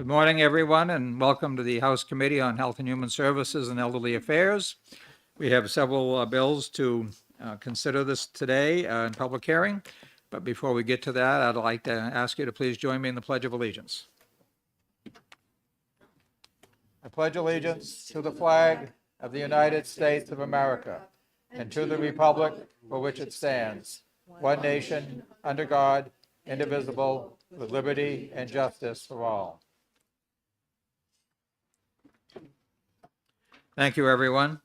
Good morning, everyone, and welcome to the House Committee on Health and Human Services and Elderly Affairs. We have several bills to consider this today in public hearing. But before we get to that, I'd like to ask you to please join me in the Pledge of Allegiance. I pledge allegiance to the flag of the United States of America and to the republic for which it stands, one nation, under God, indivisible, with liberty and justice for all. Thank you, everyone.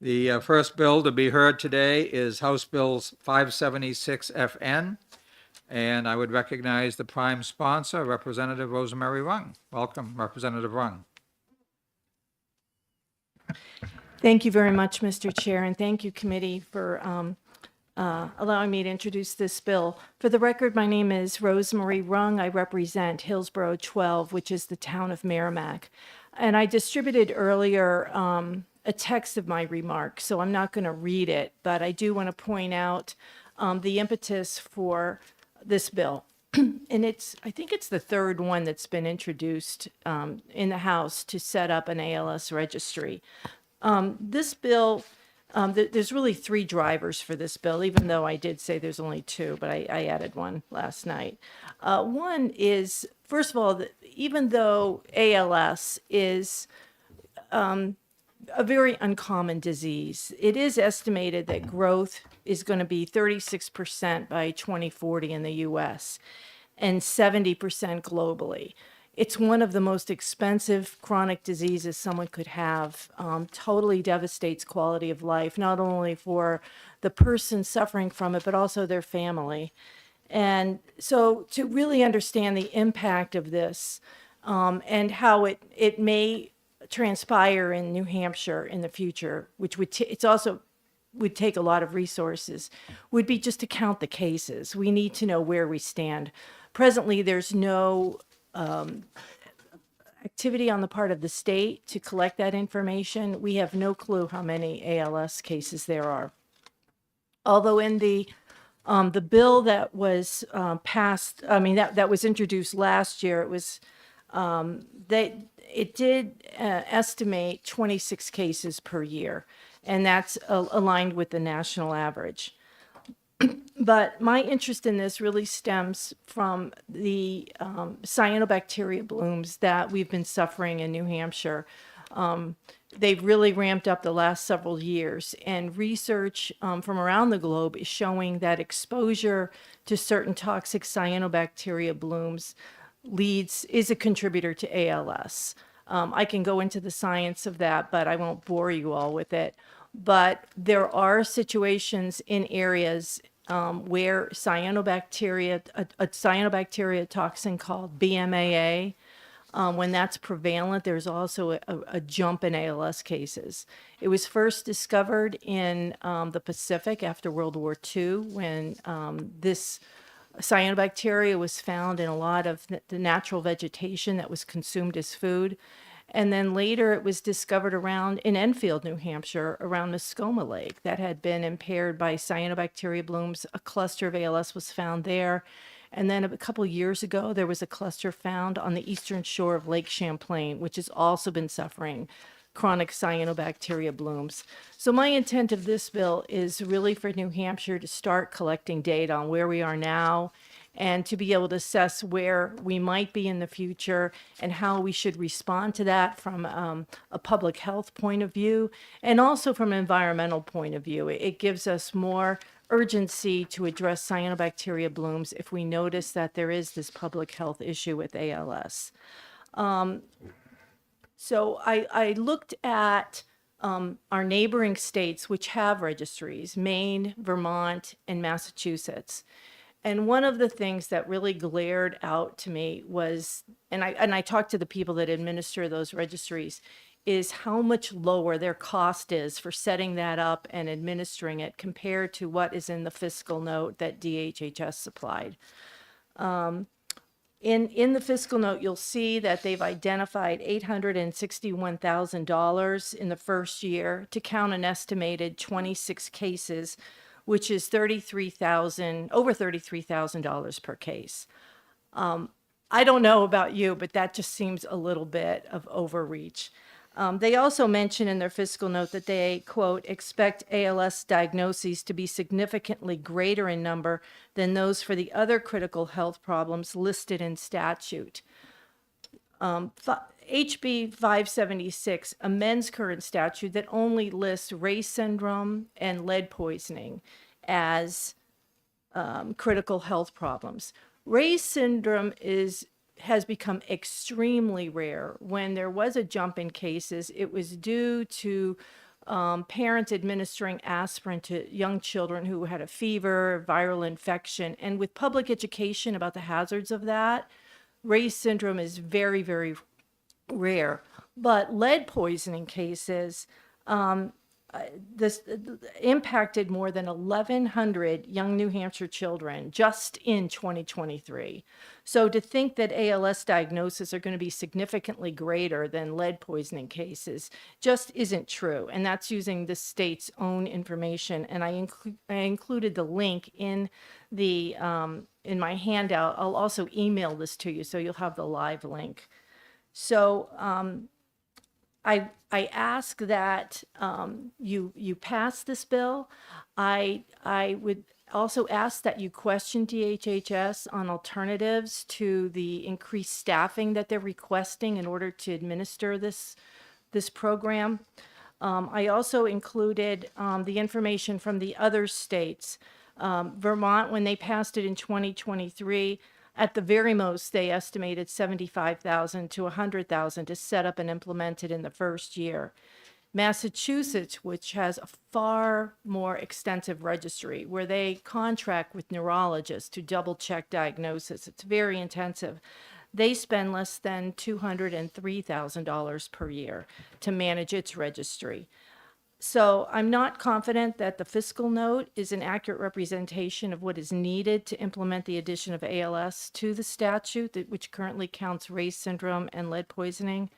The first bill to be heard today is House Bills 576 FN, and I would recognize the prime sponsor, Representative Rosemary Rung. Welcome, Representative Rung. Thank you very much, Mr. Chair, and thank you, committee, for allowing me to introduce this bill. For the record, my name is Rosemary Rung. I represent Hillsborough 12, which is the town of Merrimack. And I distributed earlier a text of my remarks, so I'm not going to read it, but I do want to point out the impetus for this bill. And I think it's the third one that's been introduced in the House to set up an ALS registry. This bill, there's really three drivers for this bill, even though I did say there's only two, but I added one last night. One is, first of all, even though ALS is a very uncommon disease, it is estimated that growth is going to be 36% by 2040 in the US and 70% globally. It's one of the most expensive chronic diseases someone could have. Totally devastates quality of life, not only for the person suffering from it, but also their family. And so to really understand the impact of this and how it may transpire in New Hampshire in the future, which it's also would take a lot of resources, would be just to count the cases. We need to know where we stand. Presently, there's no activity on the part of the state to collect that information. We have no clue how many ALS cases there are. Although in the bill that was passed, that was introduced last year, it was it did estimate 26 cases per year, and that's aligned with the national average. But my interest in this really stems from the cyanobacteria blooms that we've been suffering in New Hampshire. They've really ramped up the last several years, and research from around the globe is showing that exposure to certain toxic cyanobacteria blooms is a contributor to ALS. I can go into the science of that, but I won't bore you all with it. But there are situations in areas where cyanobacteria, a cyanobacteria toxin called BMAA, when that's prevalent, there's also a jump in ALS cases. It was first discovered in the Pacific after World War II, when this cyanobacteria was found in a lot of the natural vegetation that was consumed as food. And then later it was discovered in Enfield, New Hampshire, around Muskoma Lake, that had been impaired by cyanobacteria blooms. A cluster of ALS was found there. And then a couple of years ago, there was a cluster found on the eastern shore of Lake Champlain, which has also been suffering chronic cyanobacteria blooms. So my intent of this bill is really for New Hampshire to start collecting data on where we are now and to be able to assess where we might be in the future and how we should respond to that from a public health point of view and also from an environmental point of view. It gives us more urgency to address cyanobacteria blooms if we notice that there is this public health issue with ALS. So I looked at our neighboring states, which have registries, Maine, Vermont, and Massachusetts. And one of the things that really glared out to me was, and I talked to the people that administer those registries, is how much lower their cost is for setting that up and administering it compared to what is in the fiscal note that DHHS supplied. In the fiscal note, you'll see that they've identified $861,000 in the first year to count an estimated 26 cases, which is over $33,000 per case. I don't know about you, but that just seems a little bit of overreach. They also mention in their fiscal note that they, quote, expect ALS diagnoses to be significantly greater in number than those for the other critical health problems listed in statute. HB 576 amends current statute that only lists Ray's syndrome and lead poisoning as critical health problems. Ray's syndrome has become extremely rare. When there was a jump in cases, it was due to parents administering aspirin to young children who had a fever, viral infection, and with public education about the hazards of that, Ray's syndrome is very, very rare. But lead poisoning cases, this impacted more than 1,100 young New Hampshire children just in 2023. So to think that ALS diagnoses are going to be significantly greater than lead poisoning cases just isn't true. And that's using the state's own information. And I included the link in the in my handout. I'll also email this to you so you'll have the live link. So I ask that you pass this bill. I would also ask that you question DHHS on alternatives to the increased staffing that they're requesting in order to administer this program. I also included the information from the other states. Vermont, when they passed it in 2023, at the very most, they estimated $75,000 to $100,000 to set up and implement it in the first year. Massachusetts, which has a far more extensive registry where they contract with neurologists to double check diagnosis, it's very intensive. They spend less than $203,000 per year to manage its registry. So I'm not confident that the fiscal note is an accurate representation of what is needed to implement the addition of ALS to the statute, which currently counts Ray's syndrome and lead poisoning.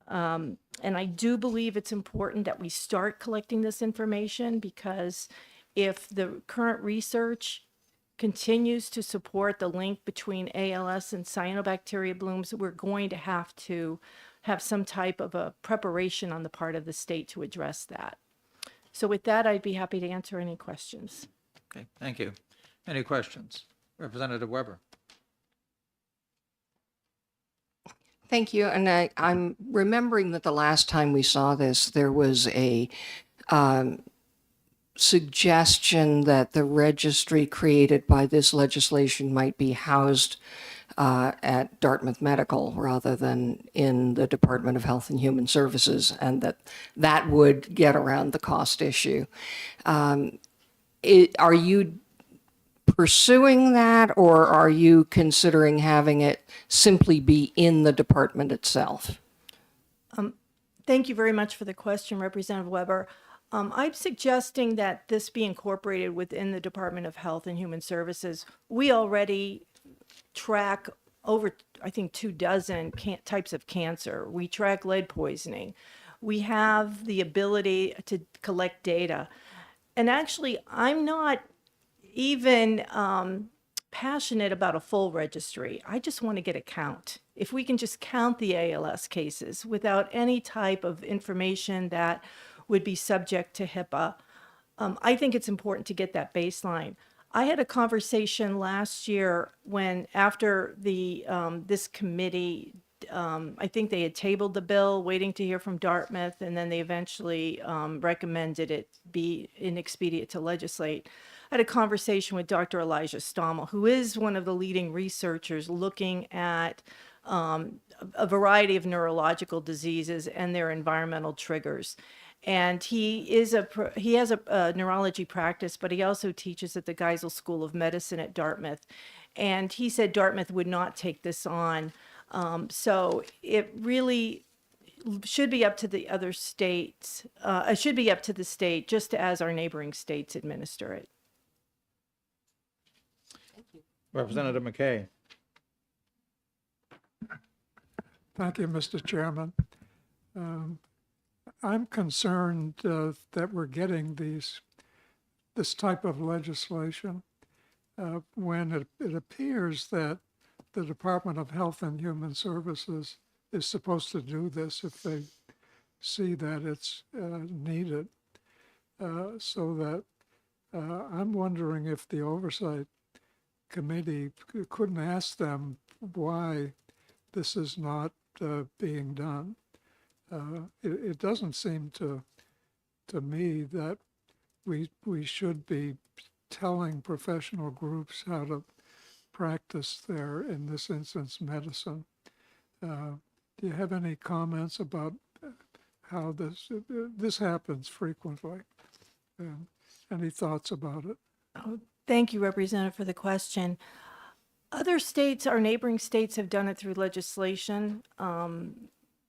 And I do believe it's important that we start collecting this information, because if the current research continues to support the link between ALS and cyanobacteria blooms, we're going to have some type of a preparation on the part of the state to address that. So with that, I'd be happy to answer any questions. Okay, thank you. Any questions? Representative Weber. Thank you. And I'm remembering that the last time we saw this, there was a suggestion that the registry created by this legislation might be housed at Dartmouth Medical rather than in the Department of Health and Human Services, and that would get around the cost issue. Are you pursuing that, or are you considering having it simply be in the department itself? Thank you very much for the question, Representative Weber. I'm suggesting that this be incorporated within the Department of Health and Human Services. We already track over, I think, 24 types of cancer. We track lead poisoning. We have the ability to collect data. And actually, I'm not even passionate about a full registry. I just want to get a count. If we can just count the ALS cases without any type of information that would be subject to HIPAA, I think it's important to get that baseline. I had a conversation last year when, after this committee, I think they had tabled the bill, waiting to hear from Dartmouth, and then they eventually recommended it be inexpedient to legislate. I had a conversation with Dr. Elijah Stommel, who is one of the leading researchers looking at a variety of neurological diseases and their environmental triggers. And he has a neurology practice, but he also teaches at the Geisel School of Medicine at Dartmouth. And he said Dartmouth would not take this on. So it really should be up to the other states. It should be up to the state, just as our neighboring states administer it. Representative McKay. Thank you, Mr. Chairman. I'm concerned that we're getting this type of legislation when it appears that the Department of Health and Human Services is supposed to do this if they see that it's needed. So that I'm wondering if the Oversight Committee couldn't ask them why this is not being done. It doesn't seem to me that we should be telling professional groups how to practice their, in this instance, medicine. Do you have any comments about how this happens frequently? Any thoughts about it? Thank you, Representative, for the question. Other states, our neighboring states, have done it through legislation.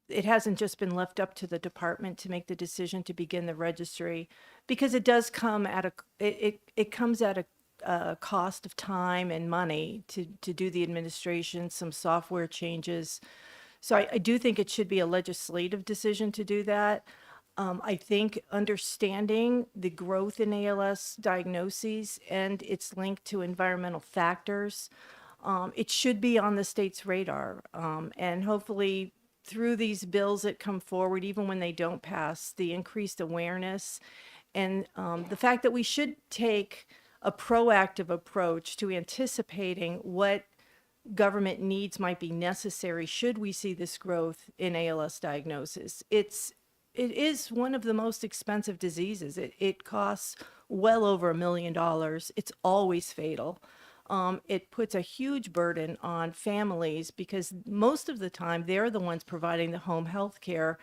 It hasn't just been left up to the department to make the decision to begin the registry, because it does come at it comes at a cost of time and money to do the administration, some software changes. So I do think it should be a legislative decision to do that. I think understanding the growth in ALS diagnoses and its link to environmental factors, it should be on the state's radar. And hopefully through these bills that come forward, even when they don't pass, the increased awareness and the fact that we should take a proactive approach to anticipating what government needs might be necessary should we see this growth in ALS diagnosis. It is one of the most expensive diseases. It costs well over $1 million. It's always fatal. It puts a huge burden on families because most of the time they're the ones providing the home health care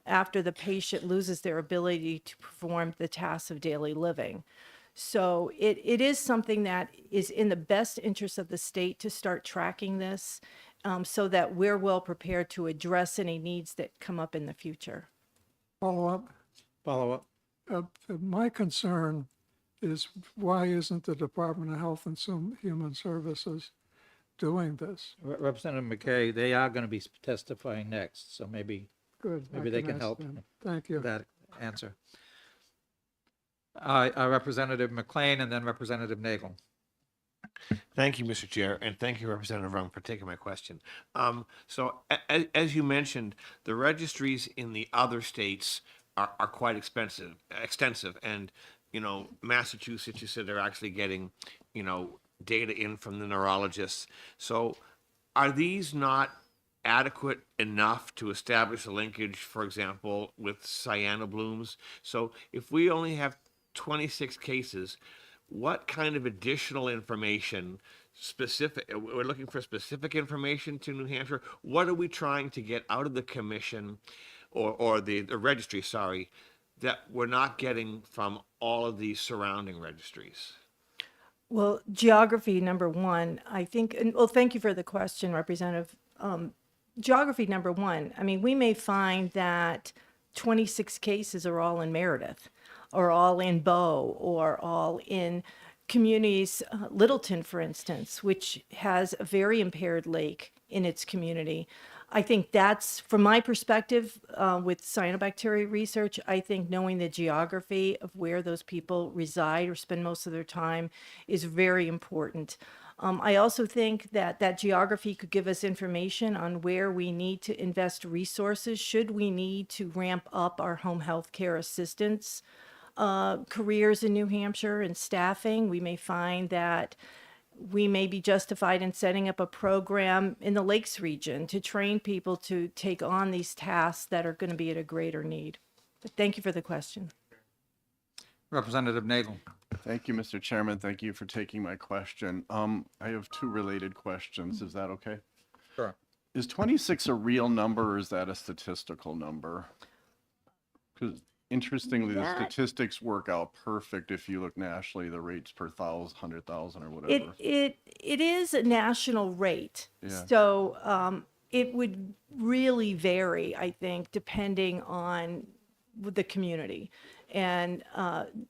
after the patient loses their ability to perform the tasks of daily living. So it is something that is in the best interest of the state to start tracking this so that we're well prepared to address any needs that come up in the future. Follow up. Follow up. My concern is why isn't the Department of Health and Human Services doing this? Representative McKay, they are going to be testifying next, so maybe Good. I Maybe they can ask help. them. Thank you. that answer. Representative McLean and then Representative Nagel. Thank you, Mr. Chair, and thank you, Representative Rung, for taking my question. As you mentioned, the registries in the other states are quite extensive, and Massachusetts, you said they're actually getting, data in from the neurologists. So, are these not adequate enough to establish a linkage, for example, with cyanoblooms? So, if we only have 26 cases, what kind of additional information we're looking for specific information to New Hampshire? What are we trying to get out of the commission or the registry, that we're not getting from all of these surrounding registries? Well, geography, number one, I think, well, thank you for the question, Representative. Geography, number one, I mean, we may find that 26 cases are all in Meredith, or all in Bow, or all in communities, Littleton, for instance, which has a very impaired lake in its community. I think that's, from my perspective, with cyanobacteria research, I think knowing the geography of where those people reside or spend most of their time is very important. I also think that geography could give us information on where we need to invest resources should we need to ramp up our home health care assistance careers in New Hampshire and staffing. We may find that we may be justified in setting up a program in the Lakes region to train people to take on these tasks that are going to be at a greater need. But thank you for the question. Representative Nagel. Thank you, Mr. Chairman. Thank you for taking my question. I have two related questions. Is that okay? Sure. Is 26 a real number or is that a statistical number? Because interestingly, the statistics work out perfect if you look nationally, the rates per 100,000 or whatever. It is a national rate. Yeah. So it would really vary, I think, depending on the community. And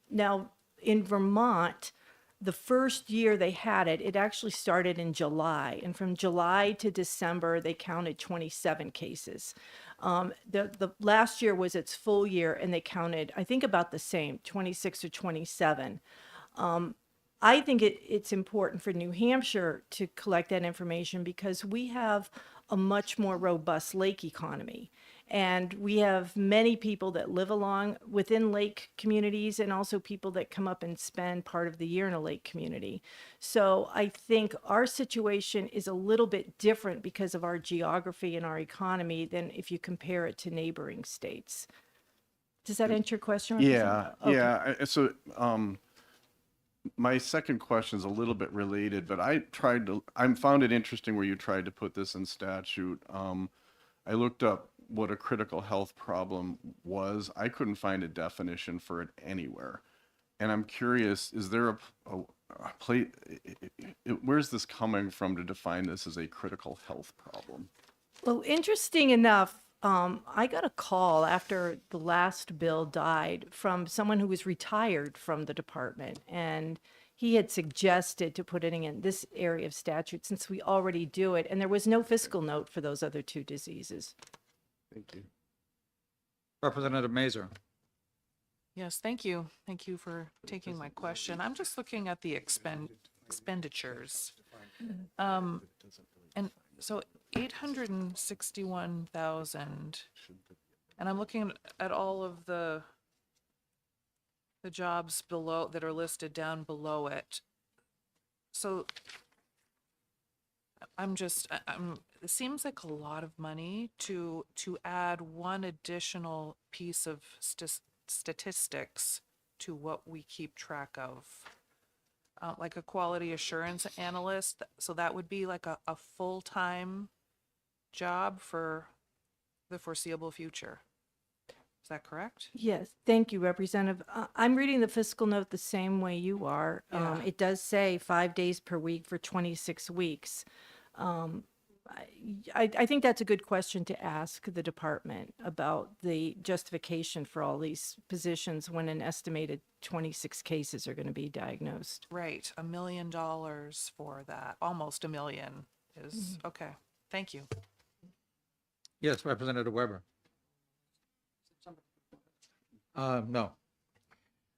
now in Vermont, the first year they had it, it actually started in July. And from July to December, they counted 27 cases. The last year was its full year, and they counted, I think, about the same, 26 or 27. I think it's important for New Hampshire to collect that information because we have a much more robust lake economy. And we have many people that live along within lake communities and also people that come up and spend part of the year in a lake community. So I think our situation is a little bit different because of our geography and our economy than if you compare it to neighboring states. Does that answer your question? Yeah, Representative? Okay. yeah. So, my second question is a little bit related, but I found it interesting where you tried to put this in statute. I looked up what a critical health problem was. I couldn't find a definition for it anywhere. And I'm curious, is there a place, where's this coming from to define this as a critical health problem? Well, interesting enough, I got a call after the last bill died from someone who was retired from the department, and he had suggested to put it in this area of statute since we already do it, and there was no fiscal note for those other two diseases. Thank you. Representative Mazer. Yes, thank you. Thank you for taking my question. I'm just looking at the expenditures. And so 861,000, and I'm looking at all of the jobs below that are listed down below it. So it seems like a lot of money to add one additional piece of statistics to what we keep track of. Like a quality assurance analyst, so that would be like a full-time job for the foreseeable future. Is that correct? Yes, thank you, Representative. I'm reading the fiscal note the same way you are. Yeah. It does say 5 days per week for 26 weeks. I think that's a good question to ask the department about the justification for all these positions when an estimated 26 cases are going to be diagnosed. Right, $1 million for that, almost $1 million is, okay, thank you. Yes, Representative Weber. No.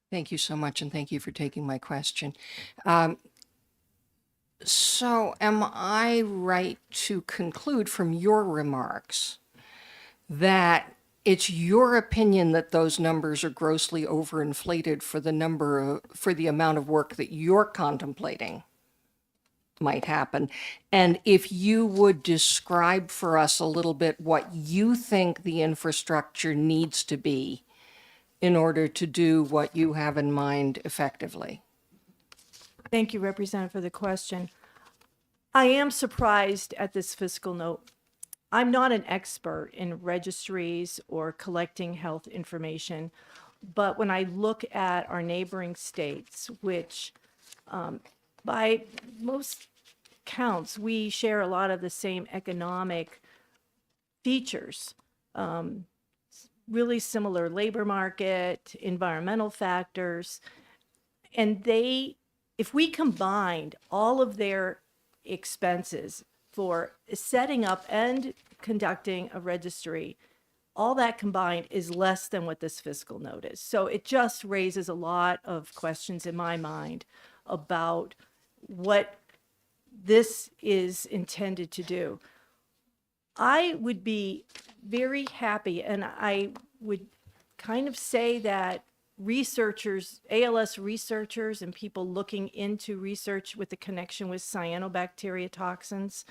Thank you so much, and thank you for taking my question. So, am I right to conclude from your remarks that it's your opinion that those numbers are grossly overinflated for the amount of work that you're contemplating might happen? And if you would describe for us a little bit what you think the infrastructure needs to be in order to do what you have in mind effectively. Thank you, Representative, for the question. I am surprised at this fiscal note. I'm not an expert in registries or collecting health information, but when I look at our neighboring states, which by most counts, we share a lot of the same economic features, really similar labor market, environmental factors, and if we combined all of their expenses for setting up and conducting a registry, all that combined is less than what this fiscal note is. So it just raises a lot of questions in my mind about what this is intended to do. I would be very happy, and I would kind of say that researchers, ALS researchers and people looking into research with the connection with cyanobacteria toxins,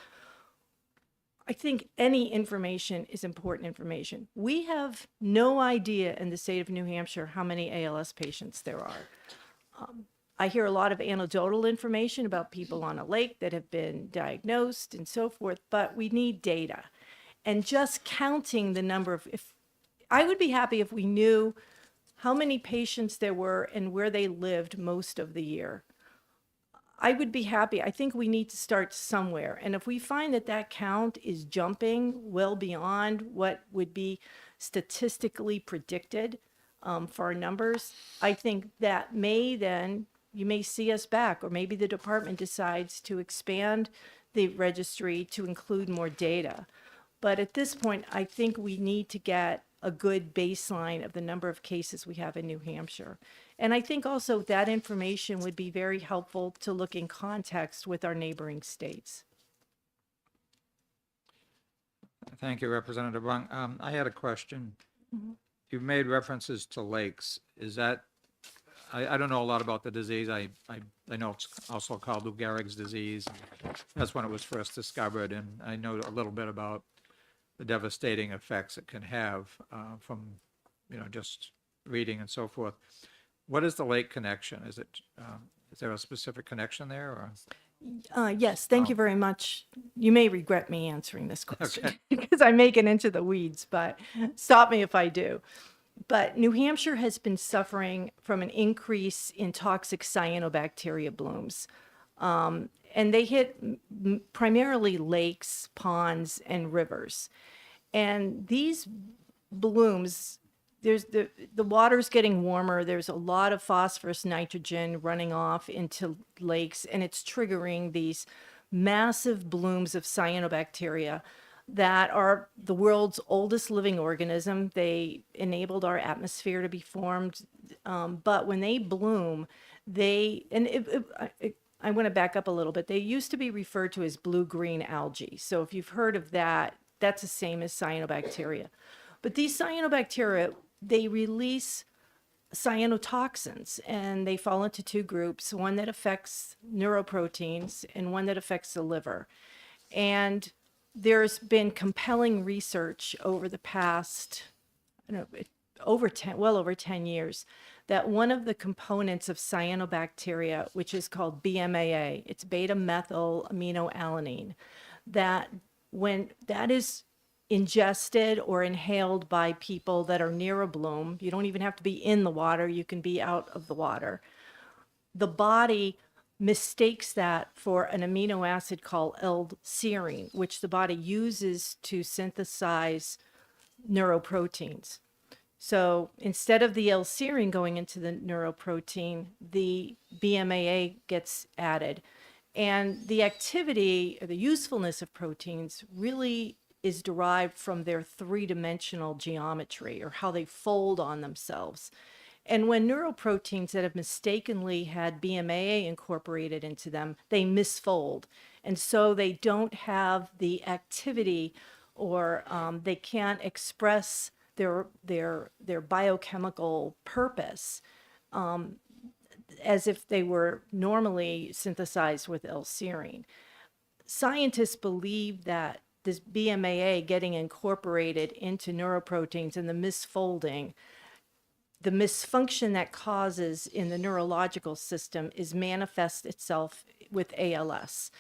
I think any information is important information. We have no idea in the state of New Hampshire how many ALS patients there are. I hear a lot of anecdotal information about people on a lake that have been diagnosed and so forth, but we need data. And just counting the number of, I would be happy if we knew how many patients there were and where they lived most of the year. I would be happy. I think we need to start somewhere. And if we find that that count is jumping well beyond what would be statistically predicted for our numbers, I think that you may see us back, or maybe the department decides to expand the registry to include more data. But at this point, I think we need to get a good baseline of the number of cases we have in New Hampshire. And I think also that information would be very helpful to look in context with our neighboring states. Thank you, Representative Rung. I had a question. You've made references to lakes. Is that, I don't know a lot about the disease. I know it's also called Lou Gehrig's disease. That's when it was first discovered, and I know a little bit about the devastating effects it can have from, just reading and so forth. What is the lake connection? Is there a specific connection there, or? Yes, thank you very much. You may regret me answering this question because I may get into the weeds, but stop me if I do. But New Hampshire has been suffering from an increase in toxic cyanobacteria blooms. And they hit primarily lakes, ponds, and rivers. And these blooms, the water's getting warmer. There's a lot of phosphorus, nitrogen running off into lakes, and it's triggering these massive blooms of cyanobacteria that are the world's oldest living organism. They enabled our atmosphere to be formed. But when they bloom, I want to back up a little bit. They used to be referred to as blue-green algae. So if you've heard of that, that's the same as cyanobacteria. But these cyanobacteria, they release cyanotoxins, and they fall into two groups, one that affects neuroproteins and one that affects the liver. And there's been compelling research over the past, well over 10 years, that one of the components of cyanobacteria, which is called BMAA, it's beta-methyl aminoalanine, that when that is ingested or inhaled by people that are near a bloom, you don't even have to be in the water, you can be out of the water. The body mistakes that for an amino acid called L-serine, which the body uses to synthesize neuroproteins. So instead of the L-serine going into the neuroprotein, the BMAA gets added. And the activity, or the usefulness of proteins really is derived from their three-dimensional geometry, or how they fold on themselves. And when neuroproteins that have mistakenly had BMAA incorporated into them, they misfold. And so they don't have the activity, or they can't express their biochemical purpose as if they were normally synthesized with L-serine. Scientists believe that this BMAA getting incorporated into neuroproteins and the misfolding, the misfunction that causes in the neurological system is manifest itself with ALS.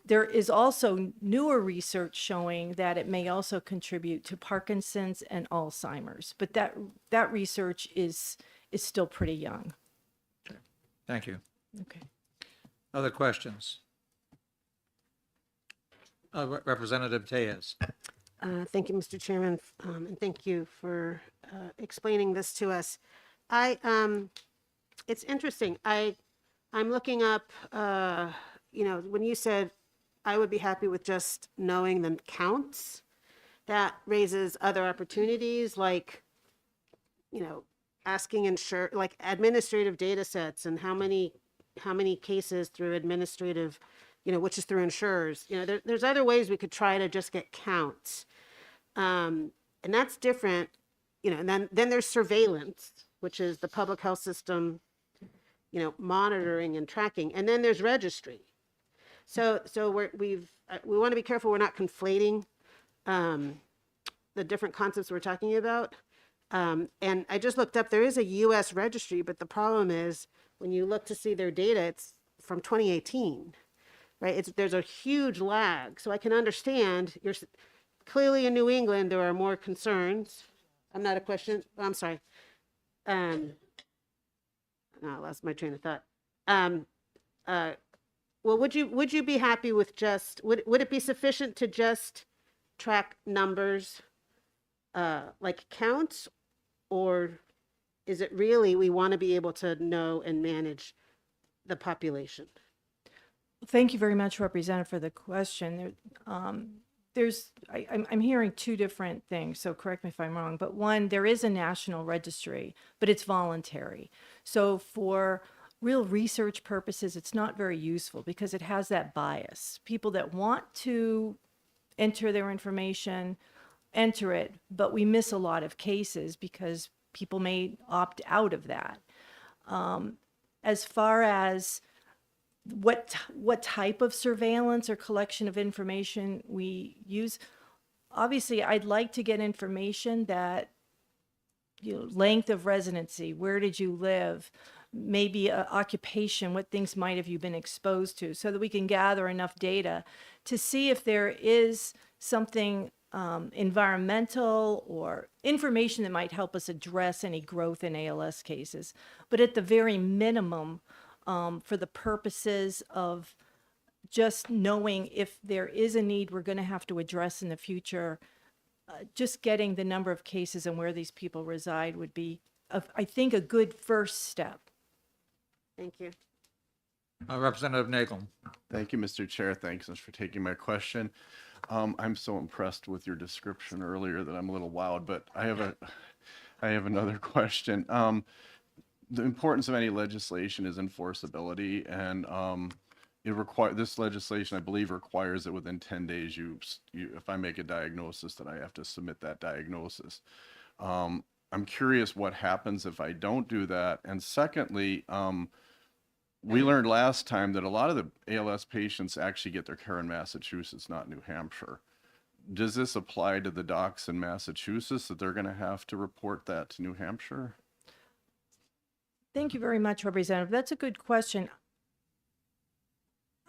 There is also newer research showing that it may also contribute to Parkinson's and Alzheimer's, but that research is still pretty young. Thank you. Okay. Other questions? Representative Tejas. Thank you, Mr. Chairman, and thank you for explaining this to us. It's interesting. I'm looking up, when you said I would be happy with just knowing the counts, that raises other opportunities like, asking like administrative data sets and how many cases through administrative, which is through insurers. There's other ways we could try to just get counts. And that's different, and then there's surveillance, which is the public health system, monitoring and tracking. And then there's registry. So we want to be careful we're not conflating the different concepts we're talking about. And I just looked up, there is a US registry, but the problem is when you look to see their data, it's from 2018, right? There's a huge lag. So I can understand clearly in New England, there are more concerns. I'm not a question. I'm sorry. No, I lost my train of thought. Well, would you be happy with just, would it be sufficient to just track numbers, like counts, or is it really we want to be able to know and manage the population? Thank you very much, Representative, for the question. I'm hearing two different things, so correct me if I'm wrong, but one, there is a national registry, but it's voluntary. So for real research purposes, it's not very useful because it has that bias. People that want to enter their information, enter it, but we miss a lot of cases because people may opt out of that. As far as what type of surveillance or collection of information we use, obviously I'd like to get information that, length of residency, where did you live, maybe a occupation, what things might have you been exposed to, so that we can gather enough data to see if there is something environmental or information that might help us address any growth in ALS cases. But at the very minimum, for the purposes of just knowing if there is a need we're going to have to address in the future, just getting the number of cases and where these people reside would be, I think, a good first step. Thank you. Representative Nagel. Thank you, Mr. Chair. Thanks for taking my question. I'm so impressed with your description earlier that I'm a little wowed, but I have another question. The importance of any legislation is enforceability, and this legislation, I believe, requires that within 10 days, if I make a diagnosis, that I have to submit that diagnosis. I'm curious what happens if I don't do that. And secondly, we learned last time that a lot of the ALS patients actually get their care in Massachusetts, not New Hampshire. Does this apply to the docs in Massachusetts, that they're going to have to report that to New Hampshire? Thank you very much, Representative. That's a good question.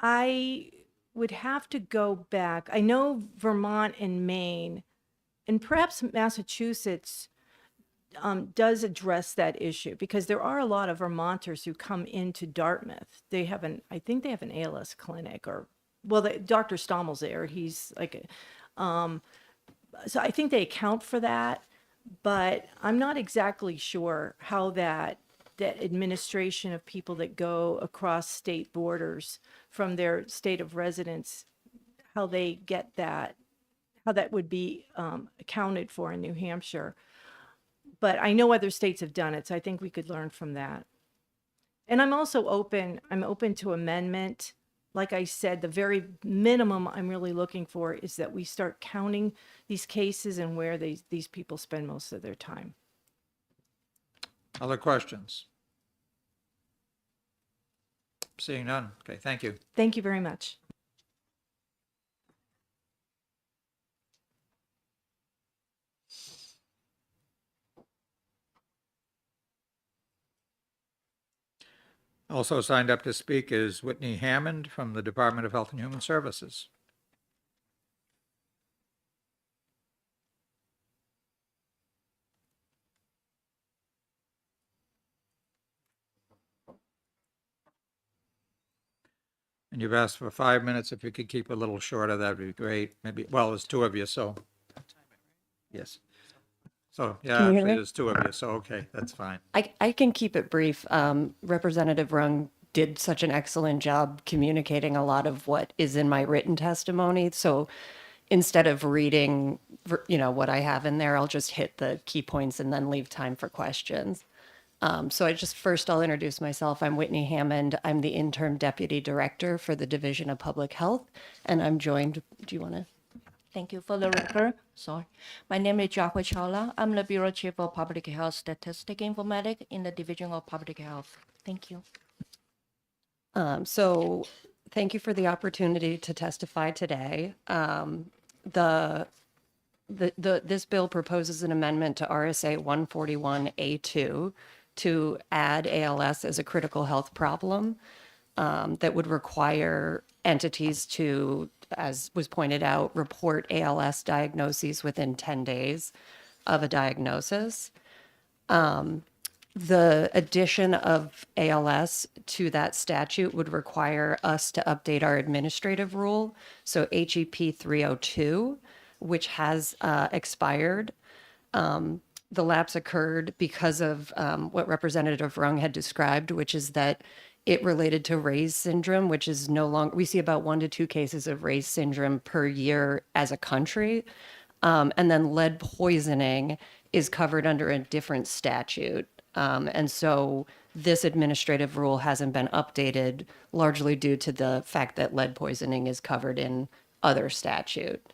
I would have to go back. I know Vermont and Maine, and perhaps Massachusetts, does address that issue, because there are a lot of Vermonters who come into Dartmouth. I think they have an ALS clinic, or, well, Dr. Stommel's there. He's like, so I think they account for that, but I'm not exactly sure how that administration of people that go across state borders from their state of residence, how they get that, how that would be accounted for in New Hampshire. But I know other states have done it, so I think we could learn from that. And I'm also open to amendment. Like I said, the very minimum I'm really looking for is that we start counting these cases and where these people spend most of their time. Other questions? Seeing none. Okay, thank you. Thank you very much. Also signed up to speak is Whitney Hammond from the Department of Health and Human Services. And you've asked for 5 minutes. If you could keep a little shorter, that'd be great. Maybe, well, there's two of you, so. Yes. So, yeah, Can you hear actually, me? there's two of you, so okay, that's fine. I can keep it brief. Representative Rung did such an excellent job communicating a lot of what is in my written testimony. So instead of reading, what I have in there, I'll just hit the key points and then leave time for questions. So I'll introduce myself. I'm Whitney Hammond. I'm the interim deputy director for the Division of Public Health, and I'm joined, do you want to? Thank you for the record. Sorry. My name is Jacque Chawla. I'm the Bureau Chief of Public Health Statistic Informatics in the Division of Public Health. Thank you. So thank you for the opportunity to testify today. This bill proposes an amendment to RSA 141A2 to add ALS as a critical health problem that would require entities to, as was pointed out, report ALS diagnoses within 10 days of a diagnosis. The addition of ALS to that statute would require us to update our administrative rule. So HEP 302, which has expired. The lapse occurred because of what Representative Rung had described, which is that it related to Ray's syndrome, which is no longer, we see about 1 to 2 cases of Ray's syndrome per year as a country. And then lead poisoning is covered under a different statute. And so this administrative rule hasn't been updated largely due to the fact that lead poisoning is covered in other statute.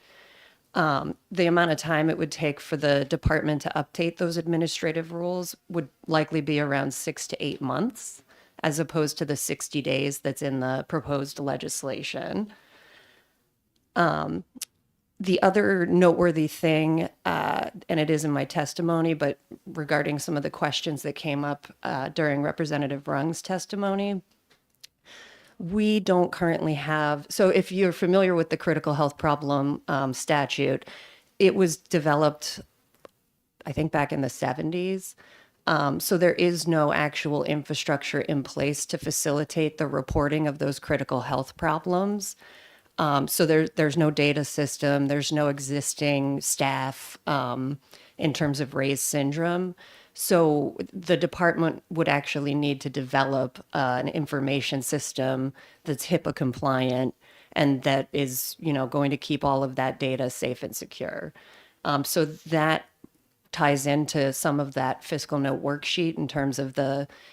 The amount of time it would take for the department to update those administrative rules would likely be around 6 to 8 months, as opposed to the 60 days that's in the proposed legislation. The other noteworthy thing, and it is in my testimony, but regarding some of the questions that came up during Representative Rung's testimony, we don't currently have, so if you're familiar with the critical health problem statute, it was developed, I think, back in the 70s. So there is no actual infrastructure in place to facilitate the reporting of those critical health problems. So there's no data system, there's no existing staff in terms of Ray's syndrome. So the department would actually need to develop an information system that's HIPAA compliant and that is, going to keep all of that data safe and secure. So that ties into some of that fiscal note worksheet in terms of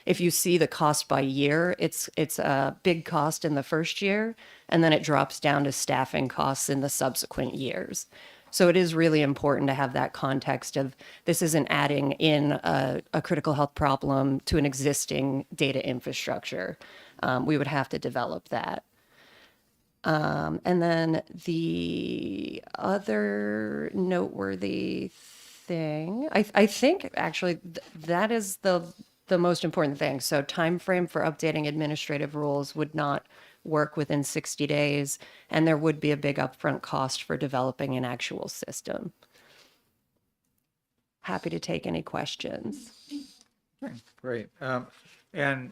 if you see the cost by year, it's a big cost in the first year, and then it drops down to staffing costs in the subsequent years. So it is really important to have that context of this isn't adding in a critical health problem to an existing data infrastructure. We would have to develop that. And then the other noteworthy thing, I think actually that is the most important thing. So time frame for updating administrative rules would not work within 60 days, and there would be a big upfront cost for developing an actual system. Happy to take any questions. Okay, great. And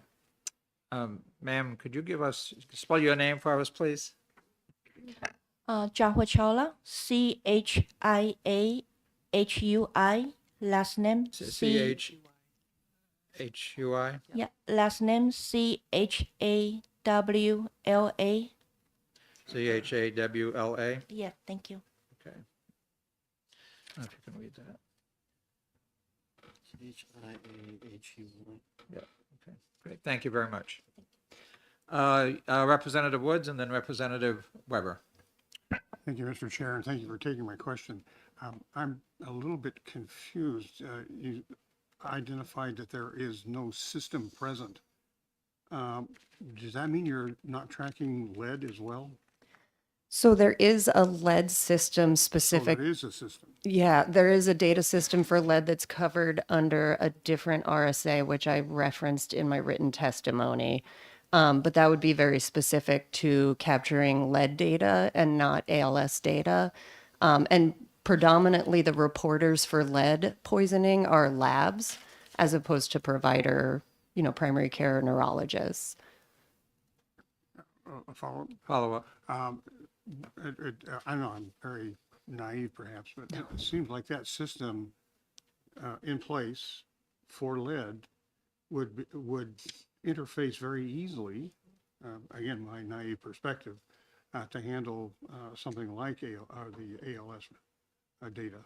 ma'am, could you spell your name for us, please? Jahua Chawla, CHIAHUI, last name C-H-H-U-I? Yeah, last name CHAWLA. C-H-A-W-L-A? Yeah, thank you. Okay. I don't know if you can read that. H-I-A-H-U-Y. Yeah, okay, great. Thank you very much. Representative Woods and then Representative Weber. Thank you, Mr. Chair, and thank you for taking my question. I'm a little bit confused. You identified that there is no system present. Does that mean you're not tracking lead as well? So there is a lead system So specific. there is a system. Yeah, there is a data system for lead that's covered under a different RSA, which I referenced in my written testimony. But that would be very specific to capturing lead data and not ALS data. And predominantly the reporters for lead poisoning are labs as opposed to provider, primary care neurologists. A follow-up. Follow-up. I don't know, I'm very naive perhaps, but it seems like that system in place for lead would interface very easily, again, my naive perspective, to handle something like the ALS data.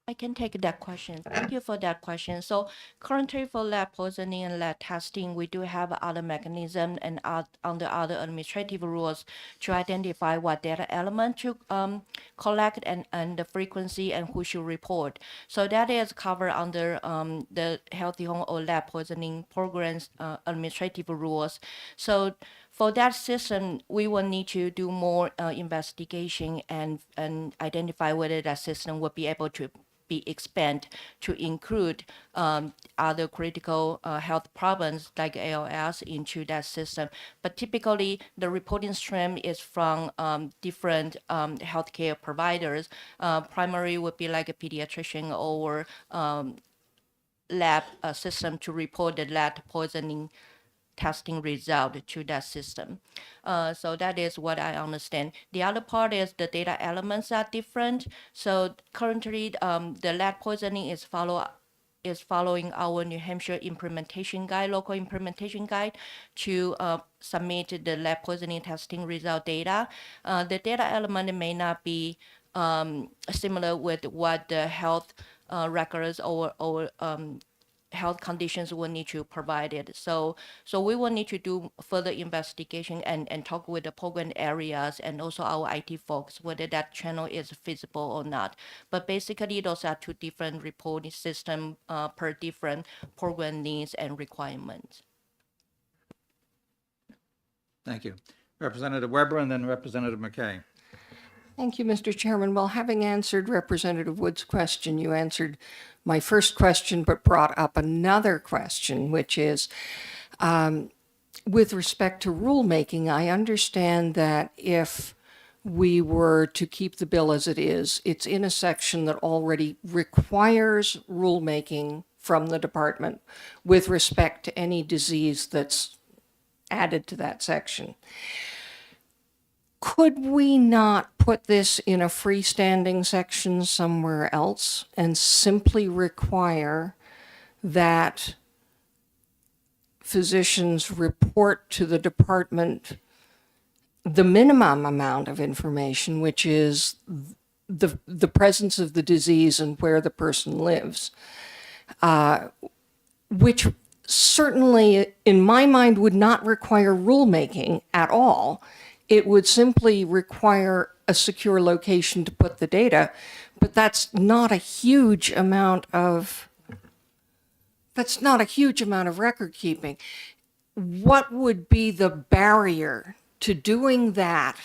I can take that question. Thank you for that question. So currently for lead poisoning and lead testing, we do have other mechanism and under other administrative rules to identify what data element to collect and the frequency and who should report. So that is covered under the Healthy Home or Lead Poisoning Programs administrative rules. So for that system, we will need to do more investigation and identify whether that system will be able to be expanded to include other critical health problems like ALS into that system. But typically, the reporting stream is from different healthcare providers. Primary would be like a pediatrician or lab system to report the lead poisoning testing result to that system. So that is what I understand. The other part is the data elements are different. So currently, the lead poisoning is is following our New Hampshire implementation guide, local implementation guide, to submit the lead poisoning testing result data. The data element may not be similar with what the health records or health conditions will need to provide it. So we will need to do further investigation and talk with the program areas and also our IT folks whether that channel is feasible or not. But basically, those are two different reporting systems per different program needs and requirements. Thank you. Representative Weber and then Representative McKay. Thank you, Mr. Chairman. Well, having answered Representative Wood's question, you answered my first question, but brought up another question, which is, with respect to rulemaking, I understand that if we were to keep the bill as it is, it's in a section that already requires rulemaking from the department with respect to any disease that's added to that section. Could we not put this in a freestanding section somewhere else and simply require that physicians report to the department the minimum amount of information, which is the presence of the disease and where the person lives, which certainly, in my mind, would not require rulemaking at all. It would simply require a secure location to put the data, but that's not a huge amount of record keeping. What would be the barrier to doing that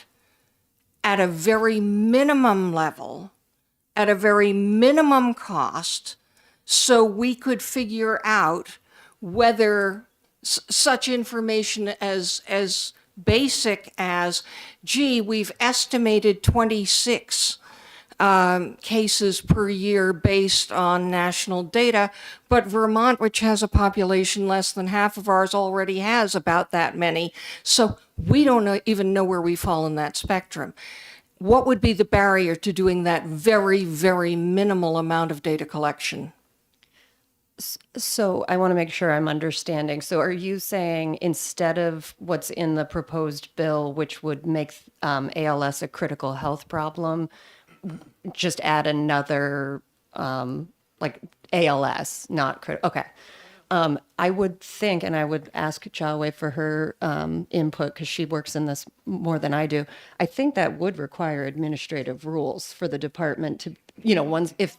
at a very minimum level, at a very minimum cost, so we could figure out whether such information as basic as, gee, we've estimated 26 cases per year based on national data, but Vermont, which has a population less than half of ours, already has about that many. So we don't even know where we fall in that spectrum. What would be the barrier to doing that very, very minimal amount of data collection? So I want to make sure I'm understanding. So are you saying instead of what's in the proposed bill, which would make ALS a critical health problem, just add another, like ALS, not critical? Okay. I would think, and I would ask Jiawei for her input because she works in this more than I do. I think that would require administrative rules for the department to, ones if,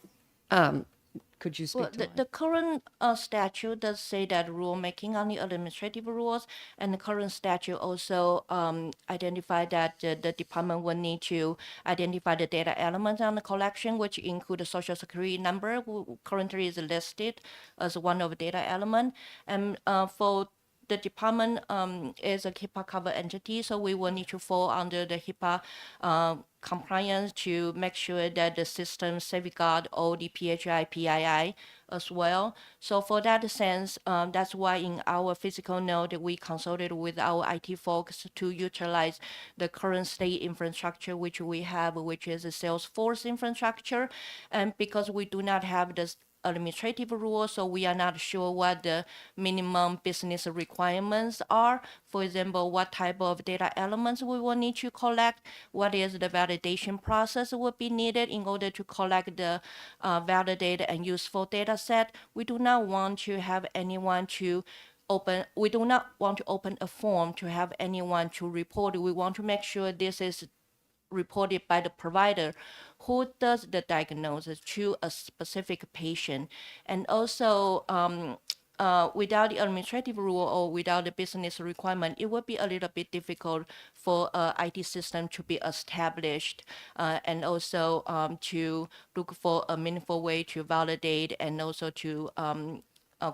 could you speak Well, to the current statute does say that rulemaking on the administrative rules, and the current statute also identify that the department will need to identify the data elements on the collection, which include the social security number, who currently is listed as one of the data element. And for the department is a HIPAA covered entity, so we will need to fall under the HIPAA compliance to make sure that the system safeguard all the PHI, PII as well. So for that sense, that's why in our physical note, we consulted with our IT folks to utilize the current state infrastructure, which we have, which is a Salesforce infrastructure. And because we do not have this administrative rules, so we are not sure what the minimum business requirements are. For example, what type of data elements we will need to collect, what is the validation process will be needed in order to collect the validated and useful data set. We do not want to have anyone to we do not want to open a form to have anyone to report. We want to make sure this is reported by the provider who does the diagnosis to a specific patient. And also, without the administrative rule or without the business requirement, it would be a little bit difficult for IT system to be established and also to look for a meaningful way to validate and also to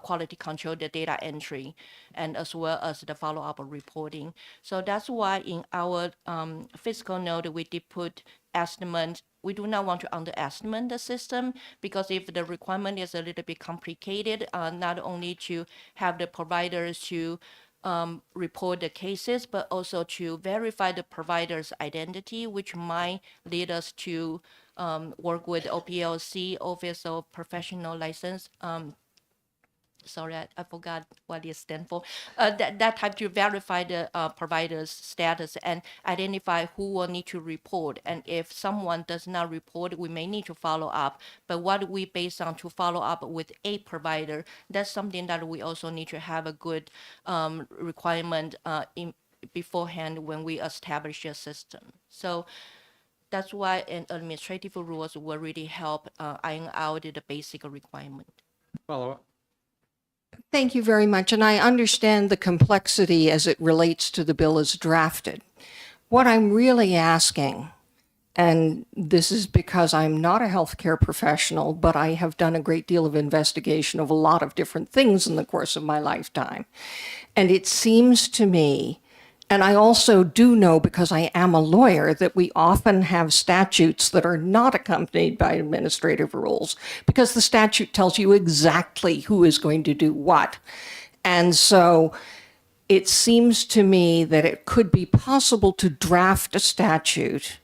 quality control the data entry and as well as the follow-up reporting. So that's why in our fiscal note, we did put estimate. We do not want to underestimate the system because if the requirement is a little bit complicated, not only to have the providers to report the cases, but also to verify the provider's identity, which might lead us to work with OPLC, Office of Professional License, sorry, I forgot what it stands for. That type to verify the provider's status and identify who will need to report. And if someone does not report, we may need to follow up. But what we base on to follow up with a provider, that's something that we also need to have a good requirement in beforehand when we establish a system. So that's why an administrative rules will really help iron out the basic requirement. Follow up. Thank you very much. And I understand the complexity as it relates to the bill as drafted. What I'm really asking, and this is because I'm not a healthcare professional, but I have done a great deal of investigation of a lot of different things in the course of my lifetime. And it seems to me, and I also do know because I am a lawyer, that we often have statutes that are not accompanied by administrative rules because the statute tells you exactly who is going to do what. And so it seems to me that it could be possible to draft a statute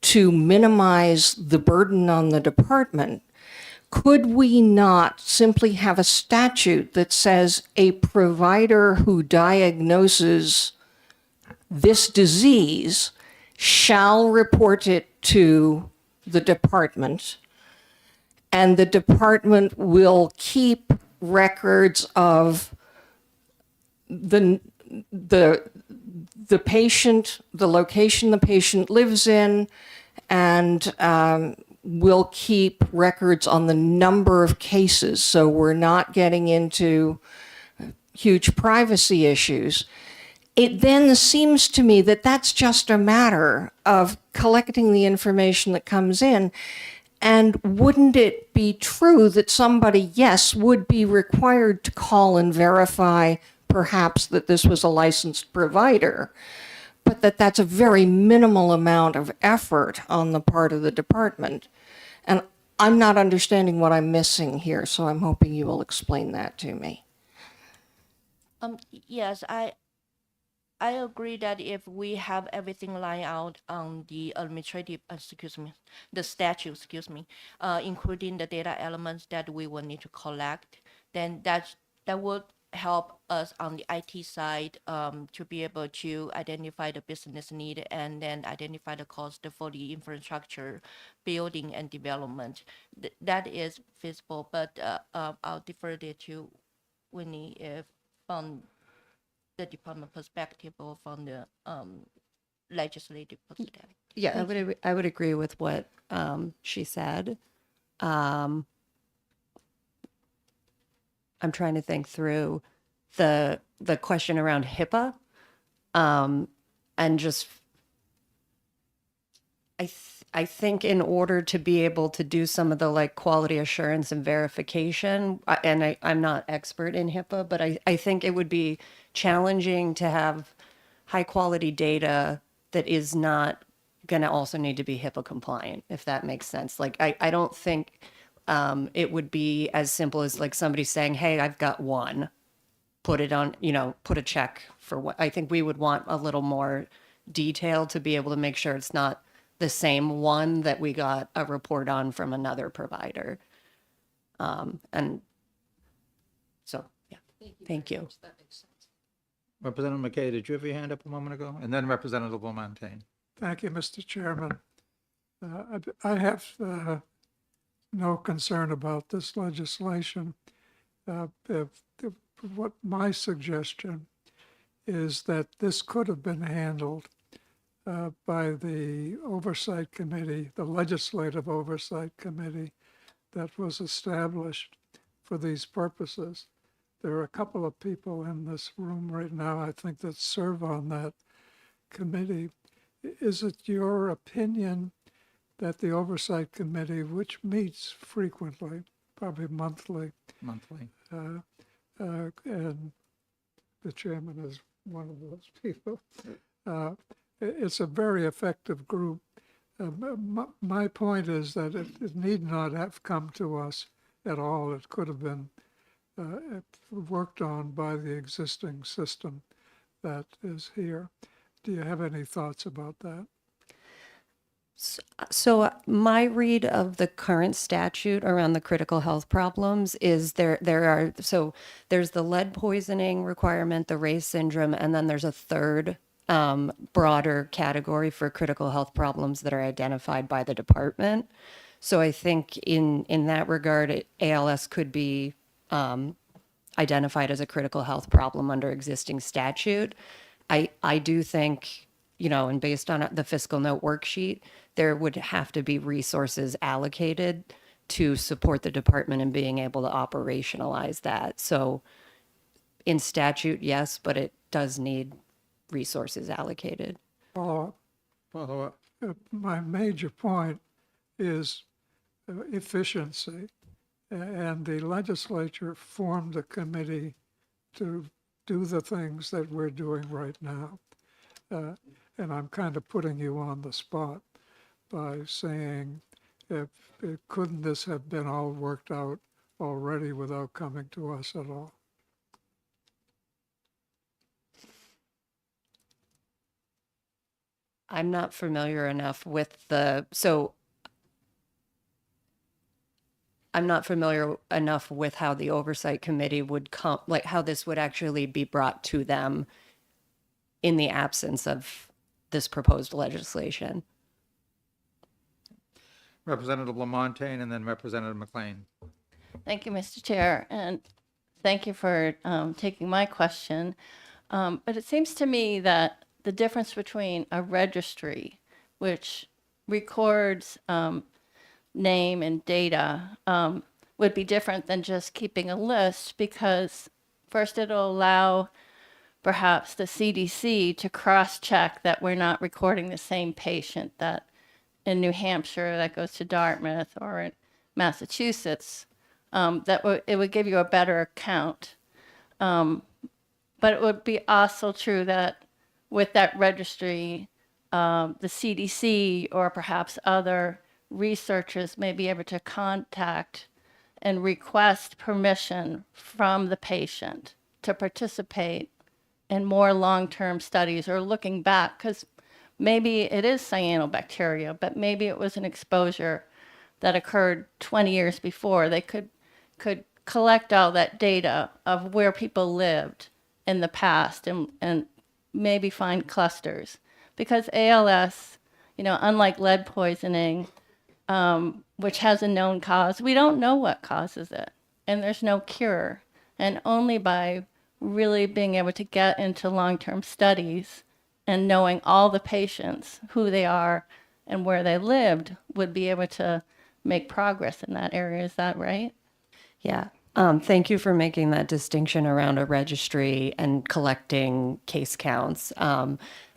to minimize the burden on the department. Could we not simply have a statute that says a provider who diagnoses this disease shall report it to the department, and the department will keep records of the patient, the location the patient lives in, and will keep records on the number of cases, so we're not getting into huge privacy issues. It then seems to me that that's just a matter of collecting the information that comes in. And wouldn't it be true that somebody, yes, would be required to call and verify perhaps that this was a licensed provider, but that that's a very minimal amount of effort on the part of the department? And I'm not understanding what I'm missing here, so I'm hoping you will explain that to me. Yes, I agree that if we have everything lined out on the administrative, the statute, including the data elements that we will need to collect, then that would help us on the IT side to be able to identify the business need and then identify the cost for the infrastructure building and development. That is feasible, but I'll defer it to Winnie if from the department perspective or from the legislative perspective. Yeah, I would agree with what she said. I'm trying to think through the question around HIPAA, and just I think in order to be able to do some of the like quality assurance and verification, and I'm not expert in HIPAA, but I think it would be challenging to have high quality data that is not going to also need to be HIPAA compliant, if that makes sense. Like, I don't think it would be as simple as like somebody saying, hey, I've got one, put it on, put a check for what. I think we would want a little more detail to be able to make sure it's not the same one that we got a report on from another provider. And so, yeah, thank you. Representative McKay, did you have your hand up a moment ago? And then Representative Lamontagne. Thank you, Mr. Chairman. I have no concern about this legislation. What my suggestion is that this could have been handled by the oversight committee, the legislative oversight committee that was established for these purposes. There are a couple of people in this room right now, I think, that serve on that committee. Is it your opinion that the oversight committee, which meets frequently, probably monthly, and the chairman is one of those people, it's a very effective group. My point is that it need not have come to us at all. It could have been worked on by the existing system that is here. Do you have any thoughts about that? So my read of the current statute around the critical health problems is there's the lead poisoning requirement, the Ray's syndrome, and then there's a third broader category for critical health problems that are identified by the department. So I think in that regard, ALS could be identified as a critical health problem under existing statute. I do think, and based on the fiscal note worksheet, there would have to be resources allocated to support the department in being able to operationalize that. So in statute, yes, but it does need resources allocated. Follow-up. Follow-up. My major point is efficiency. And the legislature formed a committee to do the things that we're doing right now. And I'm kind of putting you on the spot by saying, couldn't this have been all worked out already without coming to us at all? I'm not familiar enough with I'm not familiar enough with how the oversight committee would come, like how this would actually be brought to them in the absence of this proposed legislation. Representative Lamontagne and then Representative McLean. Thank you, Mr. Chair, and thank you for taking my question. But it seems to me that the difference between a registry, which records name and data, would be different than just keeping a list, because first it'll allow perhaps the CDC to cross-check that we're not recording the same patient, that in New Hampshire that goes to Dartmouth, or in Massachusetts, it would give you a better count. But it would be also true that with that registry, the CDC or perhaps other researchers may be able to contact and request permission from the patient to participate in more long-term studies, or looking back, because maybe it is cyanobacteria, but maybe it was an exposure that occurred 20 years before. They could collect all that data of where people lived in the past and maybe find clusters. Because ALS, unlike lead poisoning, which has a known cause, we don't know what causes it, and there's no cure. And only by really being able to get into long-term studies and knowing all the patients, who they are and where they lived, would be able to make progress in that area. Is that right? Yeah. Thank you for making that distinction around a registry and collecting case counts.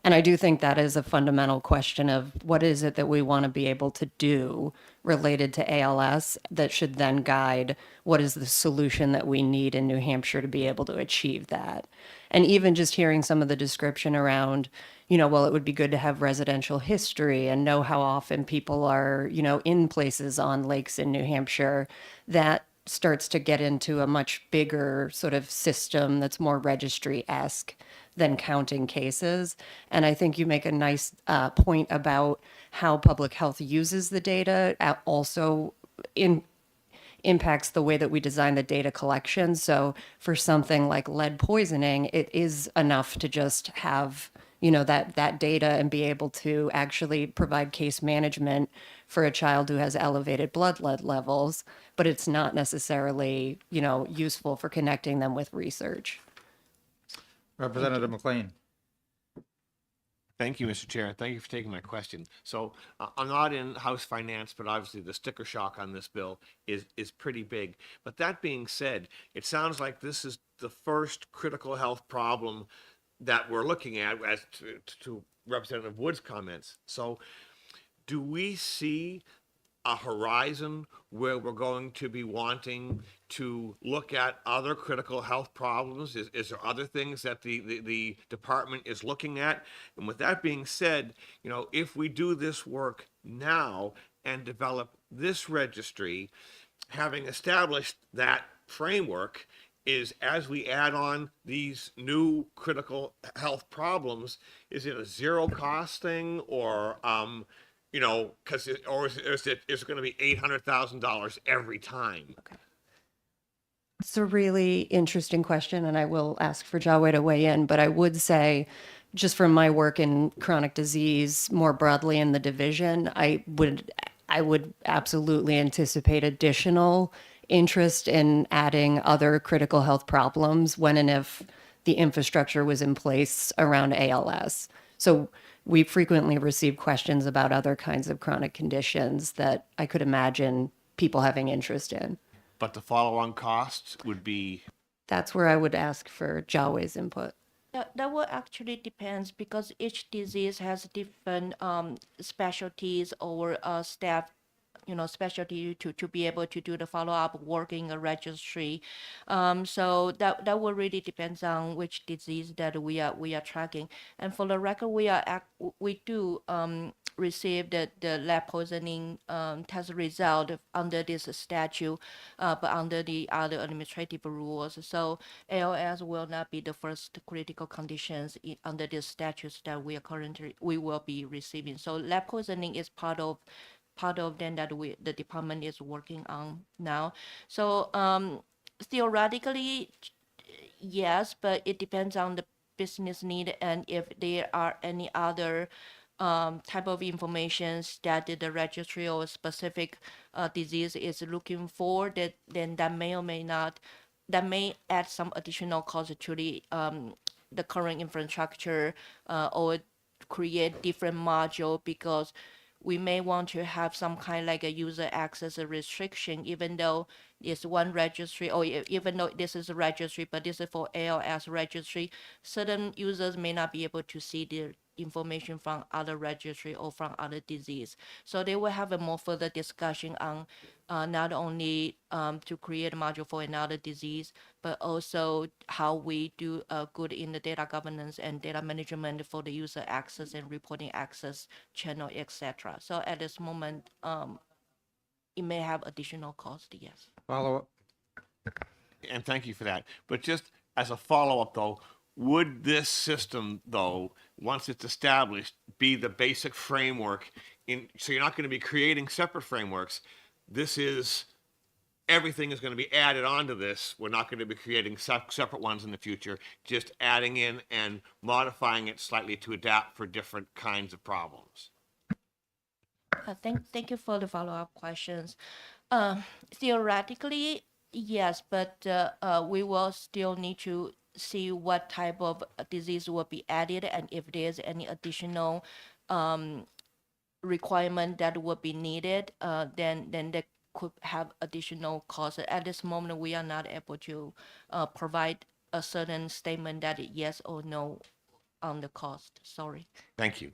And I do think that is a fundamental question of what is it that we want to be able to do related to ALS that should then guide what is the solution that we need in New Hampshire to be able to achieve that. And even just hearing some of the description around, well, it would be good to have residential history and know how often people are, in places on lakes in New Hampshire, that starts to get into a much bigger sort of system that's more registry-esque than counting cases. And I think you make a nice point about how public health uses the data, also impacts the way that we design the data collection. So for something like lead poisoning, it is enough to just have that data and be able to actually provide case management for a child who has elevated blood lead levels, but it's not necessarily, useful for connecting them with research. Representative McLean. Thank you, Mr. Chair. Thank you for taking my question. So I'm not in House Finance, but obviously the sticker shock on this bill is pretty big. But that being said, it sounds like this is the first critical health problem that we're looking at, as to Representative Wood's comments. So do we see a horizon where we're going to be wanting to look at other critical health problems? Is there other things that the department is looking at? And with that being said, if we do this work now and develop this registry, having established that framework, is as we add on these new critical health problems, is it a zero cost thing, or You know, because is it going to be $800,000 every time? It's a really interesting question, and I will ask for Jawed to weigh in, but I would say, just from my work in chronic disease more broadly in the division, I would absolutely anticipate additional interest in adding other critical health problems when and if the infrastructure was in place around ALS. So we frequently receive questions about other kinds of chronic conditions that I could imagine people having interest in. But the follow-on costs would be, That's where I would ask for Jawed's input. That will actually depends because each disease has different specialties or staff, specialty to be able to do the follow-up work in a registry. So that will really depends on which disease that we are tracking. And for the record, we do receive the lead poisoning test result under this statute, but under the other administrative rules. So ALS will not be the first critical conditions under these statutes that we will be receiving. So lead poisoning is part of them that the department is working on now. So theoretically, yes, but it depends on the business need and if there are any other type of information that the registry or specific disease is looking for, then that may or may not, that may add some additional cost to the current infrastructure or create different module because we may want to have some kind like a user access restriction, even though it's one registry, or even though this is a registry, but this is for ALS registry, certain users may not be able to see the information from other registry or from other disease. So they will have a more further discussion on not only to create a module for another disease, but also how we do good in the data governance and data management for the user access and reporting access channel, etc. So at this moment, it may have additional cost, yes. Follow-up? and thank you for that. But just as a follow-up though, would this system though, once it's established, be the basic framework so you're not going to be creating separate frameworks. This is, everything is going to be added onto this. We're not going to be creating separate ones in the future, just adding in and modifying it slightly to adapt for different kinds of problems. Thank you for the follow-up questions. Theoretically, yes, but we will still need to see what type of disease will be added and if there's any additional requirement that will be needed, then that could have additional costs. At this moment, we are not able to provide a certain statement that yes or no on the cost. Sorry. Thank you.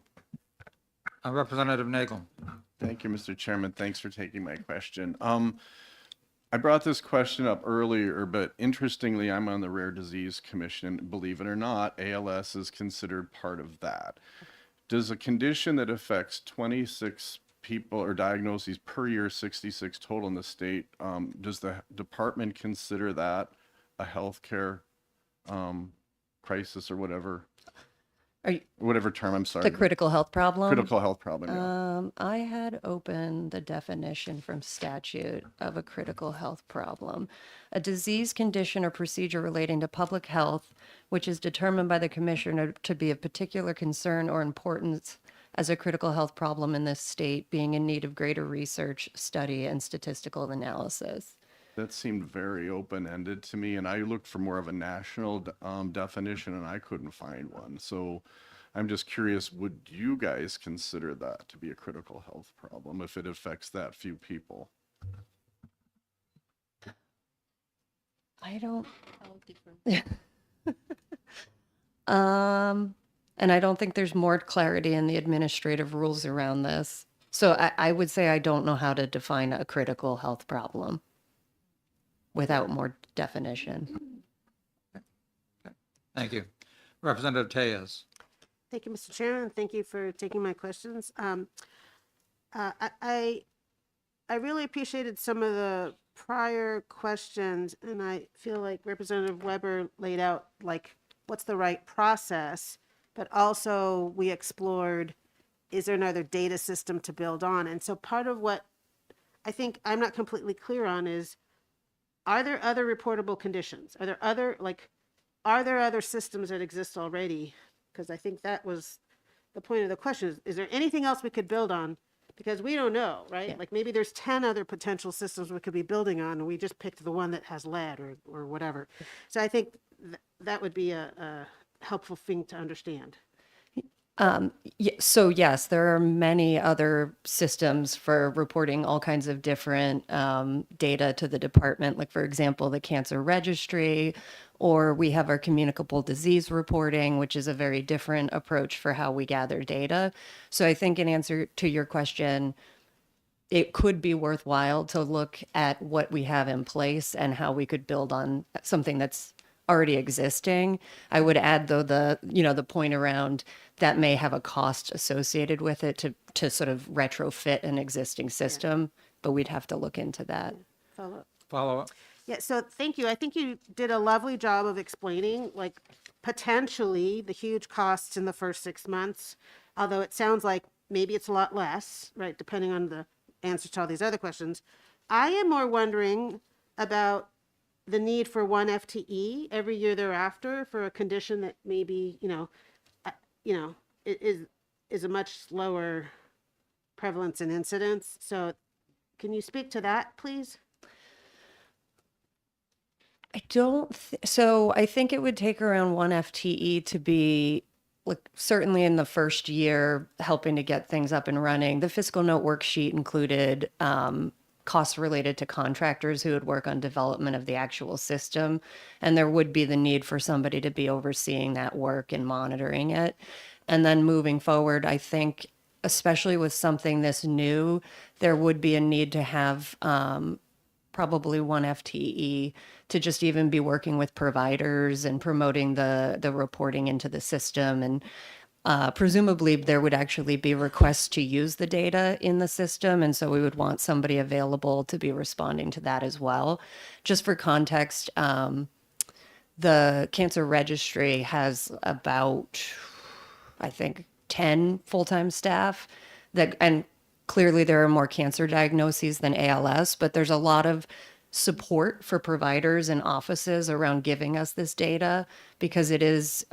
Representative Nagel. Thank you, Mr. Chairman. Thanks for taking my question. I brought this question up earlier, but interestingly, I'm on the Rare Disease Commission. Believe it or not, ALS is considered part of that. Does a condition that affects 26 people or diagnoses per year, 66 total in the state, does the department consider that a healthcare crisis or whatever? Whatever term, I'm sorry. The critical health problem? Critical health problem, yeah. I had opened the definition from statute of a critical health problem. A disease, condition, or procedure relating to public health, which is determined by the commissioner to be of particular concern or importance as a critical health problem in this state, being in need of greater research, study, and statistical analysis. That seemed very open-ended to me, and I looked for more of a national definition, and I couldn't find one. So I'm just curious, would you guys consider that to be a critical health problem if it affects that few people? I don't. And I don't think there's more clarity in the administrative rules around this. So I would say I don't know how to define a critical health problem without more definition. Thank you. Representative Tejas. Thank you, Mr. Chairman. Thank you for taking my questions. I really appreciated some of the prior questions, and I feel like Representative Weber laid out like what's the right process, but also we explored is there another data system to build on? And so part of what I think I'm not completely clear on is, are there other reportable conditions? Are there other systems that exist already? Because I think that was the point of the question. Is there anything else we could build on? Because we don't know, right? Like maybe there's 10 other potential systems we could be building on, and we just picked the one that has lead or whatever. So I think that would be a helpful thing to understand. So yes, there are many other systems for reporting all kinds of different data to the department. Like for example, the cancer registry, or we have our communicable disease reporting, which is a very different approach for how we gather data. So I think in answer to your question, it could be worthwhile to look at what we have in place and how we could build on something that's already existing. I would add though the point around that may have a cost associated with it to sort of retrofit an existing system, but we'd have to look into that. Follow up. Yeah, so thank you. I think you did a lovely job of explaining, like, potentially the huge costs in the first 6 months, although it sounds like maybe it's a lot less, right, depending on the answer to all these other questions. I am more wondering about the need for 1 FTE every year thereafter for a condition that maybe, is a much lower prevalence and incidence. So can you speak to that, please? So I think it would take around 1 FTE to be like certainly in the first year helping to get things up and running. The fiscal note worksheet included costs related to contractors who would work on development of the actual system, and there would be the need for somebody to be overseeing that work and monitoring it. And then moving forward, I think especially with something this new, there would be a need to have probably 1 FTE to just even be working with providers and promoting the reporting into the system. And presumably there would actually be requests to use the data in the system. And so we would want somebody available to be responding to that as well. Just for context, the cancer registry has about, I think, 10 full-time staff and clearly there are more cancer diagnoses than ALS, but there's a lot of support for providers and offices around giving us this data because it is,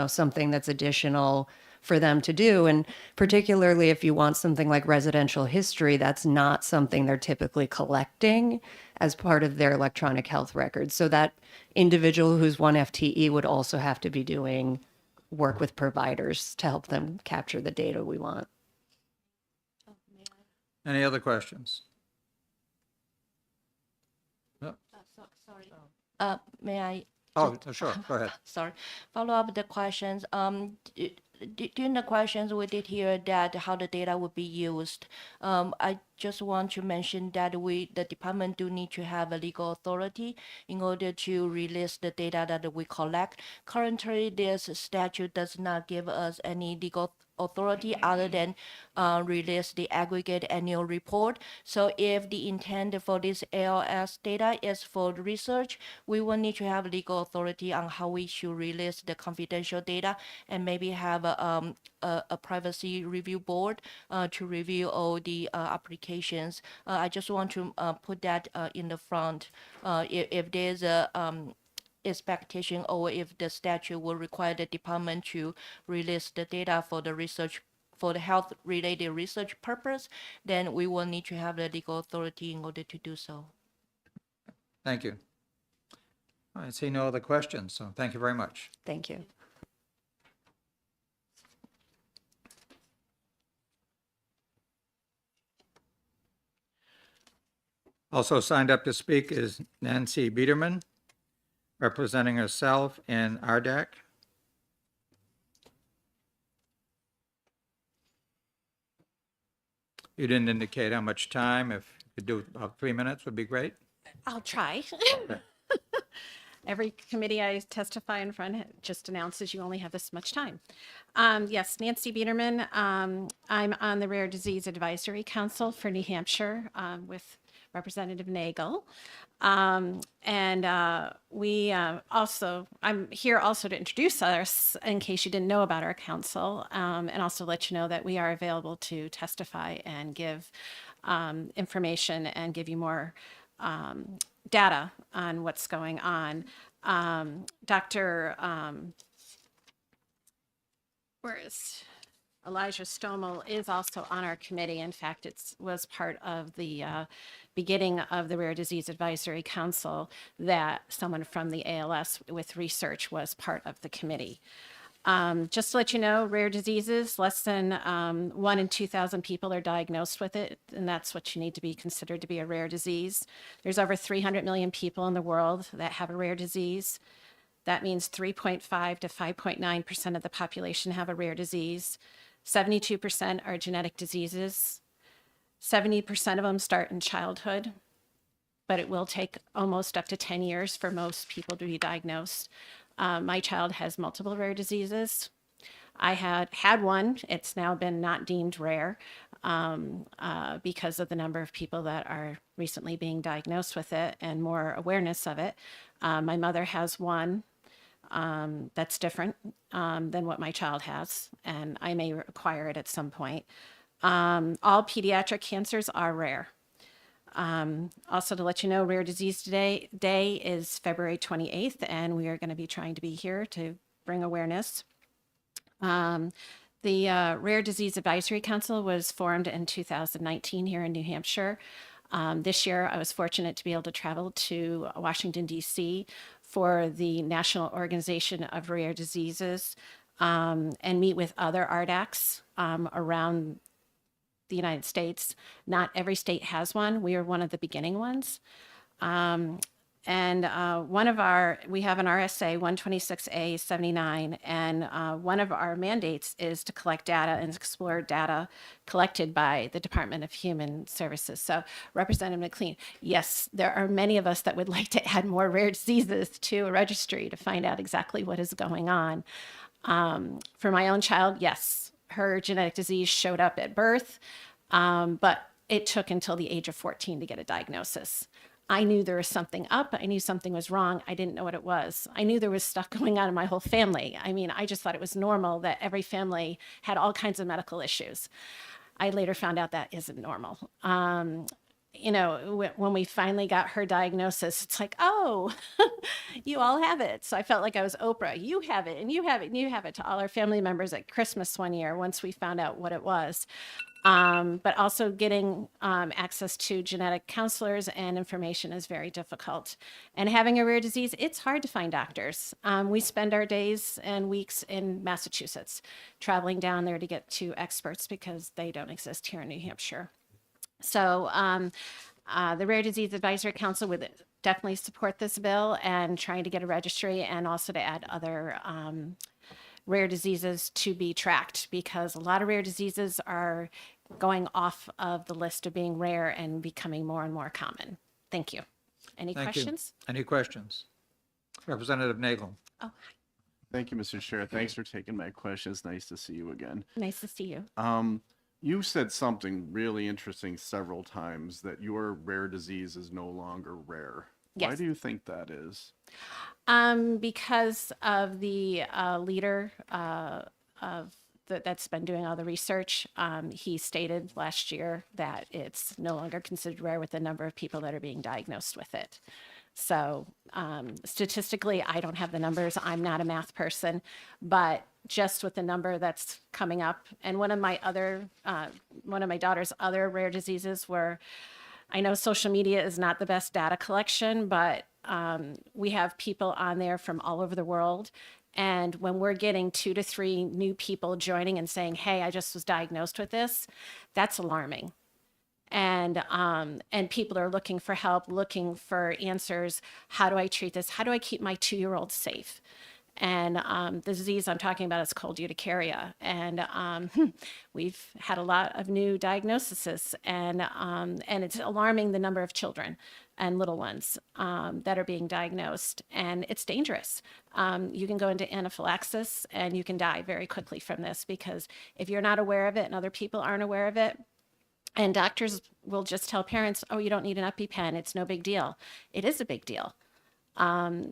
something that's additional for them to do. And particularly if you want something like residential history, that's not something they're typically collecting as part of their electronic health records. So that individual who's 1 FTE would also have to be doing work with providers to help them capture the data we want. Any other questions? Sorry. May I? Oh, sure, go ahead. Sorry. Follow up the questions. During the questions, we did hear that how the data would be used. I just want to mention that the department do need to have a legal authority in order to release the data that we collect. Currently, this statute does not give us any legal authority other than release the aggregate annual report. So if the intent for this ALS data is for research, we will need to have legal authority on how we should release the confidential data and maybe have a privacy review board to review all the applications. I just want to put that in the front. If there's a expectation or if the statute will require the department to release the data for the research, for the health related research purpose, then we will need to have the legal authority in order to do so. Thank you. I see no other questions, so thank you very much. Thank you. Also signed up to speak is Nancy Biederman, representing herself and RDAC. You didn't indicate how much time. If you could do about 3 minutes would be great. I'll try. Every committee I testify in front just announces you only have this much time. Yes, Nancy Biederman. I'm on the Rare Disease Advisory Council for New Hampshire with Representative Nagel. I'm here also to introduce us in case you didn't know about our council, and also let you know that we are available to testify and give information and give you more data on what's going on. Dr. Where is Elijah Stomel is also on our committee. In fact, it was part of the beginning of the Rare Disease Advisory Council that someone from the ALS with research was part of the committee. Just to let you know, rare diseases, less than 1 in 2,000 people are diagnosed with it, and that's what you need to be considered to be a rare disease. There's over 300 million people in the world that have a rare disease. That means 3.5 to 5.9% of the population have a rare disease. 72% are genetic diseases. 70% of them start in childhood, but it will take almost up to 10 years for most people to be diagnosed. My child has multiple rare diseases. I had one. It's now been not deemed rare because of the number of people that are recently being diagnosed with it and more awareness of it. My mother has one that's different than what my child has, and I may acquire it at some point. All pediatric cancers are rare. Also to let you know, Rare Disease Day is February 28th, and we are going to be trying to be here to bring awareness. The Rare Disease Advisory Council was formed in 2019 here in New Hampshire. This year, I was fortunate to be able to travel to Washington, D.C. for the National Organization of Rare Diseases and meet with other RDACs around the United States. Not every state has one. We are one of the beginning ones. We have an RSA 126A 79, and one of our mandates is to collect data and explore data collected by the Department of Human Services. So Representative McLean, yes, there are many of us that would like to add more rare diseases to a registry to find out exactly what is going on. For my own child, yes, her genetic disease showed up at birth, but it took until the age of 14 to get a diagnosis. I knew there was something up. I knew something was wrong. I didn't know what it was. I knew there was stuff going on in my whole family. I mean, I just thought it was normal that every family had all kinds of medical issues. I later found out that isn't normal. When we finally got her diagnosis, it's like, oh, you all have it. So I felt like I was Oprah. You have it, and you have it, and you have it, to all our family members at Christmas one year once we found out what it was. But also getting access to genetic counselors and information is very difficult. And having a rare disease, it's hard to find doctors. We spend our days and weeks in Massachusetts, traveling down there to get to experts because they don't exist here in New Hampshire. So the Rare Disease Advisory Council would definitely support this bill and trying to get a registry and also to add other rare diseases to be tracked, because a lot of rare diseases are going off of the list of being rare and becoming more and more common. Thank you. Any Thank you. questions? Any questions? Representative Nagel. Oh, Thank you, Mr. Chair. Thanks for taking my questions. Nice to see you again. nice to see you. You said something really interesting several times, that your rare disease is no longer rare. Why Yes. do you think that is? Because of the leader that's been doing all the research. He stated last year that it's no longer considered rare with the number of people that are being diagnosed with it. So statistically, I don't have the numbers. I'm not a math person, but just with the number that's coming up. And one of my daughter's other rare diseases were, I know social media is not the best data collection, but we have people on there from all over the world. And when we're getting 2 to 3 new people joining and saying, hey, I just was diagnosed with this, that's alarming. And people are looking for help, looking for answers. How do I treat this? How do I keep my 2-year-old safe? And the disease I'm talking about is cold urticaria. And we've had a lot of new diagnoses, and it's alarming the number of children and little ones that are being diagnosed. And it's dangerous. You can go into anaphylaxis and you can die very quickly from this, because if you're not aware of it and other people aren't aware of it, And doctors will just tell parents, oh, you don't need an EpiPen. It's no big deal. It is a big deal.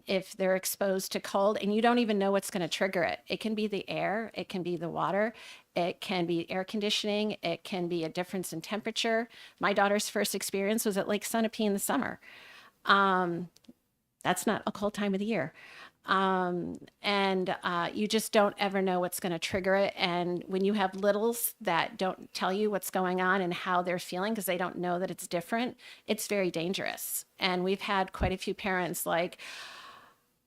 If they're exposed to cold and you don't even know what's going to trigger it. It can be the air, it can be the water, it can be air conditioning, it can be a difference in temperature. My daughter's first experience was at Lake Sunapee in the summer. That's not a cold time of the year. You just don't ever know what's going to trigger it. And when you have littles that don't tell you what's going on and how they're feeling because they don't know that it's different, it's very dangerous. And we've had quite a few parents like,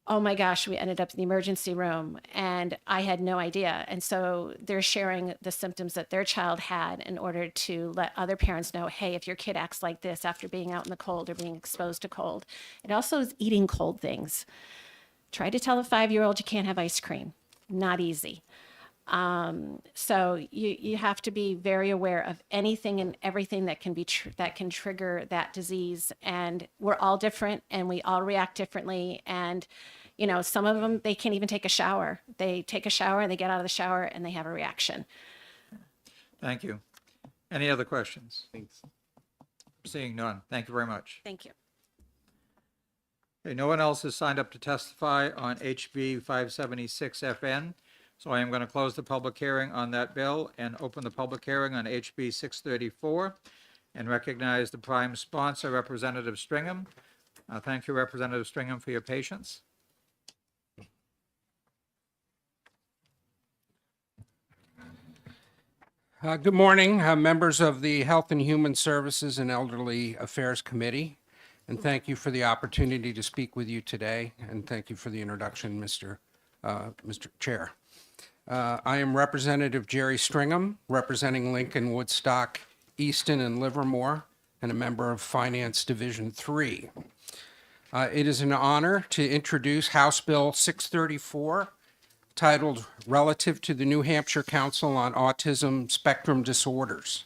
oh my gosh, we ended up in the emergency room and I had no idea. And so they're sharing the symptoms that their child had in order to let other parents know, hey, if your kid acts like this after being out in the cold or being exposed to cold. It also is eating cold things. Try to tell a 5-year-old you can't have ice cream. Not easy. So you have to be very aware of anything and everything that can be that can trigger that disease. And we're all different, and we all react differently. And you know, some of them they can't even take a shower. They take a shower and they get out of the shower and they have a reaction. Thank you. Any other questions? Thanks. Seeing none. Thank you very much. Thank you. Okay, no one else has signed up to testify on HB 576 FN, so I am going to close the public hearing on that bill and open the public hearing on HB 634 and recognize the prime sponsor, Representative Stringham. Thank you, Representative Stringham, for your patience. Good morning, members of the Health and Human Services and Elderly Affairs Committee. And thank you for the opportunity to speak with you today. And thank you for the introduction, Mr. Chair. I am Representative Jerry Stringham, representing Lincoln, Woodstock, Easton, and Livermore, and a member of Finance Division 3. It is an honor to introduce House Bill 634, titled Relative to the New Hampshire Council on Autism Spectrum Disorders.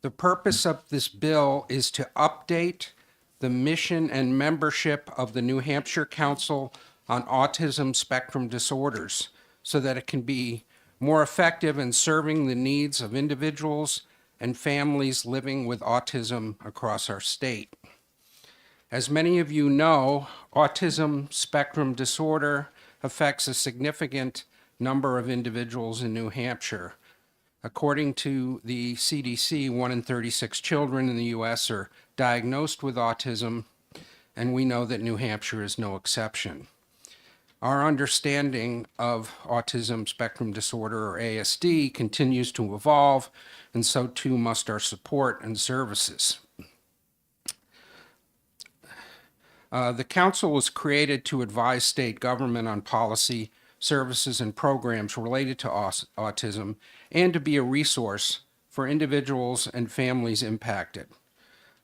The purpose of this bill is to update the mission and membership of the New Hampshire Council on Autism Spectrum Disorders so that it can be more effective in serving the needs of individuals and families living with autism across our state. As many of you know, autism spectrum disorder affects a significant number of individuals in New Hampshire. According to the CDC, 1 in 36 children in the U.S. are diagnosed with autism, and we know that New Hampshire is no exception. Our understanding of autism spectrum disorder, or ASD, continues to evolve, and so too must our support and services. The council was created to advise state government on policy, services, and programs related to autism, and to be a resource for individuals and families impacted.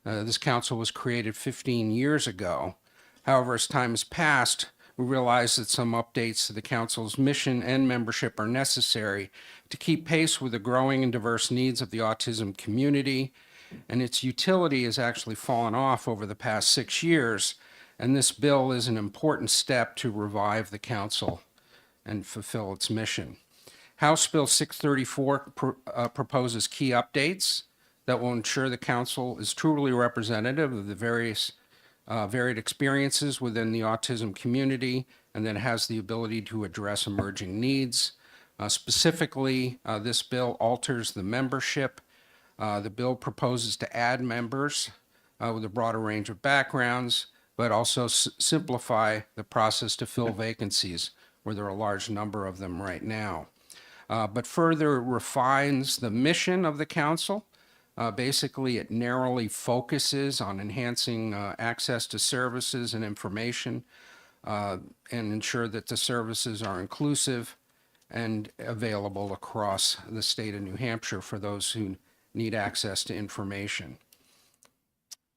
This council was created 15 years ago. However, as time has passed, we realize that some updates to the council's mission and membership are necessary to keep pace with the growing and diverse needs of the autism community, and its utility has actually fallen off over the past 6 years, and this bill is an important step to revive the council and fulfill its mission. House Bill 634 proposes key updates that will ensure the council is truly representative of the various varied experiences within the autism community, and that has the ability to address emerging needs. Specifically, this bill alters the membership. The bill proposes to add members with a broader range of backgrounds, but also simplify the process to fill vacancies where there are a large number of them right now. But further refines the mission of the council. Basically, it narrowly focuses on enhancing access to services and information and ensure that the services are inclusive and available across the state of New Hampshire for those who need access to information.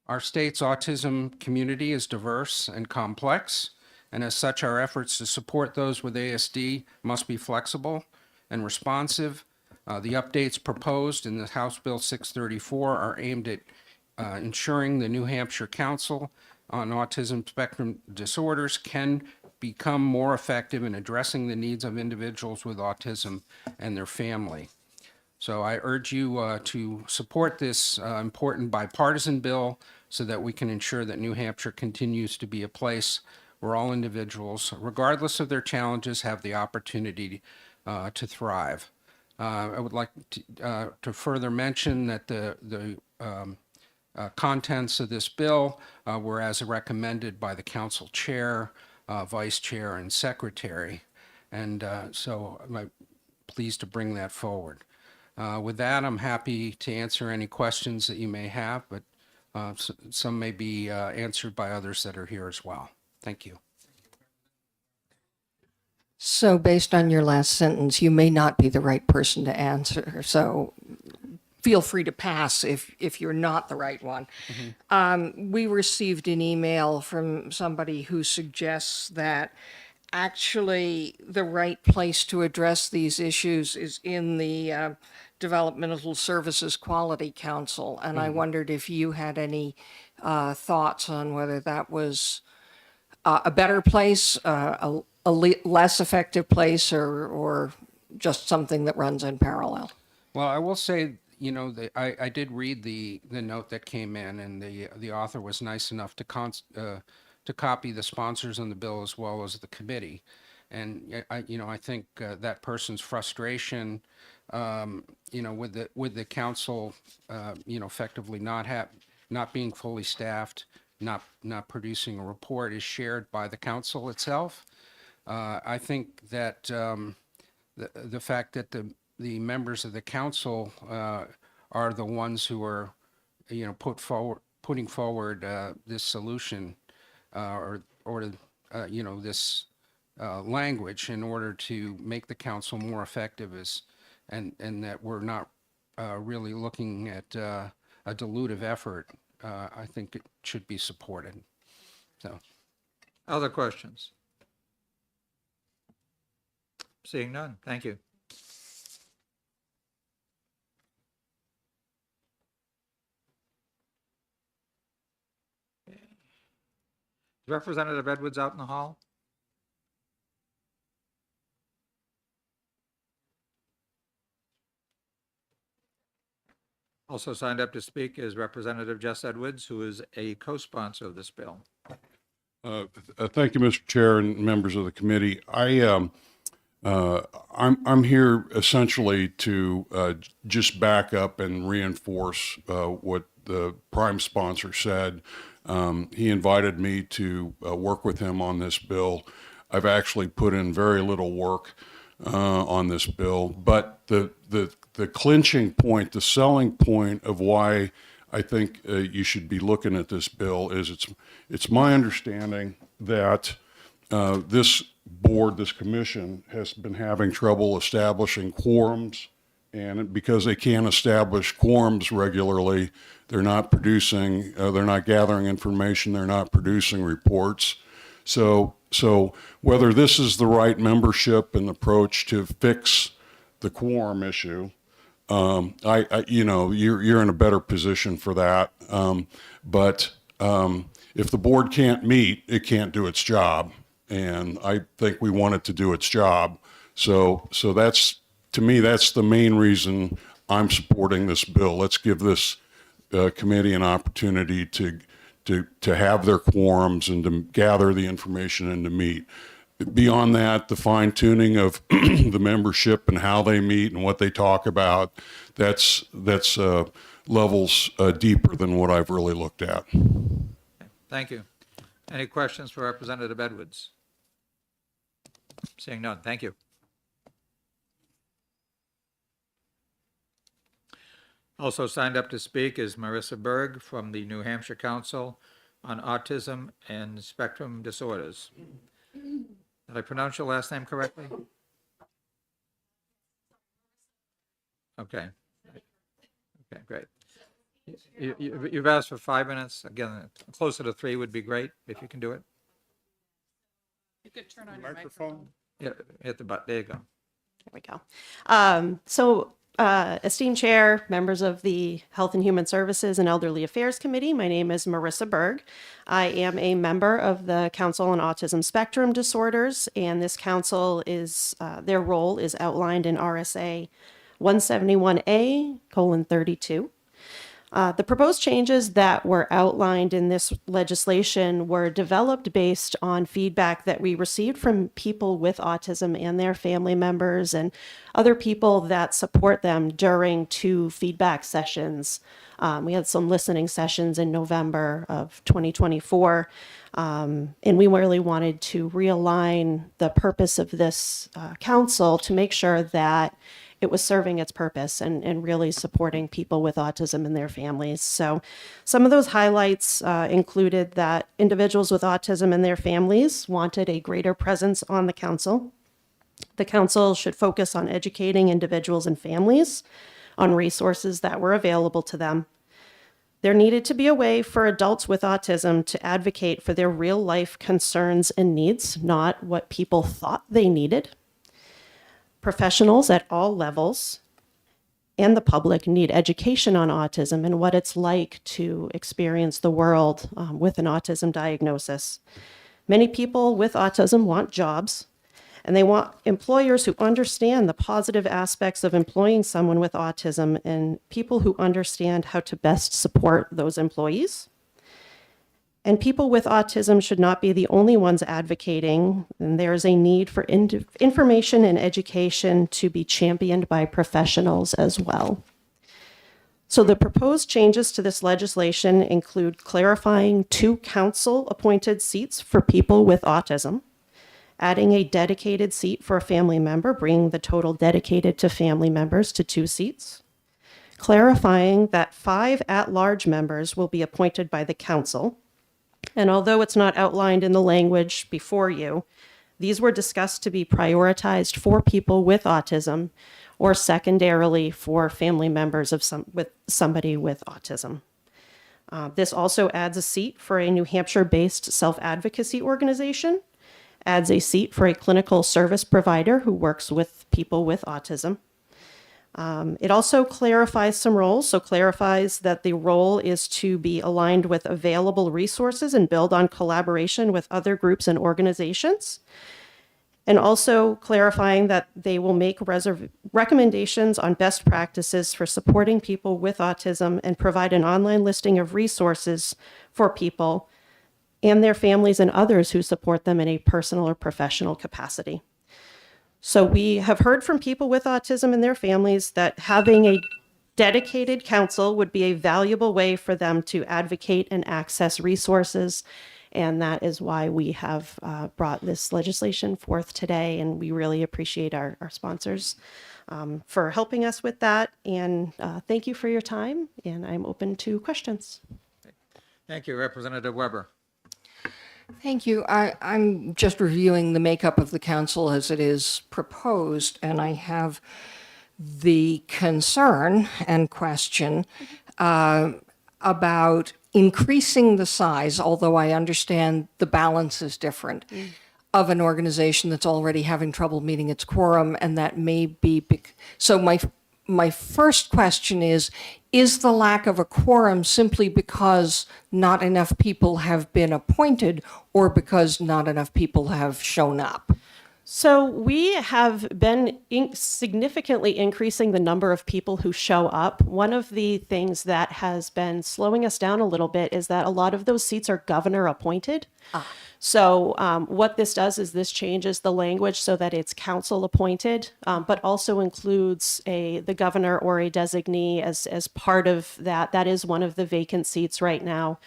Our state's autism community is diverse and complex, and as such, our efforts to support those with ASD must be flexible and responsive. The updates proposed in the House Bill 634 are aimed at ensuring the New Hampshire Council on Autism Spectrum Disorders can become more effective in addressing the needs of individuals with autism and their family. So I urge you to support this important bipartisan bill so that we can ensure that New Hampshire continues to be a place where all individuals, regardless of their challenges, have the opportunity to thrive. I would like to further mention that the contents of this bill were as recommended by the council chair, vice chair, and secretary. And so I'm pleased to bring that forward. With that, I'm happy to answer any questions that you may have, but some may be answered by others that are here as well. Thank you. So based on your last sentence, you may not be the right person to answer. So feel free to pass if you're not the right one. We received an email from somebody who suggests that actually the right place to address these issues is in the Developmental Services Quality Council. And I wondered if you had any thoughts on whether that was a better place, a less effective place, or just something that runs in parallel. Well, I will say, you know, I did read the note that came in, and the author was nice enough to copy the sponsors on the bill as well as the committee. And I think that person's frustration, with the council, effectively not being fully staffed, not producing a report, is shared by the council itself. I think that the fact that the members of the council are the ones who are, putting forward this solution or this language in order to make the council more effective and that we're not really looking at a dilutive effort. I think it should be supported. So, Other questions? Seeing none, thank you. Is Representative Edwards out in the hall? Also signed up to speak is Representative Jess Edwards, who is a co-sponsor of this bill. Thank you, Mr. Chair and members of the committee. I'm here essentially to just back up and reinforce what the prime sponsor said. He invited me to work with him on this bill. I've actually put in very little work on this bill, but the clinching point, the selling point of why I think you should be looking at this bill is it's my understanding that this board, this commission, has been having trouble establishing quorums, and because they can't establish quorums regularly, they're not producing, they're not gathering information, they're not producing reports. So whether this is the right membership and approach to fix the quorum issue, you're in a better position for that. But if the board can't meet, it can't do its job. And I think we want it to do its job. So that's, to me, that's the main reason I'm supporting this bill. Let's give this committee an opportunity to have their quorums and to gather the information and to meet. Beyond that, the fine tuning of the membership and how they meet and what they talk about, that's levels deeper than what I've really looked at. Thank you. Any questions for Representative Edwards? Seeing none, thank you. Also signed up to speak is Marissa Berg from the New Hampshire Council on Autism and Spectrum Disorders. Did I pronounce your last name correctly? Okay. Okay, great. You've asked for 5 minutes. Again, closer to 3 would be great if you can do it. You could turn on your microphone. Yeah, hit the button. There you go. There we go. Esteemed Chair, members of the Health and Human Services and Elderly Affairs Committee, my name is Marissa Berg. I am a member of the Council on Autism Spectrum Disorders, and this council is, their role is outlined in RSA 171A:32. The proposed changes that were outlined in this legislation were developed based on feedback that we received from people with autism and their family members and other people that support them during 2 feedback sessions. We had some listening sessions in November of 2024, and we really wanted to realign the purpose of this council to make sure that it was serving its purpose and really supporting people with autism and their families. So some of those highlights included that individuals with autism and their families wanted a greater presence on the council. The council should focus on educating individuals and families on resources that were available to them. There needed to be a way for adults with autism to advocate for their real life concerns and needs, not what people thought they needed. Professionals at all levels and the public need education on autism and what it's like to experience the world with an autism diagnosis. Many people with autism want jobs, and they want employers who understand the positive aspects of employing someone with autism and people who understand how to best support those employees. And people with autism should not be the only ones advocating, and there is a need for information and education to be championed by professionals as well. So the proposed changes to this legislation include clarifying 2 council-appointed seats for people with autism, adding a dedicated seat for a family member, bringing the total dedicated to family members to 2 seats, clarifying that 5 at-large members will be appointed by the council. And although it's not outlined in the language before you, these were discussed to be prioritized for people with autism or secondarily for family members of somebody with autism. This also adds a seat for a New Hampshire-based self-advocacy organization, adds a seat for a clinical service provider who works with people with autism. It also clarifies some roles, so clarifies that the role is to be aligned with available resources and build on collaboration with other groups and organizations. And also clarifying that they will make recommendations on best practices for supporting people with autism and provide an online listing of resources for people and their families and others who support them in a personal or professional capacity. So we have heard from people with autism and their families that having a dedicated council would be a valuable way for them to advocate and access resources. And that is why we have brought this legislation forth today. And we really appreciate our sponsors for helping us with that. And thank you for your time. And I'm open to questions. Thank you, Representative Weber. Thank you. I'm just reviewing the makeup of the council as it is proposed, and I have the concern and question about increasing the size, although I understand the balance is different, of an organization that's already having trouble meeting its quorum, and that may be... So my first question is the lack of a quorum simply because not enough people have been appointed or because not enough people have shown up? So we have been significantly increasing the number of people who show up. One of the things that has been slowing us down a little bit is that a lot of those seats are governor appointed. So what this does is this changes the language so that it's council appointed, but also includes the governor or a designee as part of that. That is one of the vacant seats right now.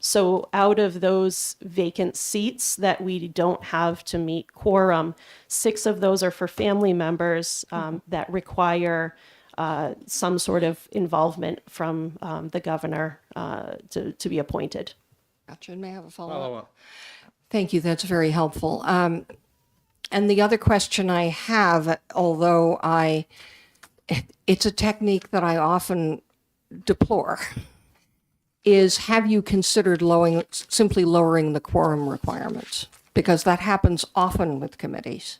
So out of those vacant seats that we don't have to meet quorum, 6 of those are for family members that require some sort of involvement from the governor to be appointed. Gotcha. May I have a follow-up? Follow-up. Thank you. That's very helpful. And the other question I have, although it's a technique that I often deplore, is have you considered simply lowering the quorum requirements? Because that happens often with committees.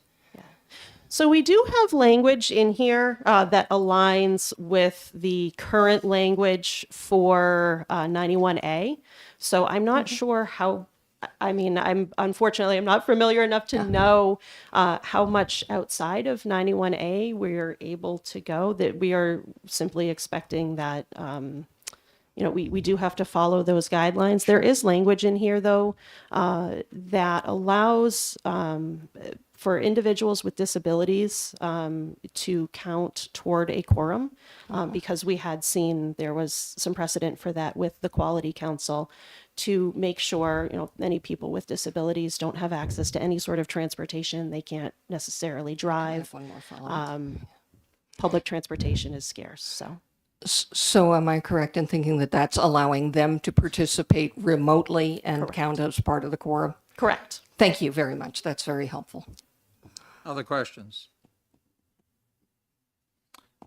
So we do have language in here that aligns with the current language for 91A. So I'm not sure how I mean, I'm not familiar enough to know how much outside of 91A we're able to go, that we are simply expecting that, we do have to follow those guidelines. There is language in here, though, that allows for individuals with disabilities to count toward a quorum, because we had seen there was some precedent for that with the Quality Council, to make sure, many people with disabilities don't have access to any sort of transportation. They can't necessarily drive. One more follow-up. Public transportation is scarce, so. So am I correct in thinking that that's allowing them to participate remotely and count as part of the quorum? Correct. Thank you very much. That's very helpful. Other questions?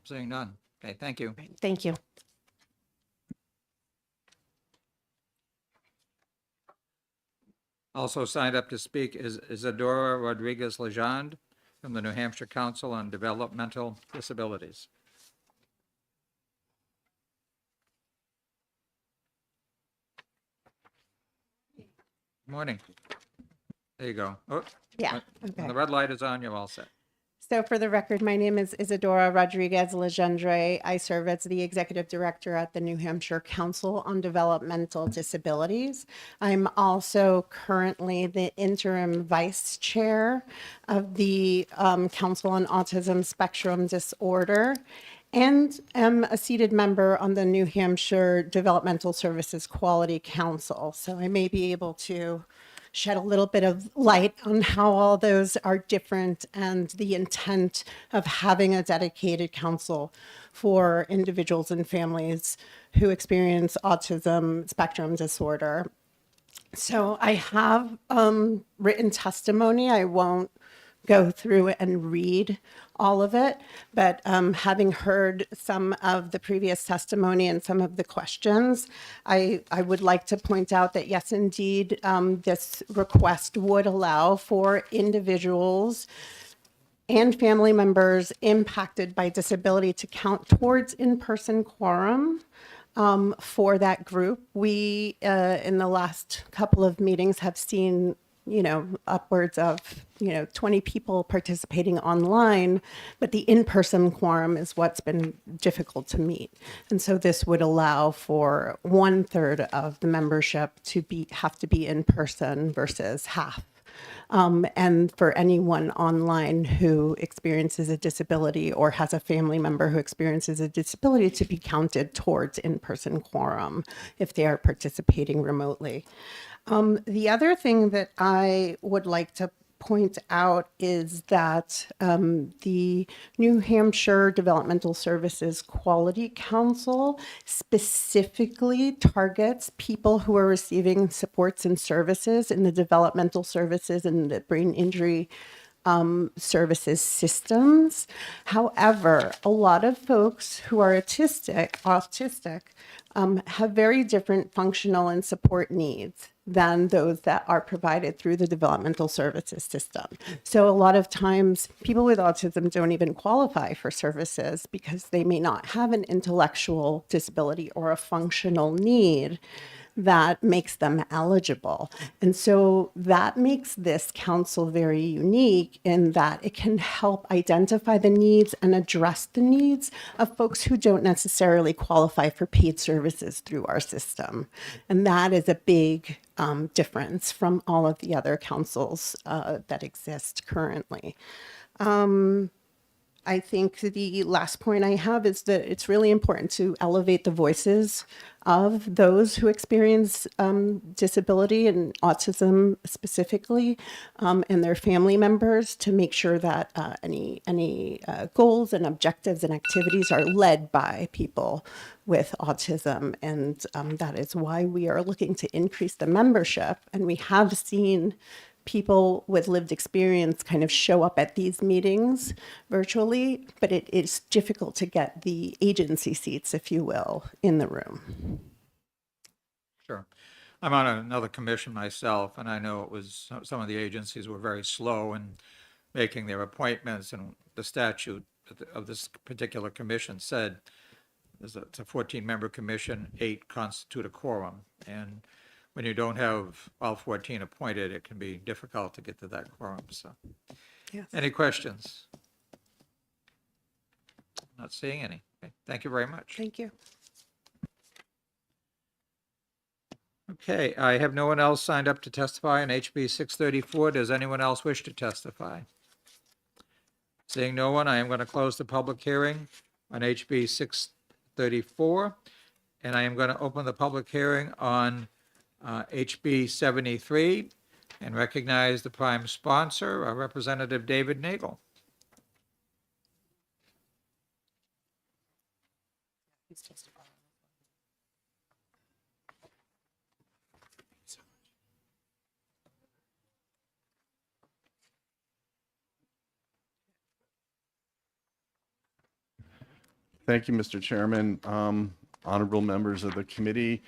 Seeing none. Okay, thank you. Thank you. Also signed up to speak is Isadora Rodriguez Legendre from the New Hampshire Council on Developmental Disabilities. Morning. There you go. Oh, Yeah, when okay. the red light is on, you're all set. So for the record, my name is Isadora Rodriguez Legendre. I serve as the Executive Director at the New Hampshire Council on Developmental Disabilities. I'm also currently the Interim Vice Chair of the Council on Autism Spectrum Disorder, and am a seated member on the New Hampshire Developmental Services Quality Council. So I may be able to shed a little bit of light on how all those are different and the intent of having a dedicated council for individuals and families who experience autism spectrum disorder. So I have written testimony. I won't go through and read all of it, but having heard some of the previous testimony and some of the questions, I would like to point out that yes, indeed, this request would allow for individuals and family members impacted by disability to count towards in-person quorum for that group. We, in the last couple of meetings, have seen upwards of, 20 people participating online, but the in-person quorum is what's been difficult to meet. And so this would allow for 1/3 of the membership to have to be in person versus half. And for anyone online who experiences a disability or has a family member who experiences a disability to be counted towards in-person quorum if they are participating remotely. The other thing that I would like to point out is that the New Hampshire Developmental Services Quality Council specifically targets people who are receiving supports and services in the developmental services and the brain injury services systems. However, a lot of folks who are autistic have very different functional and support needs than those that are provided through the developmental services system. So a lot of times people with autism don't even qualify for services because they may not have an intellectual disability or a functional need that makes them eligible. And so that makes this council very unique in that it can help identify the needs and address the needs of folks who don't necessarily qualify for paid services through our system. And that is a big difference from all of the other councils that exist currently. I think the last point I have is that it's really important to elevate the voices of those who experience disability and autism specifically, and their family members, to make sure that any goals and objectives and activities are led by people with autism. And that is why we are looking to increase the membership. And we have seen people with lived experience kind of show up at these meetings virtually, but it is difficult to get the agency seats, if you will, in the room. Sure. I'm on another commission myself, and I know it was, some of the agencies were very slow in making their appointments, and the statute of this particular commission said it's a 14-member commission, 8 constitute a quorum. And when you don't have all 14 appointed, it can be difficult to get to that quorum, so. Yes. Any questions? Not seeing any. Okay, thank you very much. Thank you. Okay, I have no one else signed up to testify on HB 634. Does anyone else wish to testify? Seeing no one, I am going to close the public hearing on HB 634, and I am going to open the public hearing on HB 73 and recognize the prime sponsor, Representative David Nagel. Thank you, Mr. Chairman. Honorable members of the committee.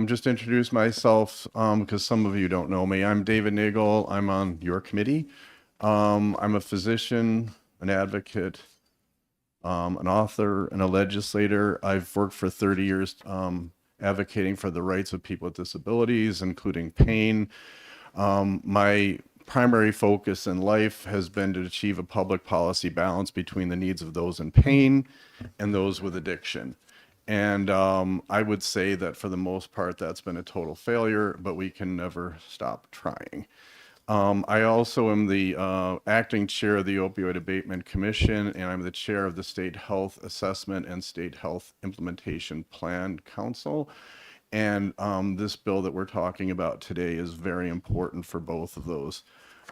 Just introduce myself because some of you don't know me. I'm David Nagel. I'm on your committee. I'm a physician, an advocate, an author, and a legislator. I've worked for 30 years advocating for the rights of people with disabilities, including pain. My primary focus in life has been to achieve a public policy balance between the needs of those in pain and those with addiction. And I would say that for the most part, that's been a total failure, but we can never stop trying. I also am the acting chair of the Opioid Abatement Commission, and I'm the chair of the State Health Assessment and State Health Implementation Plan Council. And this bill that we're talking about today is very important for both of those.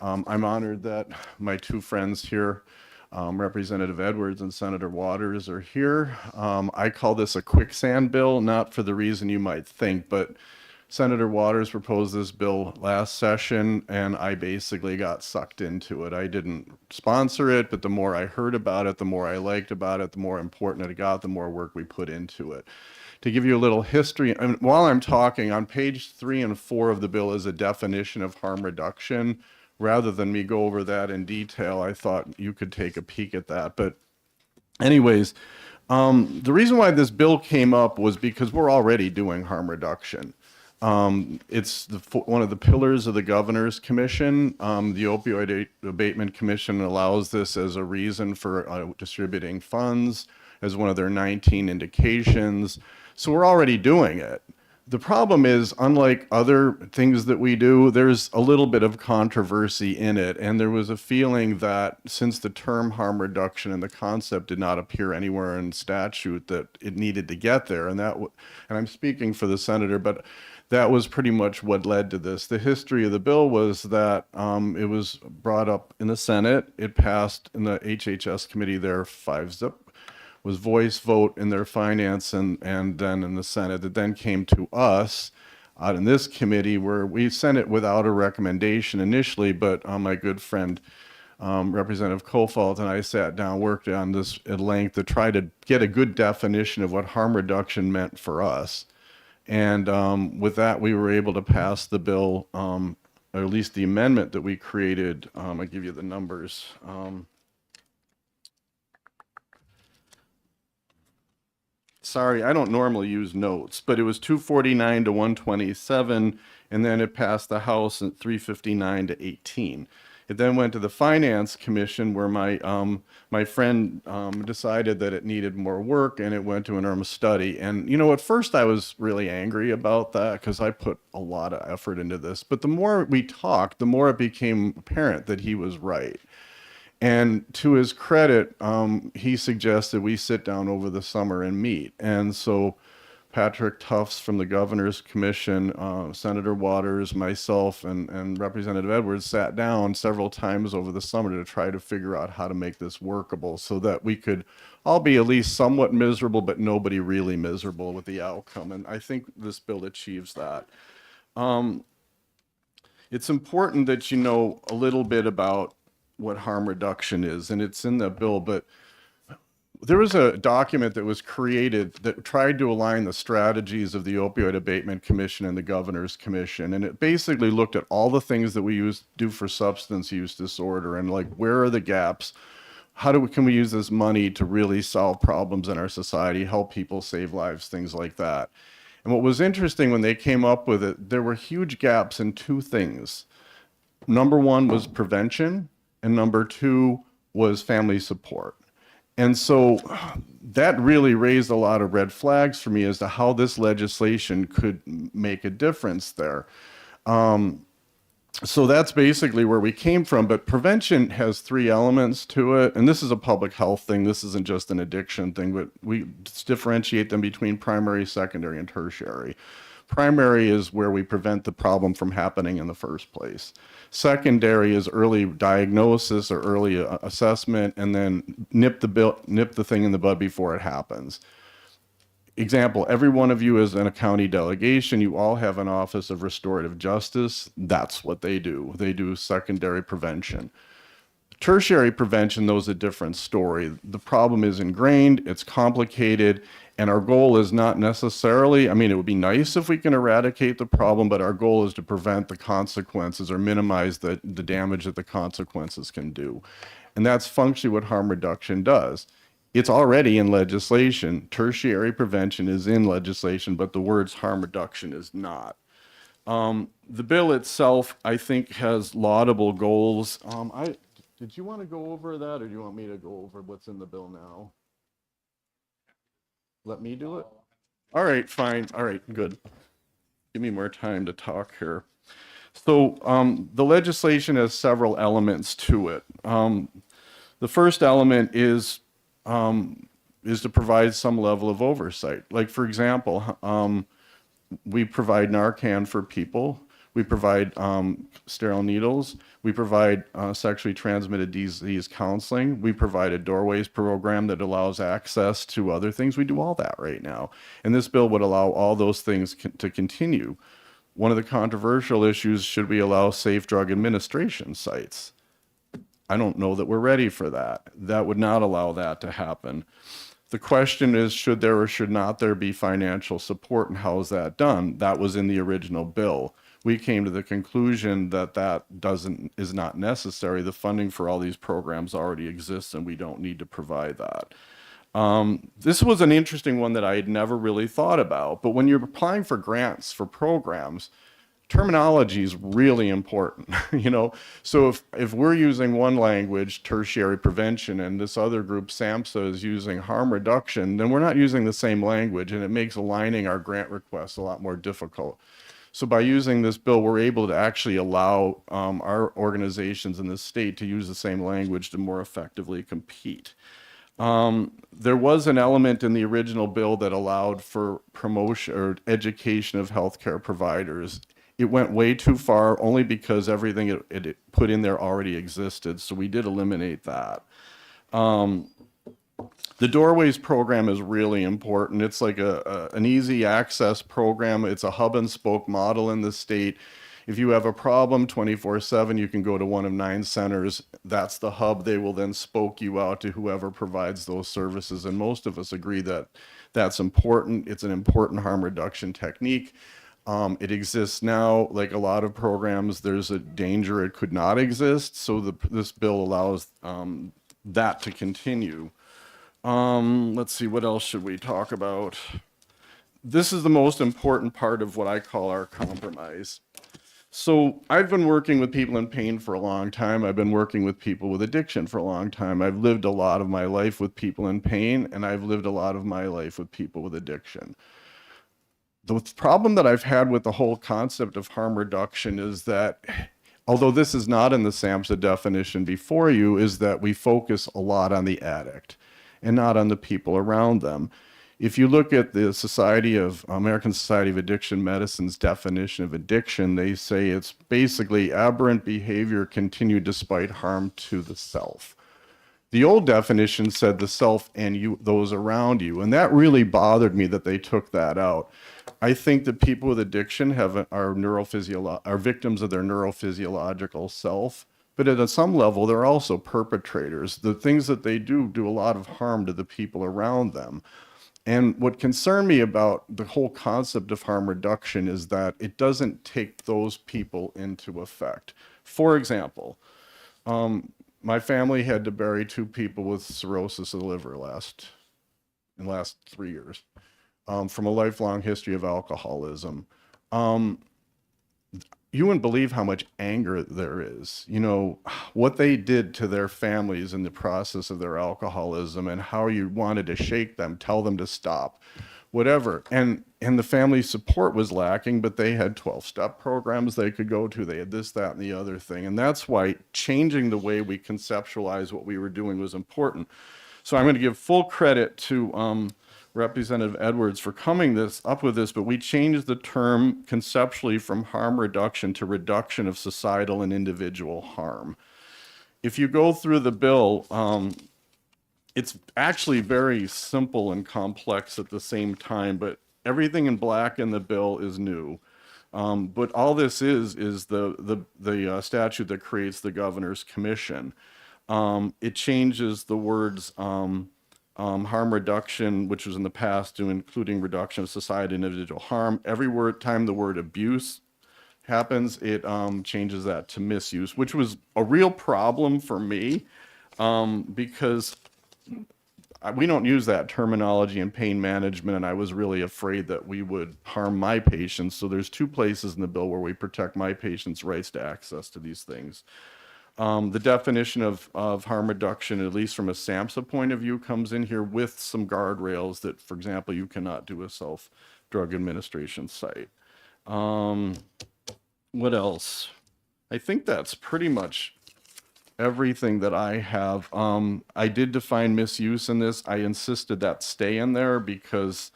I'm honored that my two friends here, Representative Edwards and Senator Waters, are here. I call this a quicksand bill, not for the reason you might think, but Senator Waters proposed this bill last session, and I basically got sucked into it. I didn't sponsor it, but the more I heard about it, the more I liked about it, the more important it got, the more work we put into it. To give you a little history, and while I'm talking, on page 3 and 4 of the bill is a definition of harm reduction. Rather than me go over that in detail, I thought you could take a peek at that. But anyways, the reason why this bill came up was because we're already doing harm reduction. It's one of the pillars of the Governor's Commission. The Opioid Abatement Commission allows this as a reason for distributing funds, as one of their 19 indications. So we're already doing it. The problem is, unlike other things that we do, there's a little bit of controversy in it. And there was a feeling that since the term harm reduction and the concept did not appear anywhere in statute, that it needed to get there. And and I'm speaking for the senator, but that was pretty much what led to this. The history of the bill was that it was brought up in the Senate. It passed in the HHS committee there 5-zip. Was voice vote in their finance and then in the Senate. It then came to us out in this committee where we sent it without a recommendation initially, but my good friend Representative Kofalt and I sat down, worked on this at length to try to get a good definition of what harm reduction meant for us. And with that, we were able to pass the bill, or at least the amendment that we created. I'll give you the numbers. Sorry, I don't normally use notes, but it was 249 to 127, and then it passed the House at 359 to 18. It then went to the Finance Commission where my friend decided that it needed more work, and it went to an study. And, you know, at first I was really angry about that because I put a lot of effort into this. But the more we talked, the more it became apparent that he was right. And to his credit, he suggested we sit down over the summer and meet. And so Patrick Tufts from the Governor's Commission, Senator Waters, myself, and Representative Edwards sat down several times over the summer to try to figure out how to make this workable so that we could all be at least somewhat miserable, but nobody really miserable with the outcome. And I think this bill achieves that. It's important that you know a little bit about what harm reduction is, and it's in the bill, but there was a document that was created that tried to align the strategies of the Opioid Abatement Commission and the Governor's Commission, and it basically looked at all the things that we do for substance use disorder and like where are the gaps, can we use this money to really solve problems in our society, help people save lives, things like that. And what was interesting when they came up with it, there were huge gaps in two things. Number one was prevention, and number two was family support. And so that really raised a lot of red flags for me as to how this legislation could make a difference there. So that's basically where we came from, but prevention has three elements to it, and this is a public health thing. This isn't just an addiction thing, but we differentiate them between primary, secondary, and tertiary. Primary is where we prevent the problem from happening in the first place. Secondary is early diagnosis or early assessment, and then nip the thing in the bud before it happens. Example, every one of you is in a county delegation. You all have an Office of Restorative Justice. That's what they do. They do secondary prevention. Tertiary prevention, though, is a different story. The problem is ingrained, it's complicated, and our goal is not necessarily, I mean, it would be nice if we can eradicate the problem, but our goal is to prevent the consequences or minimize the damage that the consequences can do. And that's functionally what harm reduction does. It's already in legislation. Tertiary prevention is in legislation, but the words harm reduction is not. The bill itself, I think, has laudable goals. Did you want to go over that, or do you want me to go over what's in the bill now? Let me do it? All right, fine. All right, good. Give me more time to talk here. So the legislation has several elements to it. The first element is to provide some level of oversight. Like, for example, we provide Narcan for people. We provide sterile needles. We provide sexually transmitted disease counseling. We provide a Doorways program that allows access to other things. We do all that right now. And this bill would allow all those things to continue. One of the controversial issues, should we allow safe drug administration sites? I don't know that we're ready for that. That would not allow that to happen. The question is, should there or should not there be financial support, and how is that done? That was in the original bill. We came to the conclusion that that is not necessary. The funding for all these programs already exists, and we don't need to provide that. This was an interesting one that I had never really thought about, but when you're applying for grants for programs, terminology is really important, you know? So if we're using one language, tertiary prevention, and this other group, SAMHSA, is using harm reduction, then we're not using the same language, and it makes aligning our grant requests a lot more difficult. So by using this bill, we're able to actually allow our organizations in the state to use the same language to more effectively compete. There was an element in the original bill that allowed for promotion or education of healthcare providers. It went way too far, only because everything it put in there already existed, so we did eliminate that. The Doorways program is really important. It's like an easy access program. It's a hub and spoke model in the state. If you have a problem 24/7, you can go to one of 9 centers. That's the hub. They will then spoke you out to whoever provides those services. And most of us agree that that's important. It's an important harm reduction technique. It exists now. Like a lot of programs, there's a danger it could not exist. So this bill allows that to continue. Let's see, what else should we talk about? This is the most important part of what I call our compromise. So I've been working with people in pain for a long time. I've been working with people with addiction for a long time. I've lived a lot of my life with people in pain, and I've lived a lot of my life with people with addiction. The problem that I've had with the whole concept of harm reduction is that, although this is not in the SAMHSA definition before you, is that we focus a lot on the addict and not on the people around them. If you look at the American Society of Addiction Medicine's definition of addiction, they say it's basically aberrant behavior continued despite harm to the self. The old definition said the self and you, those around you, and that really bothered me that they took that out. I think that people with addiction are victims of their neurophysiological self, but at some level, they're also perpetrators. The things that they do a lot of harm to the people around them. And what concerned me about the whole concept of harm reduction is that it doesn't take those people into effect. For example, my family had to bury 2 people with cirrhosis of the liver in the last 3 years. from a lifelong history of alcoholism. You wouldn't believe how much anger there is. You know, what they did to their families in the process of their alcoholism and how you wanted to shake them, tell them to stop, whatever. And the family support was lacking, but they had 12-step programs they could go to. They had this, that, and the other thing. And that's why changing the way we conceptualize what we were doing was important. So I'm going to give full credit to Representative Edwards for coming up with this, but we changed the term conceptually from harm reduction to reduction of societal and individual harm. If you go through the bill, it's actually very simple and complex at the same time, but everything in black in the bill is new. But all this is the statute that creates the governor's commission. It changes the words harm reduction, which was in the past, to including reduction of society and individual harm. Every time the word abuse happens, it changes that to misuse, which was a real problem for me because we don't use that terminology in pain management, and I was really afraid that we would harm my patients. So there's 2 places in the bill where we protect my patients' rights to access to these things. The definition of harm reduction, at least from a SAMHSA point of view, comes in here with some guardrails that, for example, you cannot do a self-drug administration site. What else? I think that's pretty much everything that I have. I did define misuse in this. I insisted that stay in there because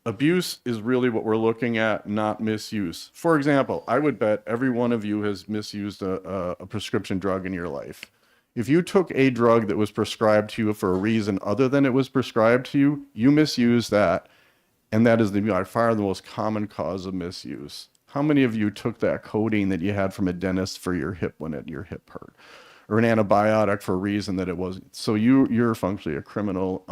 abuse is really what we're looking at, not misuse. For example, I would bet every one of you has misused a prescription drug in your life. If you took a drug that was prescribed to you for a reason other than it was prescribed to you, you misused that, and that is by far the most common cause of misuse. How many of you took that codeine that you had from a dentist for your hip when your hip hurt? Or an antibiotic for a reason that it wasn't? So you're functionally a criminal.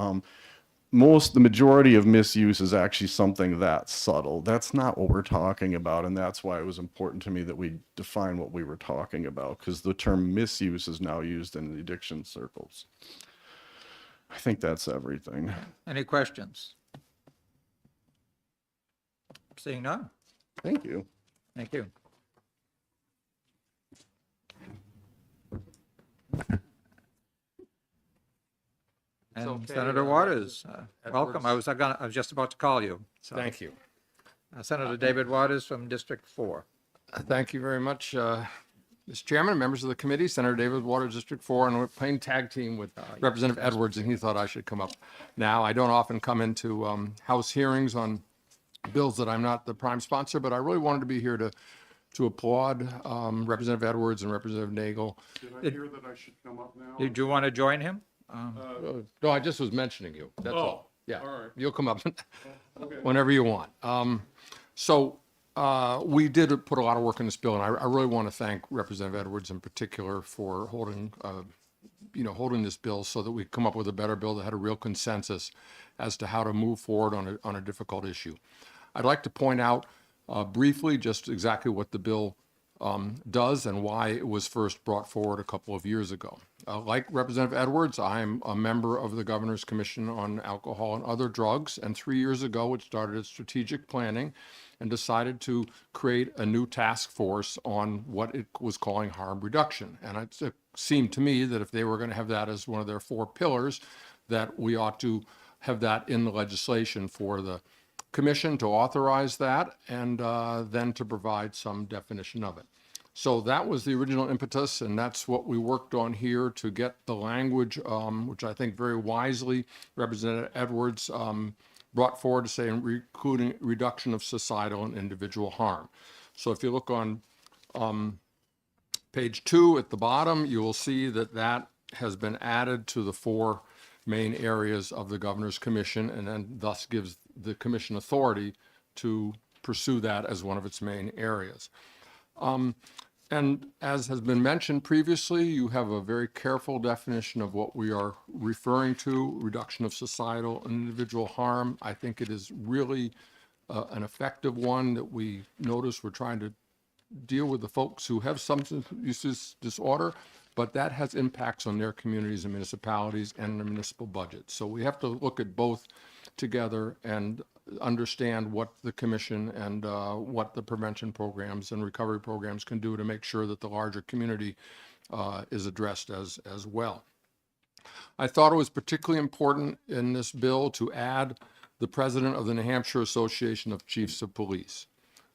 The majority of misuse is actually something that subtle. That's not what we're talking about, and that's why it was important to me that we define what we were talking about, because the term misuse is now used in the addiction circles. I think that's everything. Any questions? Seeing none. Thank you. Thank you. And okay, Senator Waters, welcome. I was just about to call you. So, Thank you. Senator David Waters from District 4. Thank you very much, Mr. Chairman, members of the committee. Senator David Waters, District 4, and we're playing tag team with Representative Edwards, and he thought I should come up now. I don't often come into House hearings on bills that I'm not the prime sponsor, but I really wanted to be here to applaud Representative Edwards and Representative Nagel. Did I hear that I should come up now? Did you want to join him? No, I just was mentioning you. That's all. Yeah, all right. you'll come up Okay. whenever you want. We did put a lot of work in this bill, and I really want to thank Representative Edwards in particular for holding this bill so that we come up with a better bill that had a real consensus as to how to move forward on a difficult issue. I'd like to point out briefly just exactly what the bill does and why it was first brought forward a couple of years ago. Like Representative Edwards, I'm a member of the Governor's Commission on Alcohol and Other Drugs, and 3 years ago it started its strategic planning and decided to create a new task force on what it was calling harm reduction. And it seemed to me that if they were going to have that as one of their 4 pillars, that we ought to have that in the legislation for the commission to authorize that and then to provide some definition of it. So that was the original impetus, and that's what we worked on here to get the language, which I think very wisely Representative Edwards brought forward to say, including reduction of societal and individual harm. So if you look on page 2 at the bottom, you will see that that has been added to the 4 main areas of the Governor's Commission, and then thus gives the commission authority to pursue that as one of its main areas. And as has been mentioned previously, you have a very careful definition of what we are referring to, reduction of societal and individual harm. I think it is really an effective one that we notice. We're trying to deal with the folks who have substance use disorder, but that has impacts on their communities and municipalities and the municipal budget. So we have to look at both together, and understand what the commission and what the prevention programs and recovery programs can do to make sure that the larger community is addressed as well. I thought it was particularly important in this bill to add the president of the New Hampshire Association of Chiefs of Police,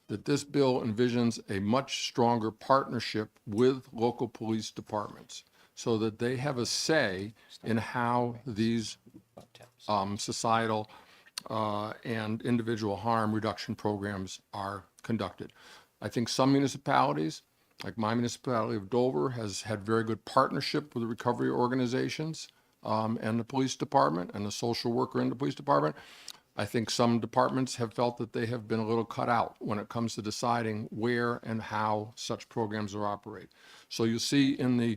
that this bill envisions a much stronger partnership with local police departments so that they have a say in how these societal and individual harm reduction programs are conducted. I think some municipalities, like my municipality of Dover, has had very good partnership with the recovery organizations and the police department and the social worker in the police department. I think some departments have felt that they have been a little cut out when it comes to deciding where and how such programs are operated. So you see in the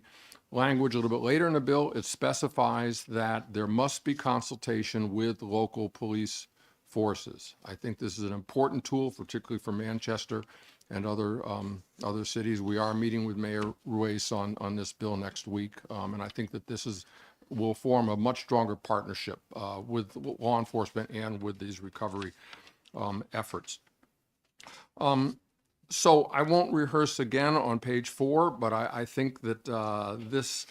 language a little bit later in the bill, it specifies that there must be consultation with local police forces. I think this is an important tool, particularly for Manchester and other cities. We are meeting with Mayor Ruiz on this bill next week, and I think that this will form a much stronger partnership with law enforcement and with these recovery efforts. So I won't rehearse again on page 4, but I think that this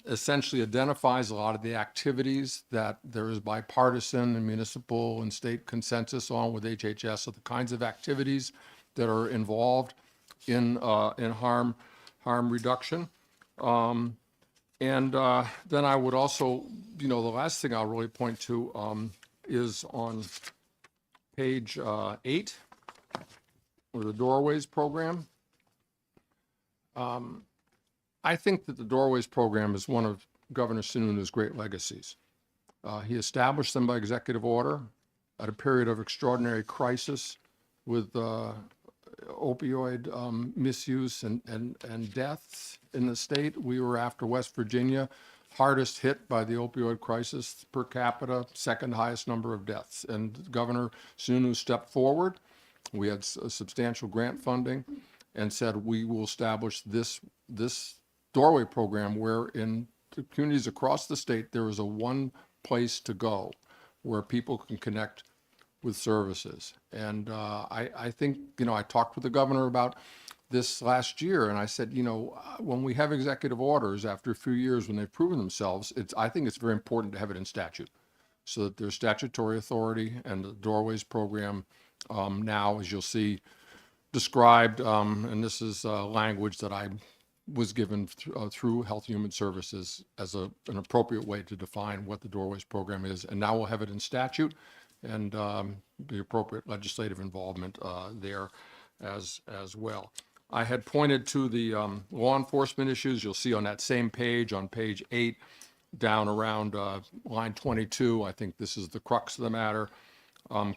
essentially identifies a lot of the activities that there is bipartisan and municipal and state consensus on with HHS, so the kinds of activities that are involved in harm reduction. And then I would also, the last thing I'll really point to is on page 8, or the Doorways program. I think that the Doorways program is one of Governor Sununu's great legacies. He established them by executive order at a period of extraordinary crisis with opioid misuse and deaths in the state. We were, after West Virginia, hardest hit by the opioid crisis per capita, second highest number of deaths. And Governor Sununu stepped forward. We had substantial grant funding and said we will establish this doorway program where in the communities across the state there is a one place to go where people can connect with services. And I think, I talked with the governor about this last year, and I said, when we have executive orders after a few years when they've proven themselves, I think it's very important to have it in statute so that there's statutory authority. And the Doorways program now, as you'll see described, and this is language that I was given through Health and Human Services as an appropriate way to define what the Doorways program is. And now we'll have it in statute and the appropriate legislative involvement there as well. I had pointed to the law enforcement issues. You'll see on that same page, on page 8, down around line 22, I think this is the crux of the matter.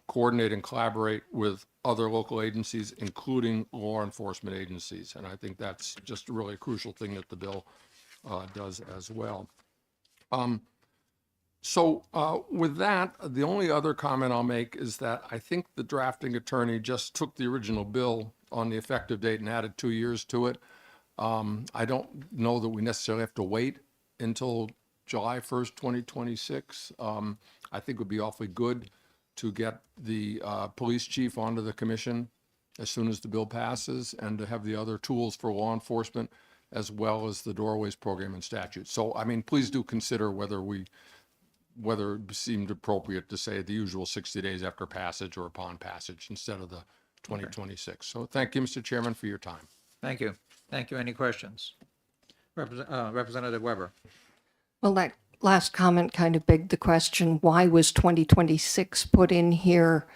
Coordinate and collaborate with other local agencies, including law enforcement agencies. And I think that's just really a crucial thing that the bill does as well. So with that, the only other comment I'll make is that I think the drafting attorney just took the original bill on the effective date and added 2 years to it. I don't know that we necessarily have to wait until July 1st, 2026. I think it would be awfully good to get the police chief onto the commission as soon as the bill passes and to have the other tools for law enforcement as well as the Doorways program and statute. So, please do consider whether it seemed appropriate to say the usual 60 days after passage or upon passage instead of the 2026. So thank you, Mr. Chairman, for your time. Thank you. Thank you. Any questions? Representative Weber. Well, that last comment kind of begged the question, why was 2026 put in here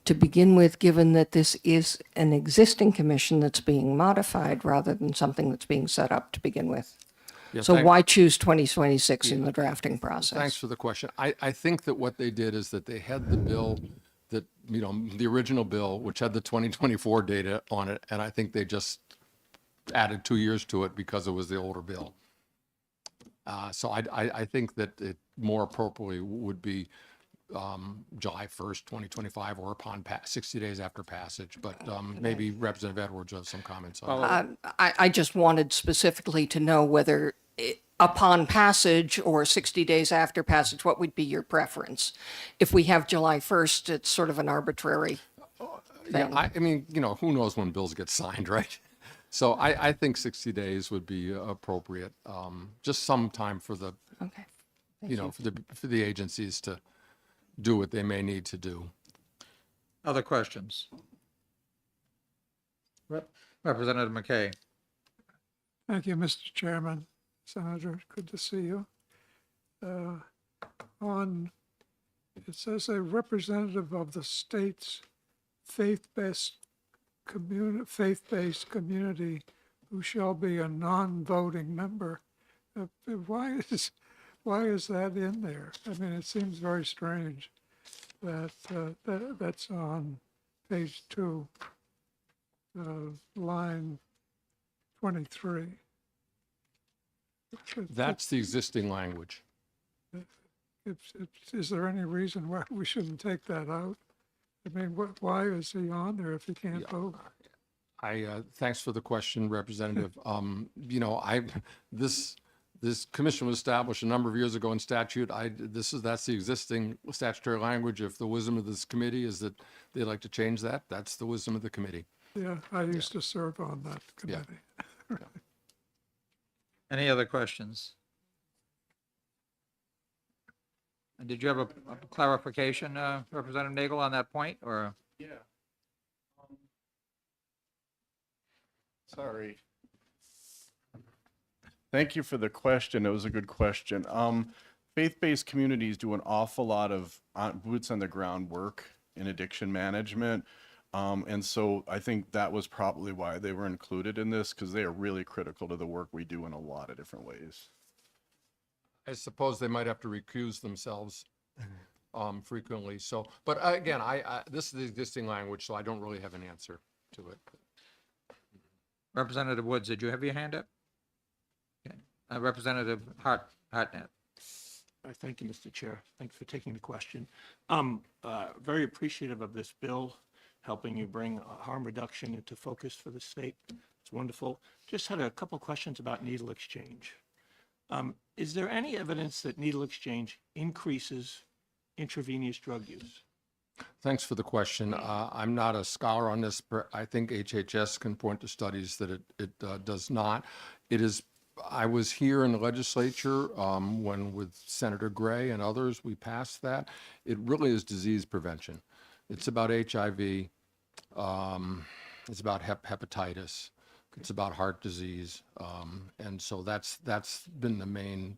to begin with, given that this is an existing commission that's being modified rather than something that's being set up to begin with? Yeah, So why choose 2026 in the drafting process? Thanks for the question. I think that what they did is that they had the bill that, the original bill, which had the 2024 data on it, and I think they just added 2 years to it because it was the older bill. So I think that it more appropriately would be July 1st, 2025, or upon 60 days after passage. But maybe Representative Edwards has some comments on that. I just wanted specifically to know whether upon passage or 60 days after passage, what would be your preference? If we have July 1st, it's sort of an arbitrary Yeah, thing. I mean, who knows when bills get signed, right? So I think 60 days would be appropriate. Just some time for the, Okay. for the agencies to do what they may need to do. Other questions? Representative McKay. Thank you, Mr. Chairman. Senator, good to see you. It says a representative of the state's faith-based community who shall be a non-voting member. Why is that in there? I mean, it seems very strange that that's on page 2, line 23. That's the existing language. Is there any reason why we shouldn't take that out? I mean, why is he on there if he can't vote? Thanks for the question, Representative. This commission was established a number of years ago in statute. That's the existing statutory language. If the wisdom of this committee is that they'd like to change that, that's the wisdom of the committee. Yeah, I used to serve on that committee. Any other questions? And did you have a clarification, Representative Nagel, on that point, or? Yeah. Sorry. Thank you for the question. It was a good question. Faith-based communities do an awful lot of boots on the ground work in addiction management. And so I think that was probably why they were included in this, because they are really critical to the work we do in a lot of different ways. I suppose they might have to recuse themselves frequently. So, but again, this is the existing language, so I don't really have an answer to it. Representative Woods, did you have your hand up? Okay. Representative Hartnett. Thank you, Mr. Chair. Thanks for taking the question. Very appreciative of this bill, helping you bring harm reduction into focus for the state. It's wonderful. Just had a couple questions about needle exchange. Is there any evidence that needle exchange increases intravenous drug use? Thanks for the question. I'm not a scholar on this, but I think HHS can point to studies that it does not. I was here in the legislature when with Senator Gray and others, we passed that. It really is disease prevention. It's about HIV. It's about hepatitis. It's about heart disease. And so that's been the main,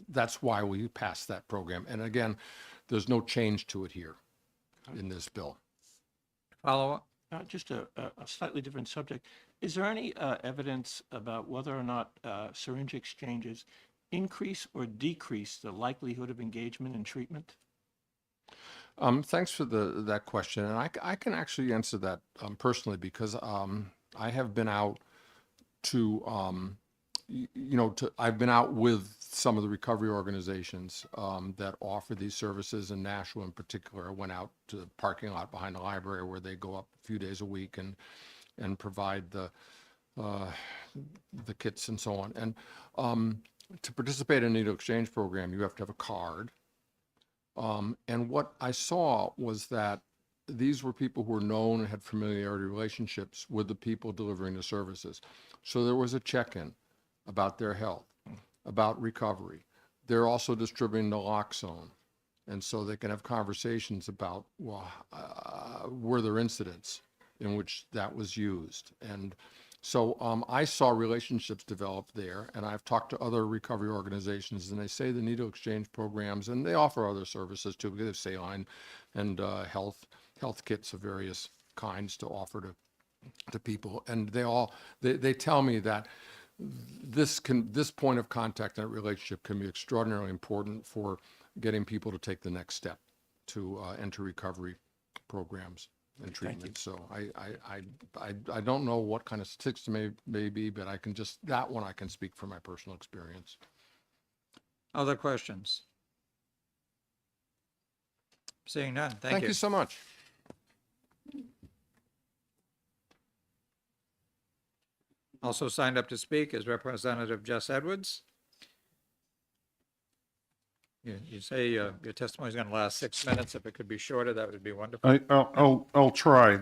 that's why we passed that program. And again, there's no change to it here in this bill. Follow up? Just a slightly different subject. Is there any evidence about whether or not syringe exchanges increase or decrease the likelihood of engagement in treatment? Thanks for that question. And I can actually answer that personally because I have been out I've been out with some of the recovery organizations that offer these services in Nashua in particular. I went out to the parking lot behind the library where they go up a few days a week and provide the kits and so on. And to participate in a needle exchange program, you have to have a card. And what I saw was that these were people who were known and had familiarity relationships with the people delivering the services. So there was a check-in about their health, about recovery. They're also distributing naloxone. And so they can have conversations about, were there incidents in which that was used? And so I saw relationships develop there, and I've talked to other recovery organizations, and they say the needle exchange programs, and they offer other services too. They have saline and health kits of various kinds to offer to people, and they tell me that this point of contact and relationship can be extraordinarily important for getting people to take the next step to enter recovery programs and treatment. So I don't know what kind of statistics may be, but I can speak from my personal experience. Other questions? Seeing none, thank you. Thank you so much. Also signed up to speak is Representative Jess Edwards. You say your testimony is going to last 6 minutes. If it could be shorter, that would be wonderful. I'll try.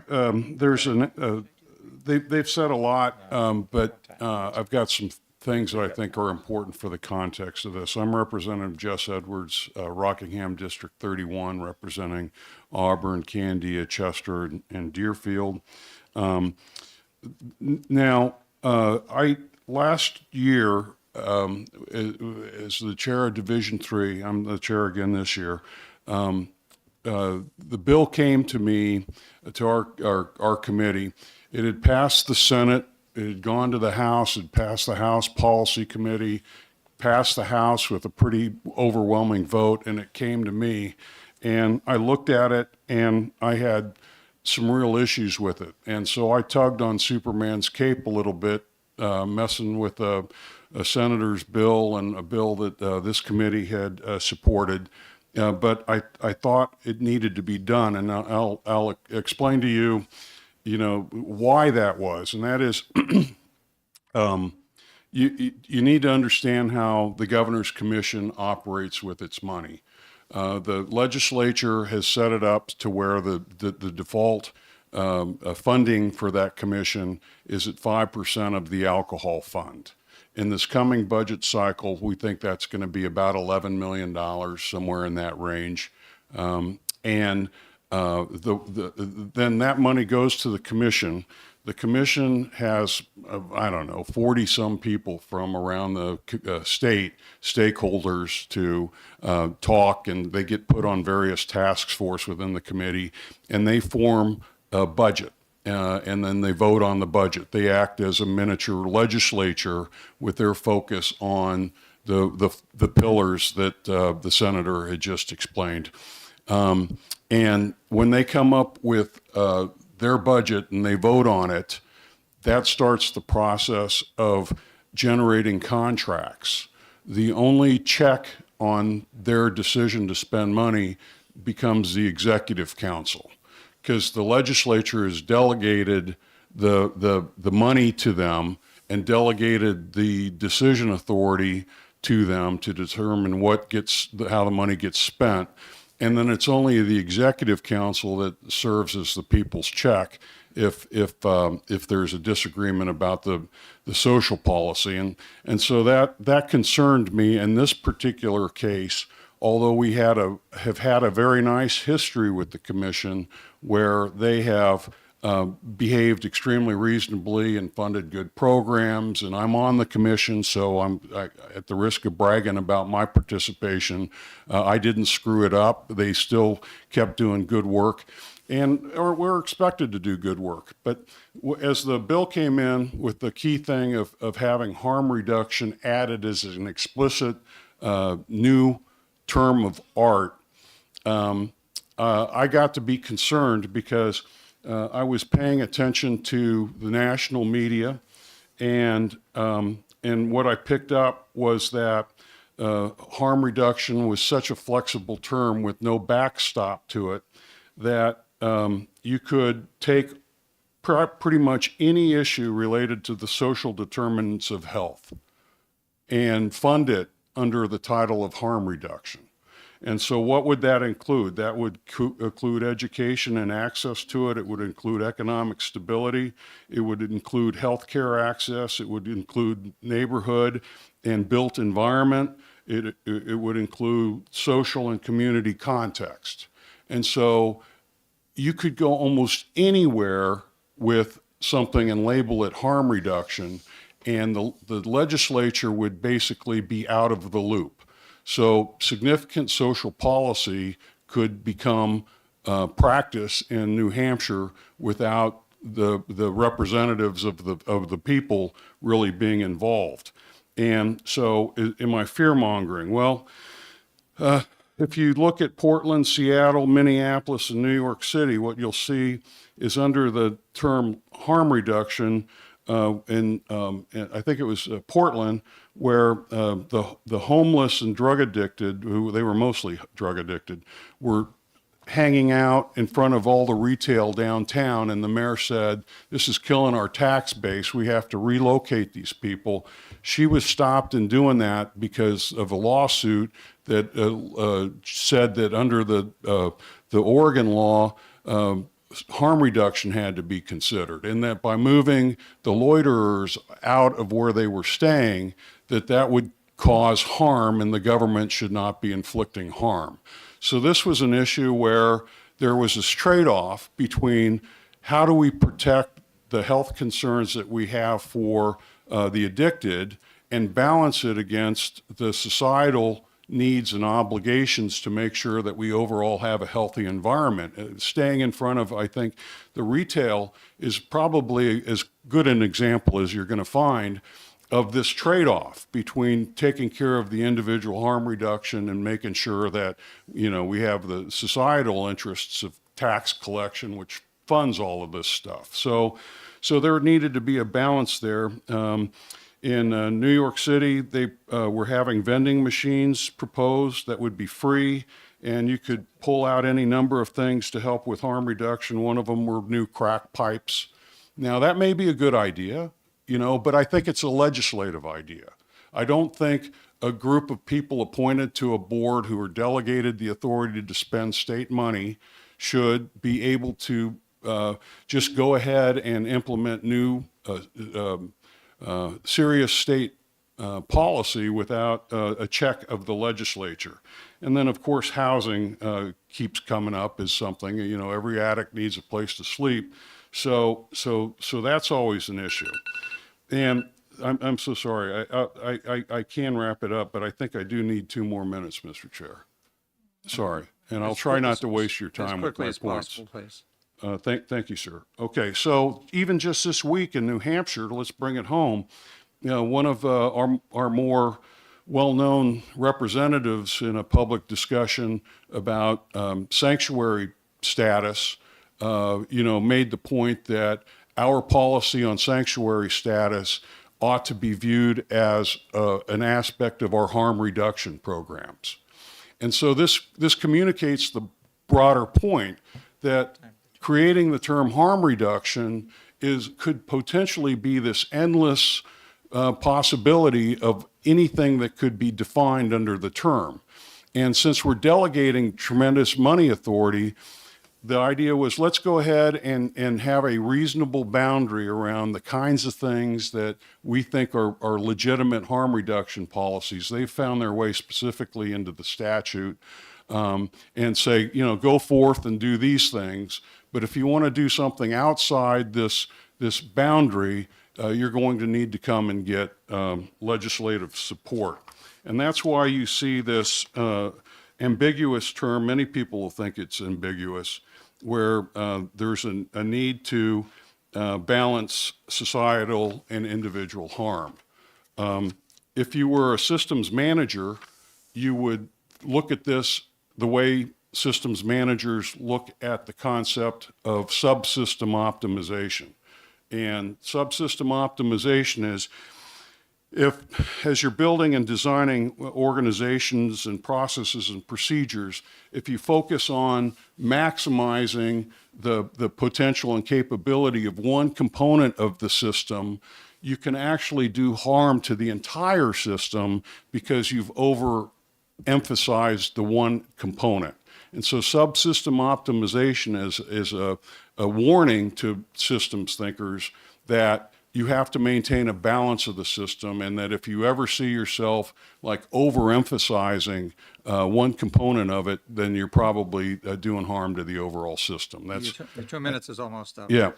They've said a lot, but I've got some things that I think are important for the context of this. I'm Representative Jess Edwards, Rockingham District 31, representing Auburn, Candia, Chester, and Deerfield. Now, last year, as the chair of Division 3, I'm the chair again this year, the bill came to me, to our committee. It had passed the Senate, it had gone to the House, it had passed the House Policy Committee, passed the House with a pretty overwhelming vote, and it came to me. And I looked at it, and I had some real issues with it. And so I tugged on Superman's cape a little bit, messing with a senator's bill and a bill that this committee had supported. But I thought it needed to be done, and I'll explain to you, why that was. And that is, you need to understand how the Governor's Commission operates with its money. The legislature has set it up to where the default funding for that commission is at 5% of the alcohol fund. In this coming budget cycle, we think that's going to be about $11 million, somewhere in that range. Then that money goes to the commission. The commission has, 40-some people from around the state, stakeholders to talk, and they get put on various task force within the committee, and they form a budget. And then they vote on the budget. They act as a miniature legislature with their focus on the pillars that the senator had just explained. And when they come up with their budget and they vote on it, that starts the process of generating contracts. The only check on their decision to spend money becomes the executive council, because the legislature has delegated the money to them and delegated the decision authority to them to determine how the money gets spent. And then it's only the executive council that serves as the people's check if there's a disagreement about the social policy. And so that concerned me in this particular case, although we have had a very nice history with the commission where they have behaved extremely reasonably and funded good programs, and I'm on the commission, so I'm at the risk of bragging about my participation. I didn't screw it up. They still kept doing good work, or we're expected to do good work. But as the bill came in with the key thing of having harm reduction added as an explicit new term of art, I got to be concerned because I was paying attention to the national media, and what I picked up was that harm reduction was such a flexible term with no backstop to it that you could take pretty much any issue related to the social determinants of health and fund it under the title of harm reduction. And so what would that include? That would include education and access to it. It would include economic stability. It would include healthcare access. It would include neighborhood and built environment. It would include social and community context. And so you could go almost anywhere with something and label it harm reduction, and the legislature would basically be out of the loop. So significant social policy could become practice in New Hampshire without the representatives of the people really being involved. And so am I fear-mongering? Well, if you look at Portland, Seattle, Minneapolis, and New York City, what you'll see is under the term harm reduction, and I think it was Portland, where the homeless and drug addicted, they were mostly drug addicted, were hanging out in front of all the retail downtown, and the mayor said, "This is killing our tax base. We have to relocate these people." She was stopped in doing that because of a lawsuit that said that under the Oregon law, harm reduction had to be considered, and that by moving the loiterers out of where they were staying, that would cause harm, and the government should not be inflicting harm. So this was an issue where there was this trade-off between how do we protect the health concerns that we have for the addicted and balance it against the societal needs and obligations to make sure that we overall have a healthy environment. Staying in front of, I think, the retail is probably as good an example as you're going to find of this trade-off between taking care of the individual harm reduction and making sure that, we have the societal interests of tax collection, which funds all of this stuff. So there needed to be a balance there. In New York City, they were having vending machines proposed that would be free, and you could pull out any number of things to help with harm reduction. One of them were new crack pipes. Now, that may be a good idea, but I think it's a legislative idea. I don't think a group of people appointed to a board who are delegated the authority to spend state money should be able to just go ahead and implement new serious state policy without a check of the legislature. And then, of course, housing keeps coming up as something, every addict needs a place to sleep. So that's always an issue. And I'm so sorry. I can wrap it up, but I think I do need 2 more minutes, Mr. Chair. Sorry. And I'll try not to waste your time with my points. As quickly as possible, please. Thank you, sir. Okay, so even just this week in New Hampshire, let's bring it home. One of our more well-known representatives in a public discussion about sanctuary status, made the point that our policy on sanctuary status ought to be viewed as an aspect of our harm reduction programs. And so this communicates the broader point that creating the term harm reduction could potentially be this endless possibility of anything that could be defined under the term. And since we're delegating tremendous money authority, the idea was let's go ahead and have a reasonable boundary around the kinds of things that we think are legitimate harm reduction policies. They've found their way specifically into the statute and say, go forth and do these things. But if you want to do something outside this boundary, you're going to need to come and get legislative support. And that's why you see this ambiguous term. Many people will think it's ambiguous, where there's a need to balance societal and individual harm. If you were a systems manager, you would look at this the way systems managers look at the concept of subsystem optimization. And subsystem optimization is as you're building and designing organizations and processes and procedures, if you focus on maximizing the potential and capability of one component of the system, you can actually do harm to the entire system because you've overemphasized the one component. And so subsystem optimization is a warning to systems thinkers that you have to maintain a balance of the system, and that if you ever see yourself like overemphasizing one component of it, then you're probably doing harm to the overall system. That's your 2 minutes is almost up. Yeah.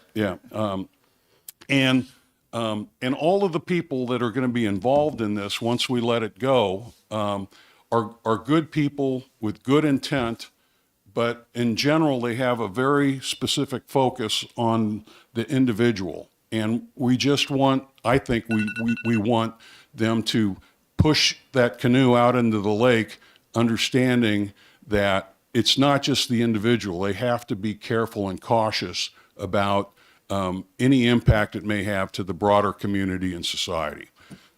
And all of the people that are going to be involved in this, once we let it go, are good people with good intent, but in general, they have a very specific focus on the individual. And we just I think we want them to push that canoe out into the lake, understanding that it's not just the individual. They have to be careful and cautious about any impact it may have to the broader community and society.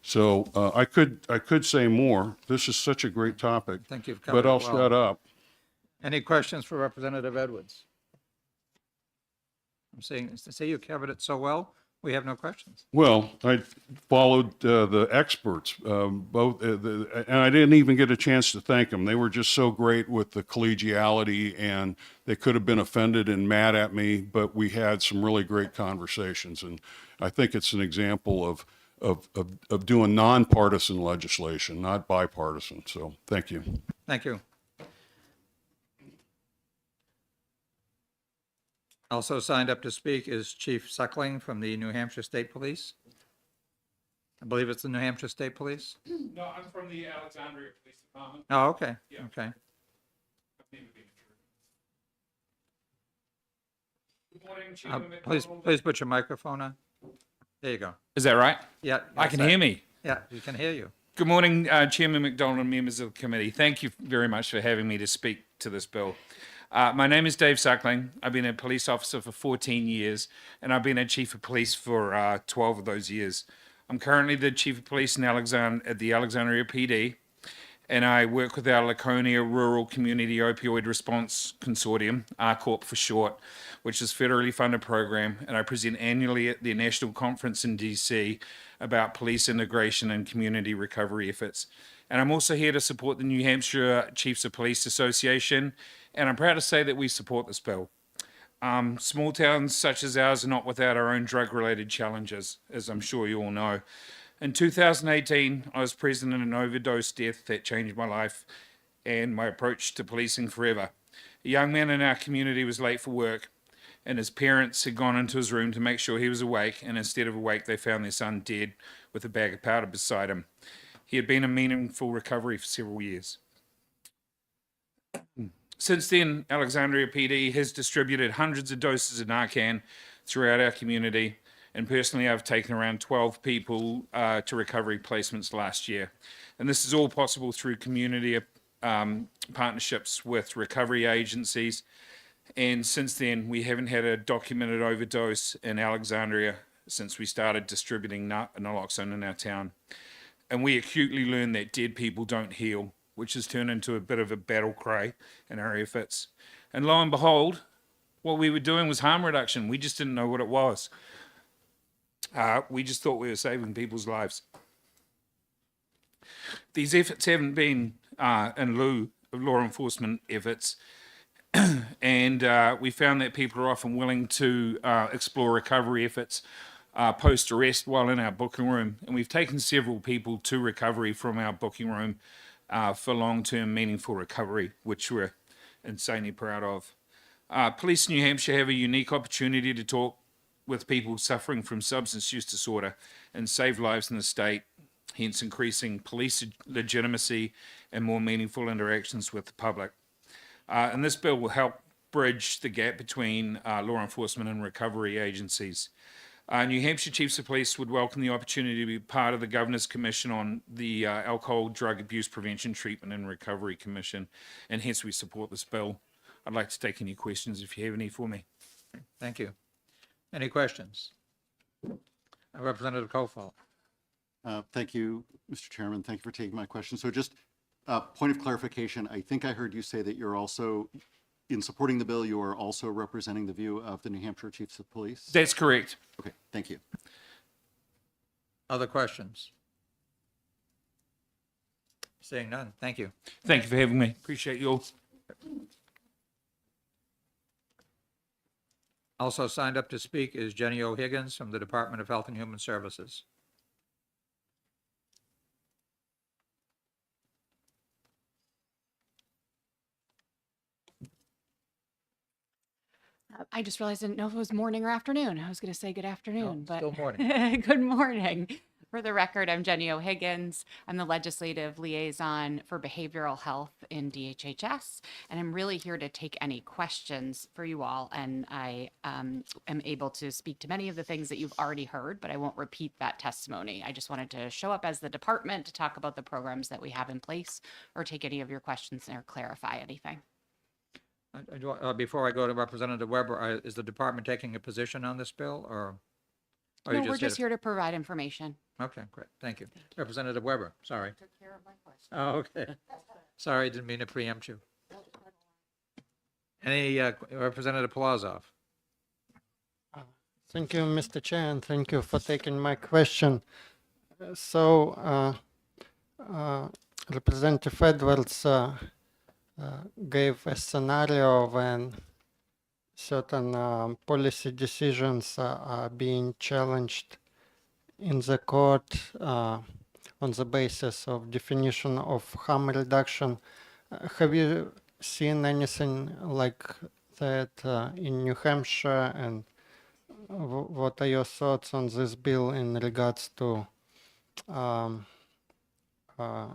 So I could say more. This is such a great topic. Thank you. But I'll shut up. Any questions for Representative Edwards? I'm saying, say you covered it so well, we have no questions. Well, I followed the experts, both, and I didn't even get a chance to thank them. They were just so great with the collegiality, and they could have been offended and mad at me, but we had some really great conversations. And I think it's an example of doing nonpartisan legislation, not bipartisan. So thank you. Thank you. Also signed up to speak is Chief Suckling from the New Hampshire State Police. I believe it's the New Hampshire State Police. No, I'm from the Alexandria Police Department. Oh, okay, Yeah. okay. Good morning, Chairman Please McDonald. put your microphone on. There you go. Is that right? Yeah. I that's can it. hear me. Yeah, we can hear you. Good morning, Chairman McDonald and members of the committee. Thank you very much for having me to speak to this bill. My name is Dave Suckling. I've been a police officer for 14 years, and I've been a chief of police for 12 of those years. I'm currently the chief of police in at the Alexandria PD, and I work with our Laconia Rural Community Opioid Response Consortium, RCORP for short, which is a federally funded program, and I present annually at the national conference in DC about police integration and community recovery efforts. And I'm also here to support the New Hampshire Chiefs of Police Association, and I'm proud to say that we support this bill. Small towns such as ours are not without our own drug-related challenges, as I'm sure you all know. In 2018, I was present in an overdose death that changed my life and my approach to policing forever. A young man in our community was late for work, and his parents had gone into his room to make sure he was awake, and instead of awake, they found their son dead with a bag of powder beside him. He had been in meaningful recovery for several years. Since then, Alexandria PD has distributed hundreds of doses of Narcan throughout our community, and personally I've taken around 12 people to recovery placements last year. And this is all possible through community partnerships with recovery agencies, and since then we haven't had a documented overdose in Alexandria since we started distributing naloxone in our town. And we acutely learned that dead people don't heal, which has turned into a bit of a battle cry in our efforts. And lo and behold, what we were doing was harm reduction. We just didn't know what it was. We just thought we were saving people's lives. These efforts haven't been in lieu of law enforcement efforts. And we found that people are often willing to explore recovery efforts post-arrest while in our booking room. And we've taken several people to recovery from our booking room for long-term meaningful recovery, which we're insanely proud of. Police in New Hampshire have a unique opportunity to talk with people suffering from substance use disorder and save lives in the state, hence increasing police legitimacy and more meaningful interactions with the public. And this bill will help bridge the gap between law enforcement and recovery agencies. New Hampshire Chiefs of Police would welcome the opportunity to be part of the Governor's Commission on the Alcohol, Drug Abuse Prevention, Treatment and Recovery Commission, and hence we support this bill. I'd like to take any questions if you have any for me. Thank you. Any questions? Representative Kofal. Thank you, Mr. Chairman. Thank you for taking my question. So just point of clarification, I think I heard you say that you're also, in supporting the bill, you are also representing the view of the New Hampshire Chiefs of Police? That's correct. Okay, thank you. Other questions? Seeing none, thank you. Thank you for having me. Appreciate you all. Also signed up to speak is Jenny O'Higgins from the Department of Health and Human Services. I just realized I didn't know if it was morning or afternoon. I was going to say good afternoon, but still morning. good morning. For the record, I'm Jenny O'Higgins. I'm the legislative liaison for behavioral health in DHHS, and I'm really here to take any questions for you all. And I am able to speak to many of the things that you've already heard, but I won't repeat that testimony. I just wanted to show up as the department to talk about the programs that we have in place or take any of your questions or clarify anything. Before I go to Representative Weber, is the department taking a position on this bill, or? No, we're just here to provide information. Okay, great, thank you. Representative Weber, sorry. Took care of my question. Oh, okay. Sorry, didn't mean to preempt you. Any, Representative Polozov? Thank you, Mr. Chair, and thank you for taking my question. So, Representative Edwards gave a scenario when certain policy decisions are being challenged in the court on the basis of definition of harm reduction. Have you seen anything like that in New Hampshire, and what are your thoughts on this bill in regards to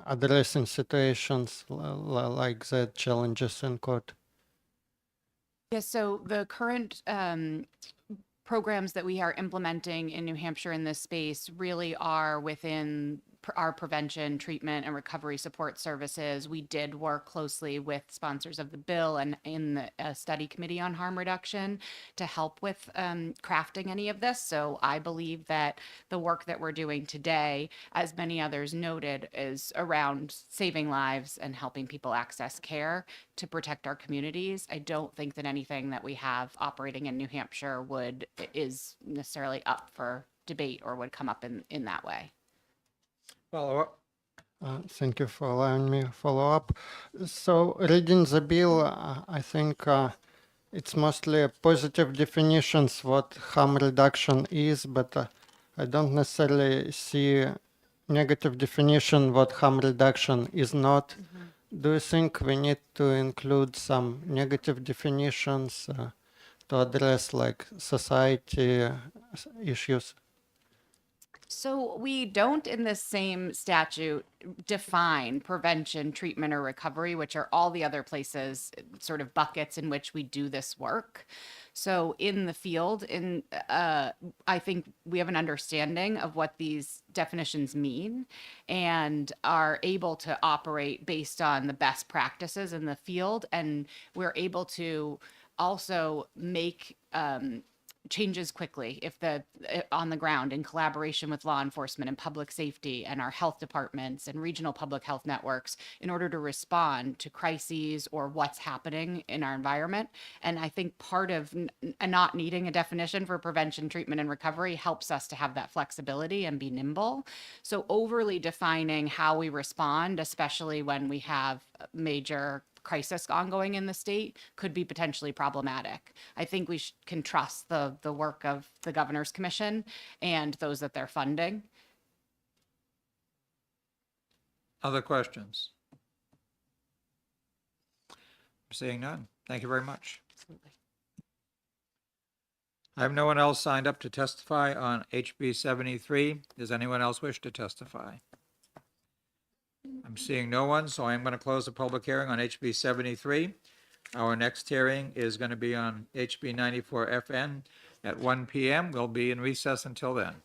addressing situations like that, challenges in court? Yes, so the current programs that we are implementing in New Hampshire in this space really are within our prevention, treatment, and recovery support services. We did work closely with sponsors of the bill and in the study committee on harm reduction to help with crafting any of this. So I believe that the work that we're doing today, as many others noted, is around saving lives and helping people access care to protect our communities. I don't think that anything that we have operating in New Hampshire is necessarily up for debate or would come up in that way. Follow up. Thank you for allowing me to follow up. So, reading the bill, I think it's mostly positive definitions what harm reduction is, but I don't necessarily see negative definition what harm reduction is not. Do you think we need to include some negative definitions to address like society issues? So we don't in the same statute define prevention, treatment, or recovery, which are all the other places, sort of buckets in which we do this work. So in the field, I think we have an understanding of what these definitions mean and are able to operate based on the best practices in the field. And we're able to also make changes quickly if on the ground in collaboration with law enforcement and public safety and our health departments and regional public health networks in order to respond to crises or what's happening in our environment. And I think part of not needing a definition for prevention, treatment, and recovery helps us to have that flexibility and be nimble. So overly defining how we respond, especially when we have major crisis ongoing in the state, could be potentially problematic. I think we can trust the work of the Governor's Commission and those that they're funding. Other questions? Seeing none. Thank you very much. Absolutely. I have no one else signed up to testify on HB 73. Does anyone else wish to testify? I'm seeing no one, so I'm going to close the public hearing on HB 73. Our next hearing is going to be on HB 94 FN at 1 p.m. We'll be in recess until then.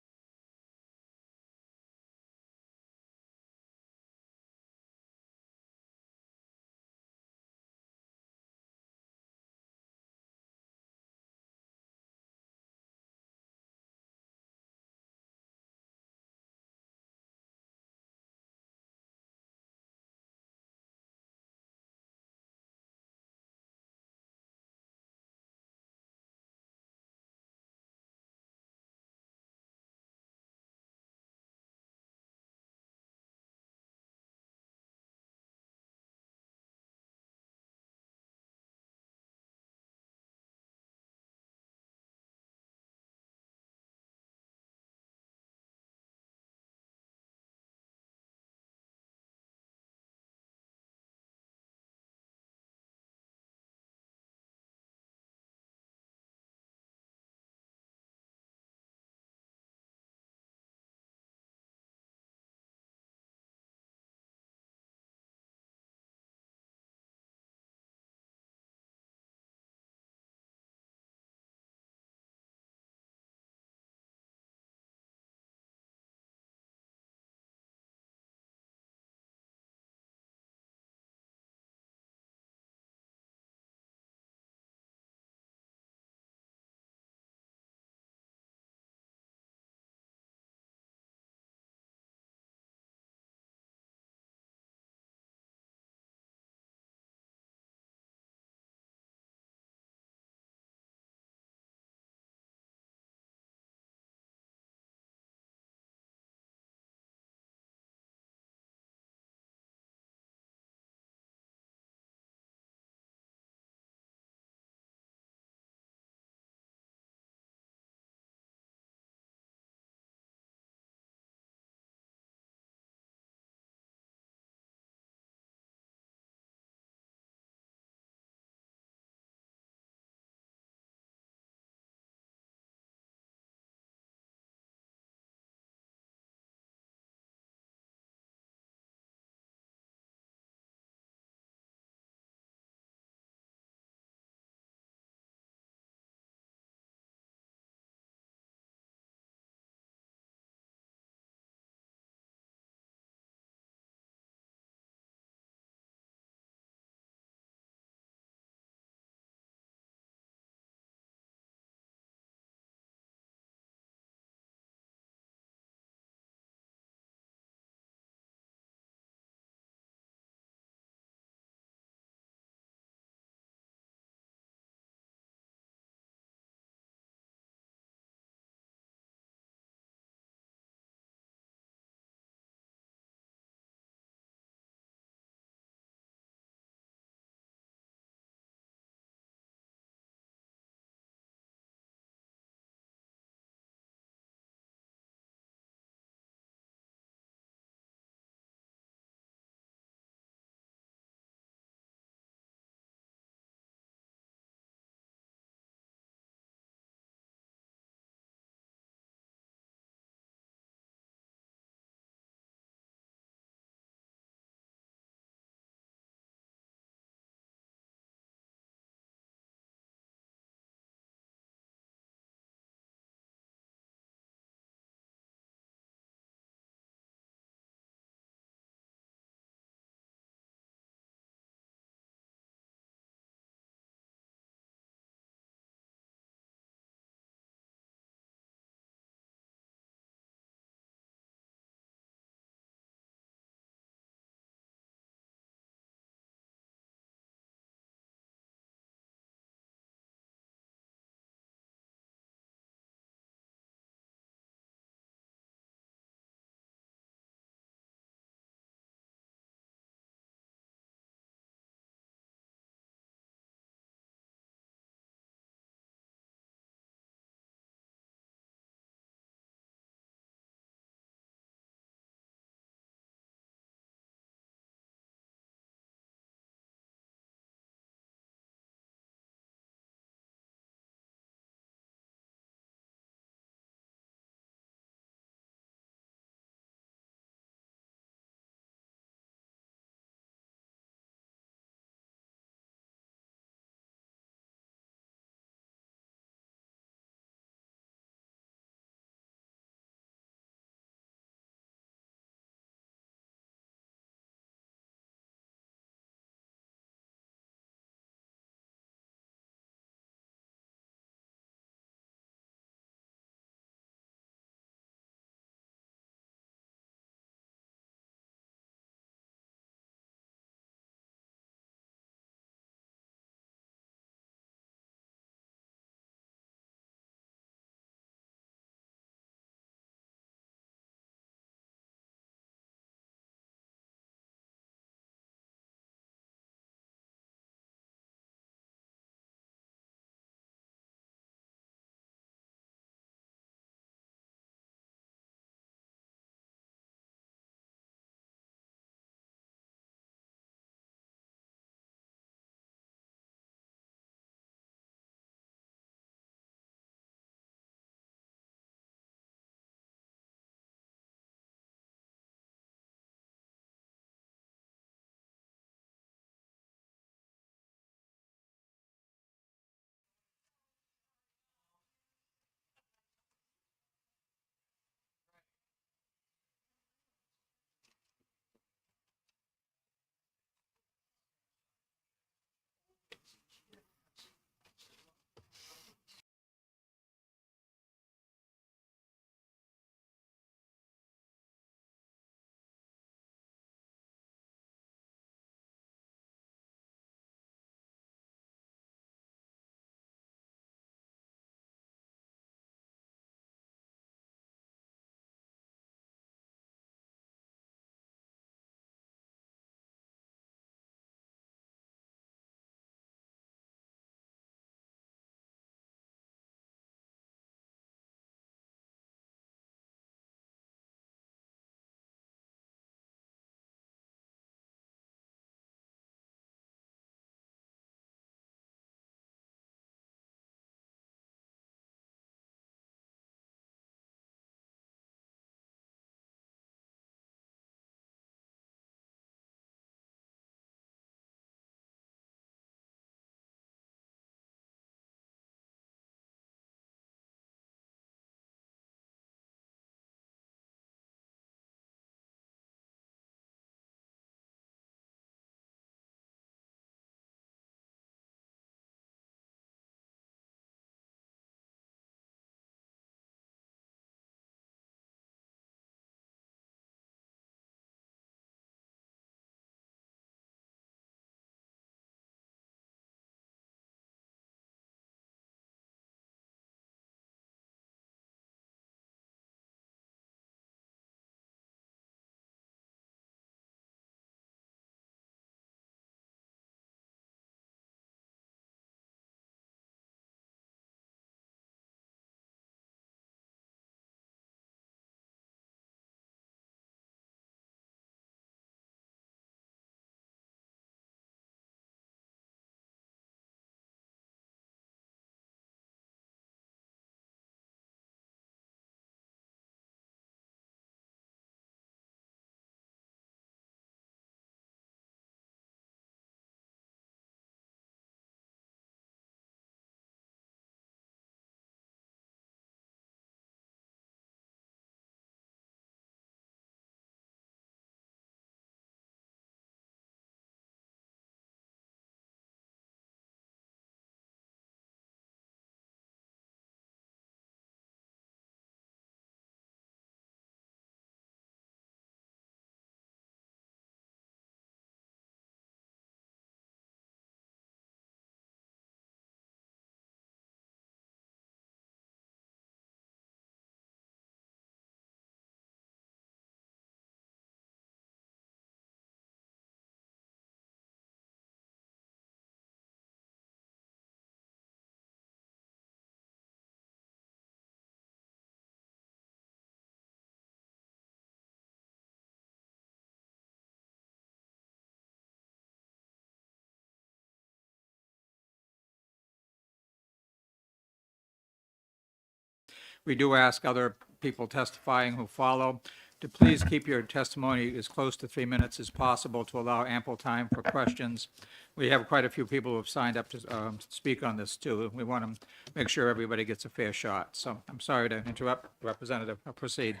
We do ask other people testifying who follow to please keep your testimony as close to 3 minutes as possible to allow ample time for questions. We have quite a few people who have signed up to speak on this too. We want to make sure everybody gets a fair shot. So I'm sorry to interrupt, Representative. Proceed.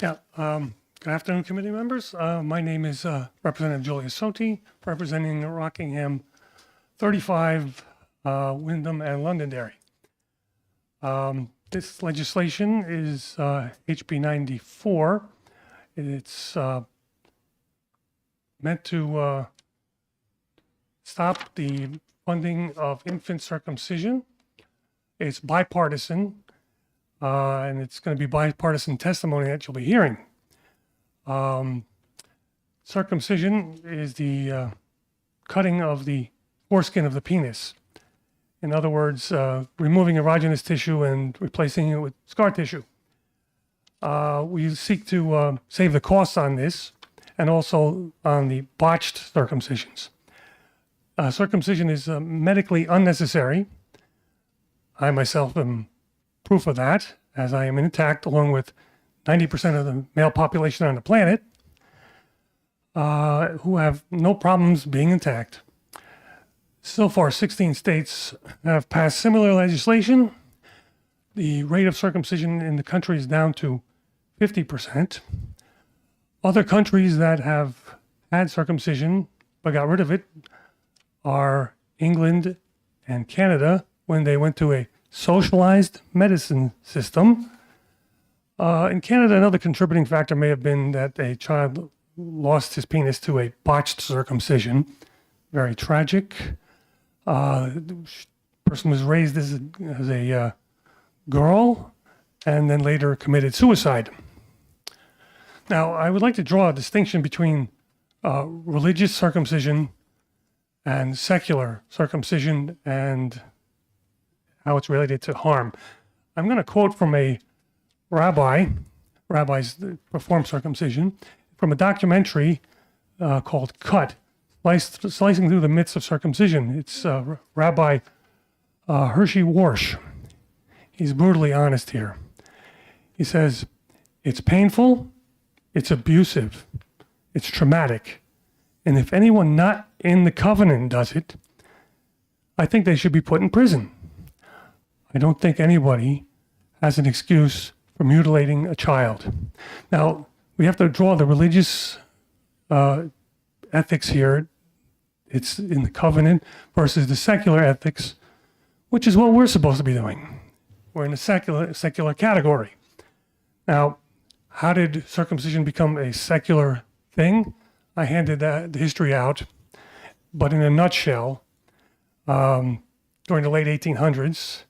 Yeah, good afternoon, committee members. My name is Representative Julius Soti, representing the Rockingham 35, Wyndham, and Londonderry. This legislation is HB 94. It's meant to stop the funding of infant circumcision. It's bipartisan, and it's going to be bipartisan testimony that you'll be hearing. Circumcision is the cutting of the foreskin of the penis. In other words, removing erogenous tissue and replacing it with scar tissue. We seek to save the costs on this and also on the botched circumcisions. Circumcision is medically unnecessary. I myself am proof of that, as I am intact along with 90% of the male population on the planet who have no problems being intact. So far, 16 states have passed similar legislation. The rate of circumcision in the country is down to 50%. Other countries that have had circumcision but got rid of it are England and Canada when they went to a socialized medicine system. In Canada, another contributing factor may have been that a child lost his penis to a botched circumcision. Very tragic. The person was raised as a girl and then later committed suicide. Now, I would like to draw a distinction between religious circumcision and secular circumcision and how it's related to harm. I'm going to quote from a rabbis perform circumcision, from a documentary called Cut, Slicing Through the Myths of Circumcision. It's Rabbi Hershey Warsh. He's brutally honest here. He says, it's painful, it's abusive, it's traumatic, and if anyone not in the covenant does it, I think they should be put in prison. I don't think anybody has an excuse for mutilating a child. Now, we have to draw the religious ethics here. It's in the covenant versus the secular ethics, which is what we're supposed to be doing. We're in the secular category. Now, how did circumcision become a secular thing? I handed the history out, but in a nutshell, during the late 1800s,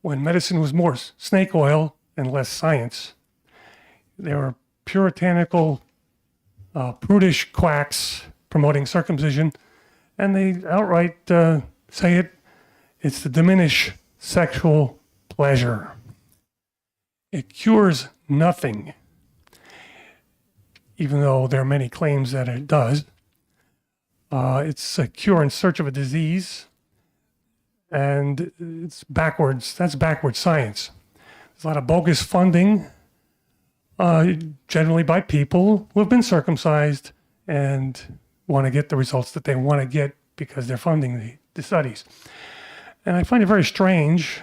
when medicine was more snake oil and less science, there were puritanical, prudish quacks promoting circumcision, and they outright say it's to diminish sexual pleasure. It cures nothing, even though there are many claims that it does. It's a cure in search of a disease, and it's backwards. That's backwards science. There's a lot of bogus funding, generally by people who have been circumcised and want to get the results that they want to get because they're funding the studies. And I find it very strange.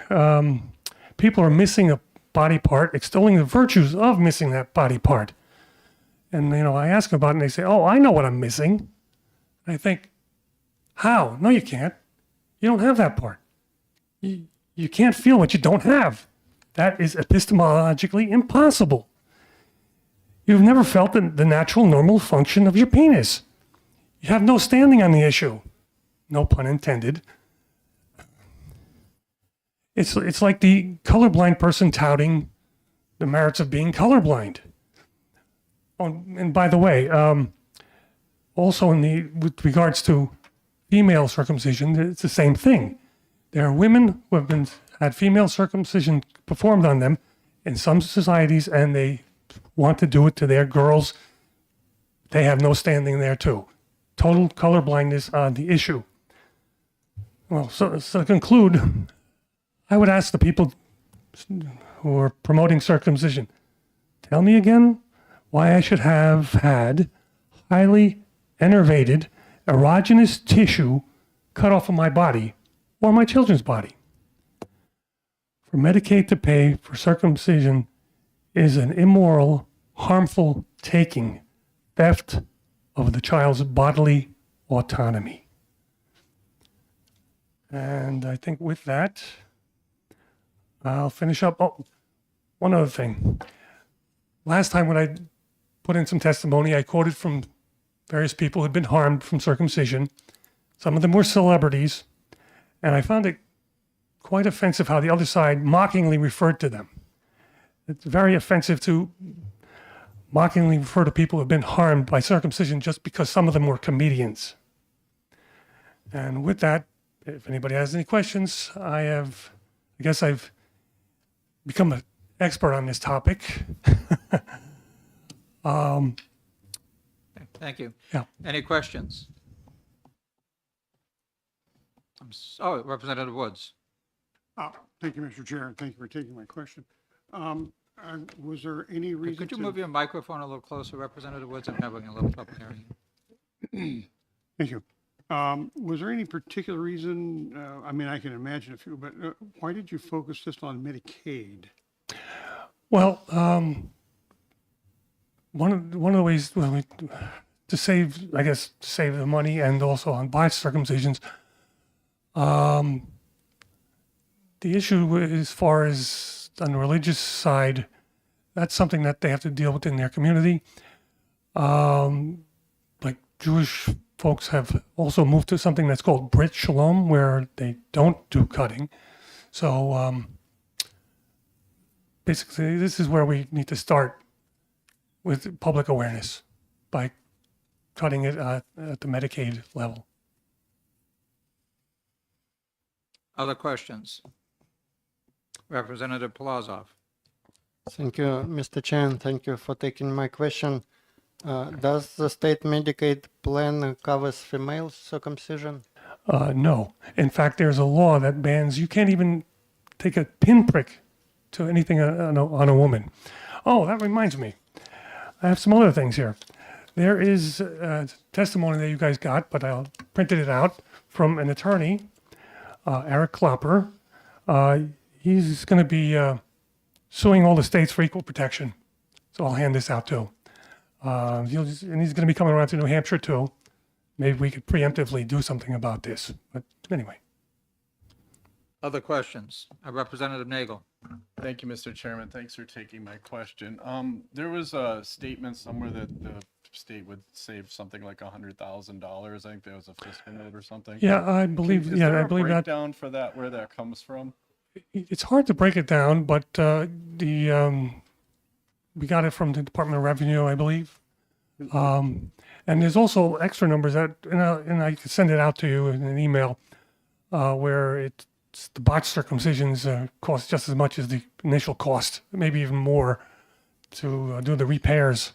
People are missing a body part, extolling the virtues of missing that body part. And, I ask them about it and they say, oh, I know what I'm missing. And I think, how? No, you can't. You don't have that part. You can't feel what you don't have. That is epistemologically impossible. You've never felt the natural, normal function of your penis. You have no standing on the issue. No pun intended. It's like the colorblind person touting the merits of being colorblind. Oh, and by the way, also with regards to female circumcision, it's the same thing. There are women who have had female circumcision performed on them in some societies, and they want to do it to their girls. They have no standing there too. Total colorblindness on the issue. Well, so to conclude, I would ask the people who are promoting circumcision. Tell me again why I should have had highly innervated erogenous tissue cut off of my body or my children's body. For Medicaid to pay for circumcision is an immoral, harmful taking, theft of the child's bodily autonomy. And I think with that, I'll finish up. Oh, one other thing. Last time when I put in some testimony, I quoted from various people who had been harmed from circumcision. Some of them were celebrities, and I found it quite offensive how the other side mockingly referred to them. It's very offensive to mockingly refer to people who have been harmed by circumcision just because some of them were comedians. And with that, if anybody has any questions, I guess I've become an expert on this topic. Thank you. Yeah. Any questions? Oh, Representative Woods. Thank you, Mr. Chair, and thank you for taking my question. Was there any reason Could you to- move your microphone a little closer, Representative Woods? I'm having a little trouble hearing you. Thank you. Was there any particular reason, I mean, I can imagine a few, but why did you focus just on Medicaid? Well, one of the ways to save, I guess, to save the money and also on biased circumcisions, the issue as far as on the religious side, that's something that they have to deal with in their community. Like Jewish folks have also moved to something that's called Brit Shalom, where they don't do cutting. So basically, this is where we need to start with public awareness by cutting it at the Medicaid level. Other questions? Representative Polozov. Thank you, Mr. Chair, and thank you for taking my question. Does the state Medicaid plan covers female circumcision? No. In fact, there's a law that bans, you can't even take a pinprick to anything on a woman. Oh, that reminds me. I have some other things here. There is testimony that you guys got, but I printed it out from an attorney, Eric Klopper. He's going to be suing all the states for equal protection. So I'll hand this out too. And he's going to be coming around to New Hampshire too. Maybe we could preemptively do something about this. But anyway. Other questions? Representative Nagel. Thank you, Mr. Chairman. Thanks for taking my question. There was a statement somewhere that the state would save something like $100,000. I think there was a fiscal note or something. Yeah, I believe. Is Yeah, there I a believe that. breakdown for that, where that comes from? It's hard to break it down, but we got it from the Department of Revenue, I believe. And there's also extra numbers that, and I can send it out to you in an email, where it's the botched circumcisions cost just as much as the initial cost, maybe even more, to do the repairs.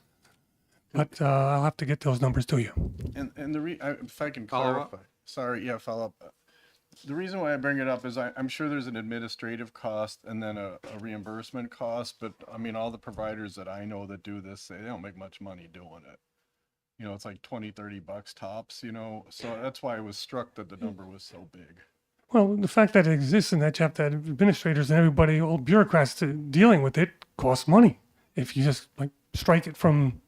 But I'll have to get those numbers to you. And if I can Follow up? clarify, sorry, yeah, follow up. The reason why I bring it up is I'm sure there's an administrative cost and then a reimbursement cost, but I mean, all the providers that I know that do this say they don't make much money doing it. You know, it's like $20-$30 tops, you know, so that's why I was struck that the number was so big. Well, the fact that it exists and that you have to have administrators and everybody, all bureaucrats dealing with it costs money. If you just like strike it from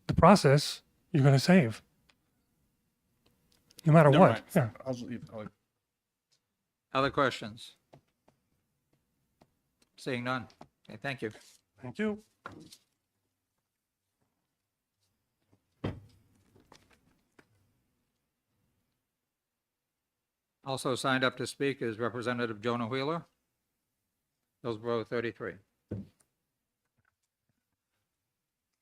the process, you're going to save. No matter Never what. mind. Yeah. I'll leave. Other questions? Seeing none. Okay, thank you. Thank you. Also signed up to speak is Representative Jonah Wheeler, Hillsborough 33.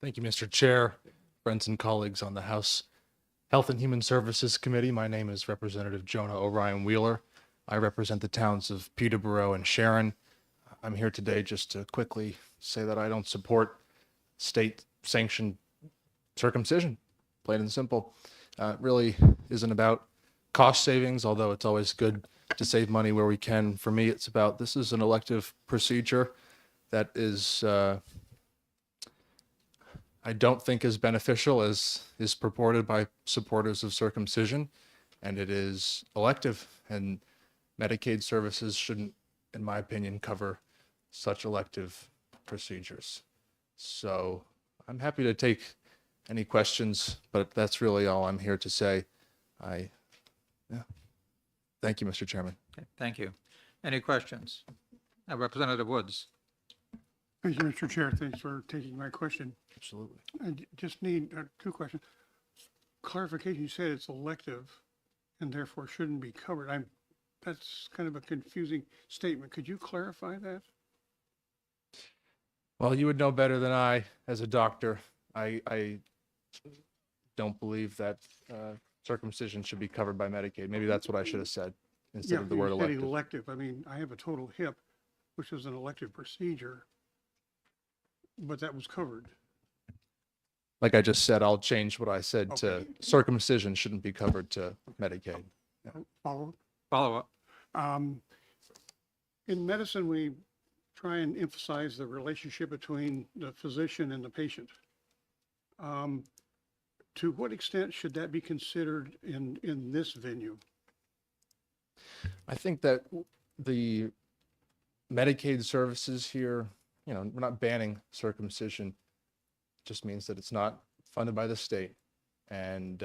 Thank you, Mr. Chair, friends and colleagues on the House Health and Human Services Committee. My name is Representative Jonah O'Ryan Wheeler. I represent the towns of Peterborough and Sharon. I'm here today just to quickly say that I don't support state-sanctioned circumcision, plain and simple. It really isn't about cost savings, although it's always good to save money where we can. For me, it's about this is an elective procedure that is, I don't think as beneficial as is purported by supporters of circumcision, and it is elective, and Medicaid services shouldn't, in my opinion, cover such elective procedures. So I'm happy to take any questions, but that's really all I'm here to say. Thank you, Mr. Chairman. Okay, thank you. Any questions? Representative Woods. Thank you, Mr. Chair. Thanks for taking my question. Absolutely. Just need two questions. Clarification, you said it's elective and therefore shouldn't be covered. That's kind of a confusing statement. Could you clarify that? Well, you would know better than I as a doctor. I don't believe that circumcision should be covered by Medicaid. Maybe that's what I should have said instead of the word you said elective. elective. I mean, I have a total hip, which is an elective procedure, but that was covered. Like I just said, I'll change what I said to Okay. circumcision shouldn't be covered to Medicaid. Follow? Follow up. In medicine, we try and emphasize the relationship between the physician and the patient. To what extent should that be considered in this venue? I think that the Medicaid services here, you know, we're not banning circumcision. It just means that it's not funded by the state. And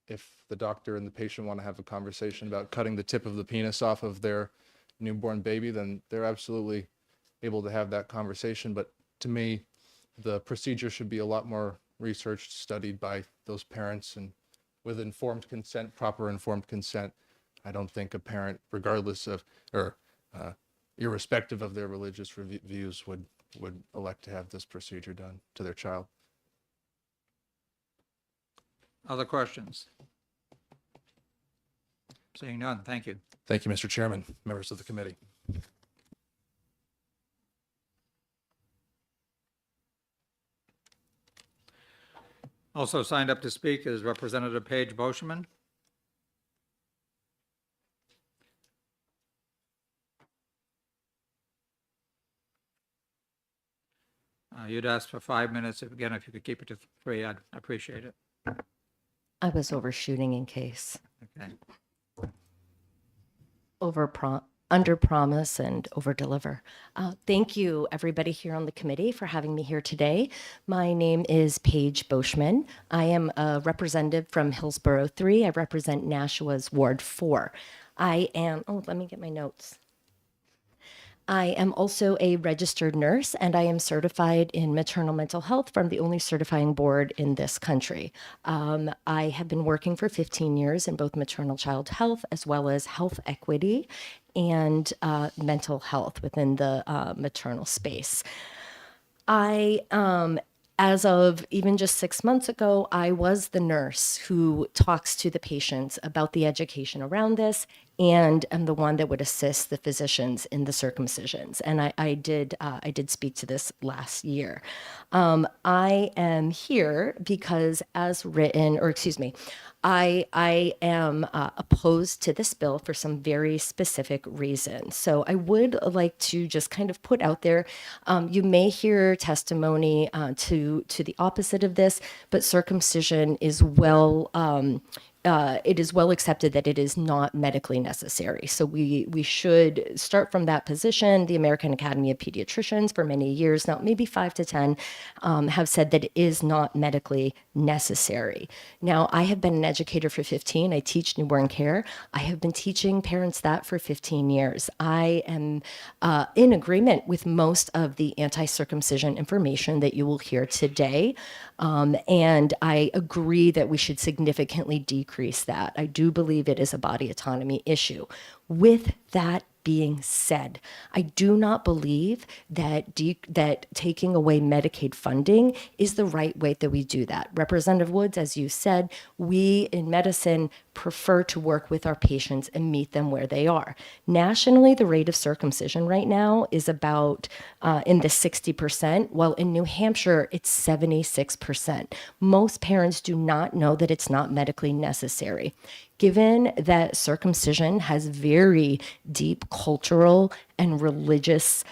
if the doctor and the patient want to have a conversation about cutting the tip of the penis off of their newborn baby, then they're absolutely able to have that conversation. But to me, the procedure should be a lot more researched, studied by those parents, and with informed consent, proper informed consent. I don't think a parent, regardless of, or irrespective of their religious views, would elect to have this procedure done to their child. Other questions? Seeing none, thank you. Thank you, Mr. Chairman, members of the committee. Also signed up to speak is Representative Paige Boschman. You'd asked for 5 minutes. Again, if you could keep it to 3, I'd appreciate it. I was overshooting in case. Okay. Under promise and over deliver. Thank you, everybody here on the committee, for having me here today. My name is Paige Boschman. I am a representative from Hillsborough 3. I represent Nashua's Ward 4. I am, let me get my notes. I am also a registered nurse, and I am certified in maternal mental health from the only certifying board in this country. I have been working for 15 years in both maternal child health as well as health equity and mental health within the maternal space. As of even just 6 months ago, I was the nurse who talks to the patients about the education around this, and am the one that would assist the physicians in the circumcisions. And I did speak to this last year. I am here because, as written, or excuse me, I am opposed to this bill for some very specific reasons. So I would like to just kind of put out there, you may hear testimony to the opposite of this, but circumcision is it is well accepted that it is not medically necessary. So we should start from that position. The American Academy of Pediatricians for many years now, maybe 5 to 10, have said that it is not medically necessary. Now, I have been an educator for 15. I teach newborn care. I have been teaching parents that for 15 years. I am in agreement with most of the anti-circumcision information that you will hear today. And I agree that we should significantly decrease that. I do believe it is a body autonomy issue. With that being said, I do not believe that that taking away Medicaid funding is the right way that we do that. Representative Woods, as you said, we in medicine prefer to work with our patients and meet them where they are. Nationally, the rate of circumcision right now is about in the 60%, while in New Hampshire, it's 76%. Most parents do not know that it's not medically necessary. Given that circumcision has very deep cultural and religious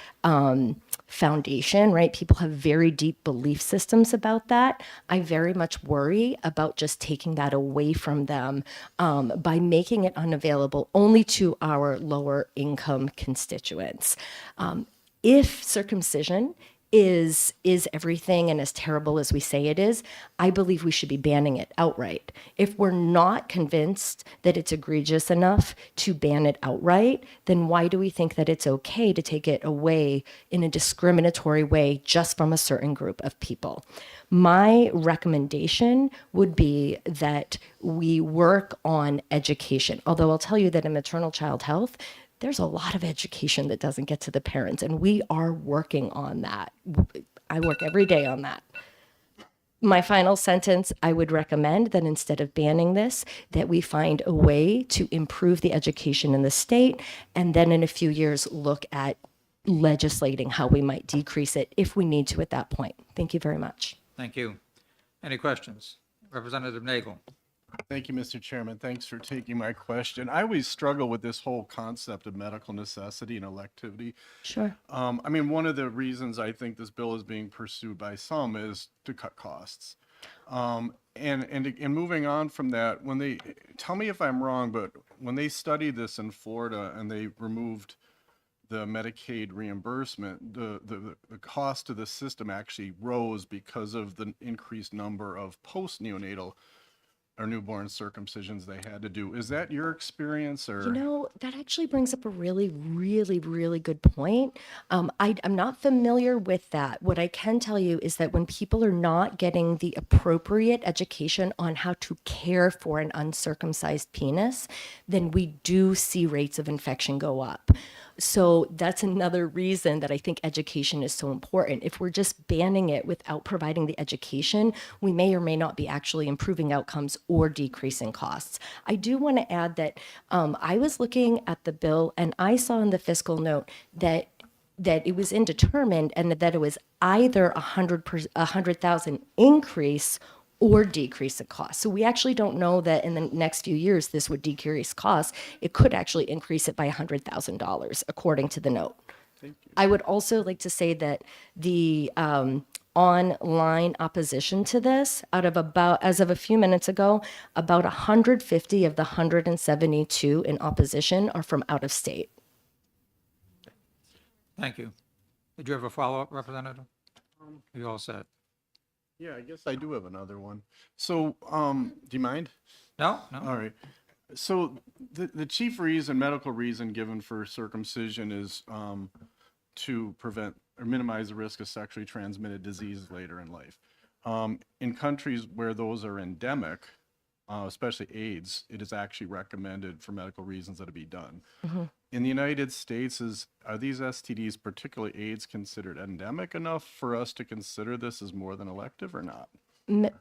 foundation, right? People have very deep belief systems about that. I very much worry about just taking that away from them by making it unavailable only to our lower income constituents. If circumcision is everything and as terrible as we say it is, I believe we should be banning it outright. If we're not convinced that it's egregious enough to ban it outright, then why do we think that it's okay to take it away in a discriminatory way just from a certain group of people? My recommendation would be that we work on education. Although I'll tell you that in maternal child health, there's a lot of education that doesn't get to the parents, and we are working on that. I work every day on that. My final sentence, I would recommend that instead of banning this, that we find a way to improve the education in the state, and then in a few years look at legislating how we might decrease it if we need to at that point. Thank you very much. Thank you. Any questions? Representative Nagel. Thank you, Mr. Chairman. Thanks for taking my question. I always struggle with this whole concept of medical necessity and electivity. Sure. I mean, one of the reasons I think this bill is being pursued by some is to cut costs. And moving on from that, when they, tell me if I'm wrong, but when they studied this in Florida and they removed the Medicaid reimbursement, the cost to the system actually rose because of the increased number of post-neonatal or newborn circumcisions they had to do. Is that your experience, or? You know, that actually brings up a really, really, really good point. I'm not familiar with that. What I can tell you is that when people are not getting the appropriate education on how to care for an uncircumcised penis, then we do see rates of infection go up. So that's another reason that I think education is so important. If we're just banning it without providing the education, we may or may not be actually improving outcomes or decreasing costs. I do want to add that I was looking at the bill and I saw in the fiscal note that it was indeterminate and that it was either 100,000 increase or decrease in cost. So we actually don't know that in the next few years this would decrease costs. It could actually increase it by $100,000 according to the note. Thank you. I would also like to say that the online opposition to this, out of about, as of a few minutes ago, about 150 of the 172 in opposition are from out of state. Thank you. Did you have a follow-up, Representative? You all set? Yeah, I guess I do have another one. So, do you mind? No, no. All right. So the chief reason, medical reason given for circumcision is to prevent or minimize the risk of sexually transmitted disease later in life. In countries where those are endemic, especially AIDS, it is actually recommended for medical reasons that it be done. In the United States, are these STDs, particularly AIDS, considered endemic enough for us to consider this as more than elective or not?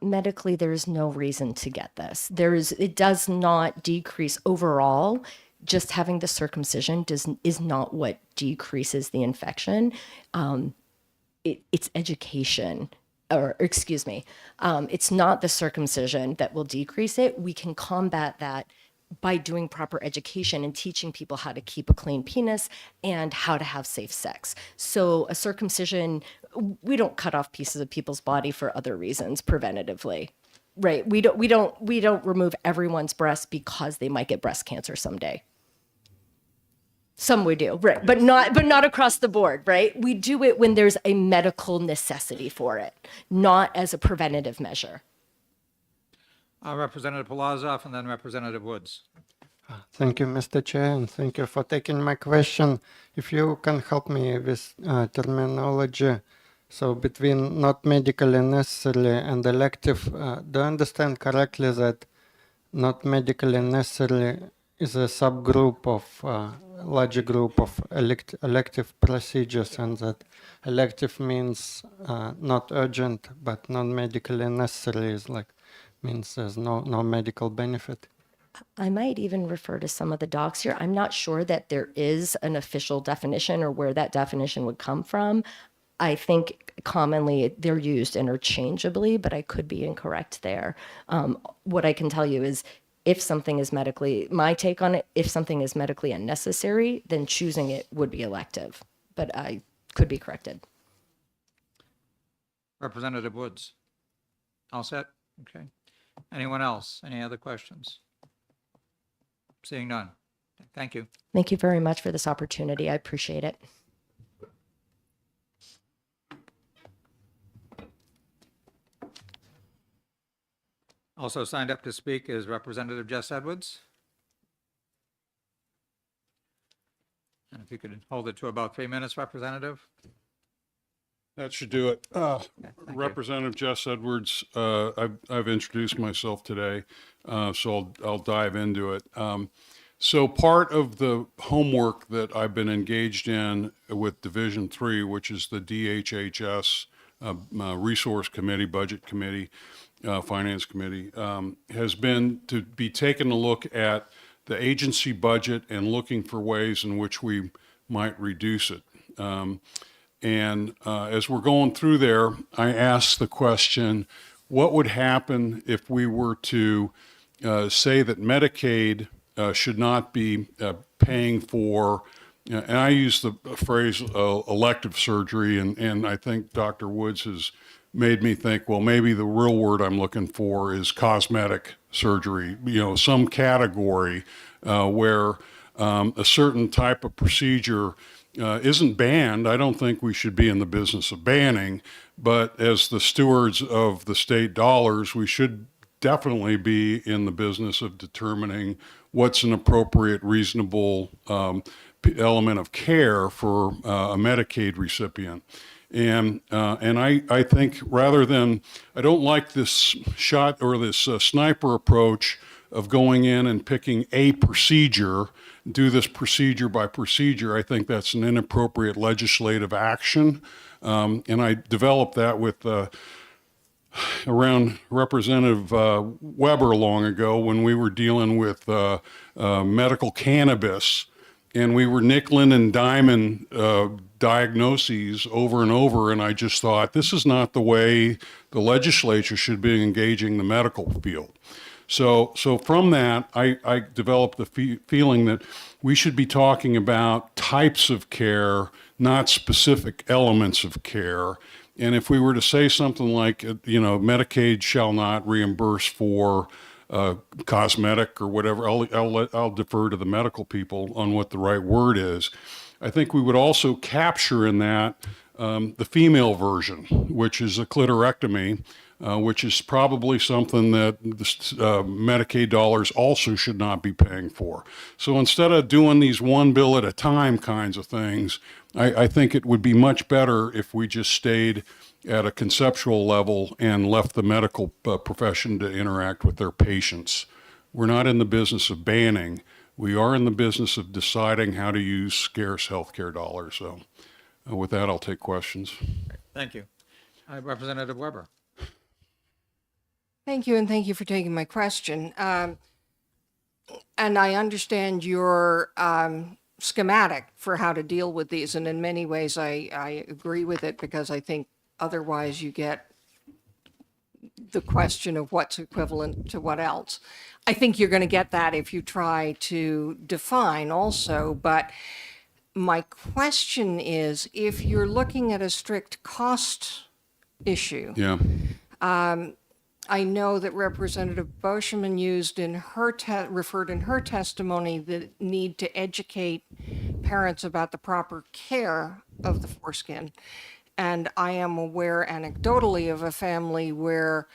Medically, there is no reason to get this. It does not decrease overall. Just having the circumcision is not what decreases the infection. It's education. Or excuse me, it's not the circumcision that will decrease it. We can combat that by doing proper education and teaching people how to keep a clean penis and how to have safe sex. So a circumcision, we don't cut off pieces of people's body for other reasons preventatively, right? We don't remove everyone's breast because they might get breast cancer someday. Some we do, right? But not across the board, right? We do it when there's a medical necessity for it, not as a preventative measure. Representative Polazov and then Representative Woods. Thank you, Mr. Chair, and thank you for taking my question. If you can help me with terminology, so between not medically necessary and elective, do I understand correctly that not medically necessary is a subgroup of larger group of elective procedures, and that elective means not urgent but non-medically necessary is like means there's no medical benefit? I might even refer to some of the docs here. I'm not sure that there is an official definition or where that definition would come from. I think commonly they're used interchangeably, but I could be incorrect there. What I can tell you is if something is medically, my take on it, if something is medically unnecessary, then choosing it would be elective, but I could be corrected. Representative Woods. All set? Okay. Anyone else? Any other questions? Seeing none. Thank you. Thank you very much for this opportunity. I appreciate it. Also signed up to speak is Representative Jess Edwards. And if you could hold it to about 3 minutes, Representative. That should do it. Representative Jess Edwards, I've introduced myself today, so I'll dive into it. So part of the homework that I've been engaged in with Division 3, which is the DHHS Resource Committee, Budget Committee, Finance Committee, has been to be taking a look at the agency budget and looking for ways in which we might reduce it. As we're going through there, I asked the question, what would happen if we were to say that Medicaid should not be paying for, and I use the phrase elective surgery, and I think Dr. Woods has made me think, well, maybe the real word I'm looking for is cosmetic surgery, some category where a certain type of procedure isn't banned. I don't think we should be in the business of banning, but as the stewards of the state dollars, we should definitely be in the business of determining what's an appropriate, reasonable element of care for a Medicaid recipient. And I think rather than, I don't like this shot or this sniper approach of going in and picking a procedure, do this procedure by procedure. I think that's an inappropriate legislative action. And I developed that with around Representative Weber long ago when we were dealing with medical cannabis, and we were nickel and diming diagnoses over and over. And I just thought, this is not the way the legislature should be engaging the medical field. So from that, I developed the feeling that we should be talking about types of care, not specific elements of care. And if we were to say something like, Medicaid shall not reimburse for cosmetic or whatever, I'll defer to the medical people on what the right word is. I think we would also capture in that the female version, which is a clitorectomy, which is probably something that the Medicaid dollars also should not be paying for. So instead of doing these one bill at a time kinds of things, I think it would be much better if we just stayed at a conceptual level and left the medical profession to interact with their patients. We're not in the business of banning. We are in the business of deciding how to use scarce healthcare dollars. So with that, I'll take questions. Thank you. Representative Weber. Thank you, and thank you for taking my question. And I understand your schematic for how to deal with these, and in many ways I agree with it, because I think otherwise you get the question of what's equivalent to what else. I think you're going to get that if you try to define also, but my question is, if you're looking at a strict cost issue, Yeah. I know that Representative Boschman used in her referred in her testimony the need to educate parents about the proper care of the foreskin. And I am aware anecdotally of a family where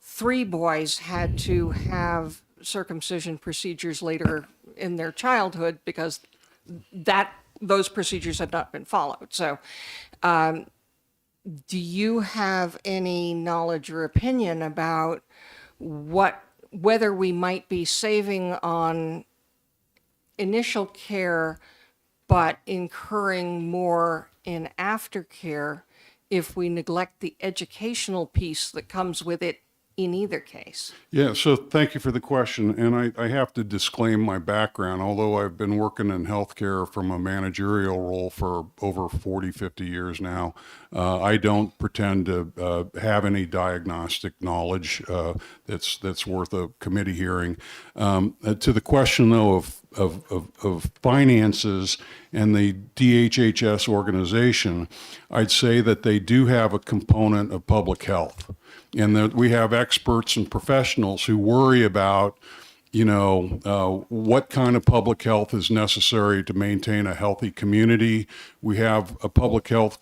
3 boys had to have circumcision procedures later in their childhood because those procedures had not been followed. So, do you have any knowledge or opinion about whether we might be saving on initial care but incurring more in aftercare if we neglect the educational piece that comes with it in either case? Yeah, so thank you for the question. And I have to disclaim my background. Although I've been working in healthcare from a managerial role for over 40, 50 years now, I don't pretend to have any diagnostic knowledge that's worth a committee hearing. To the question, though, of finances and the DHHS organization, I'd say that they do have a component of public health, and that we have experts and professionals who worry about, what kind of public health is necessary to maintain a healthy community. We have a public health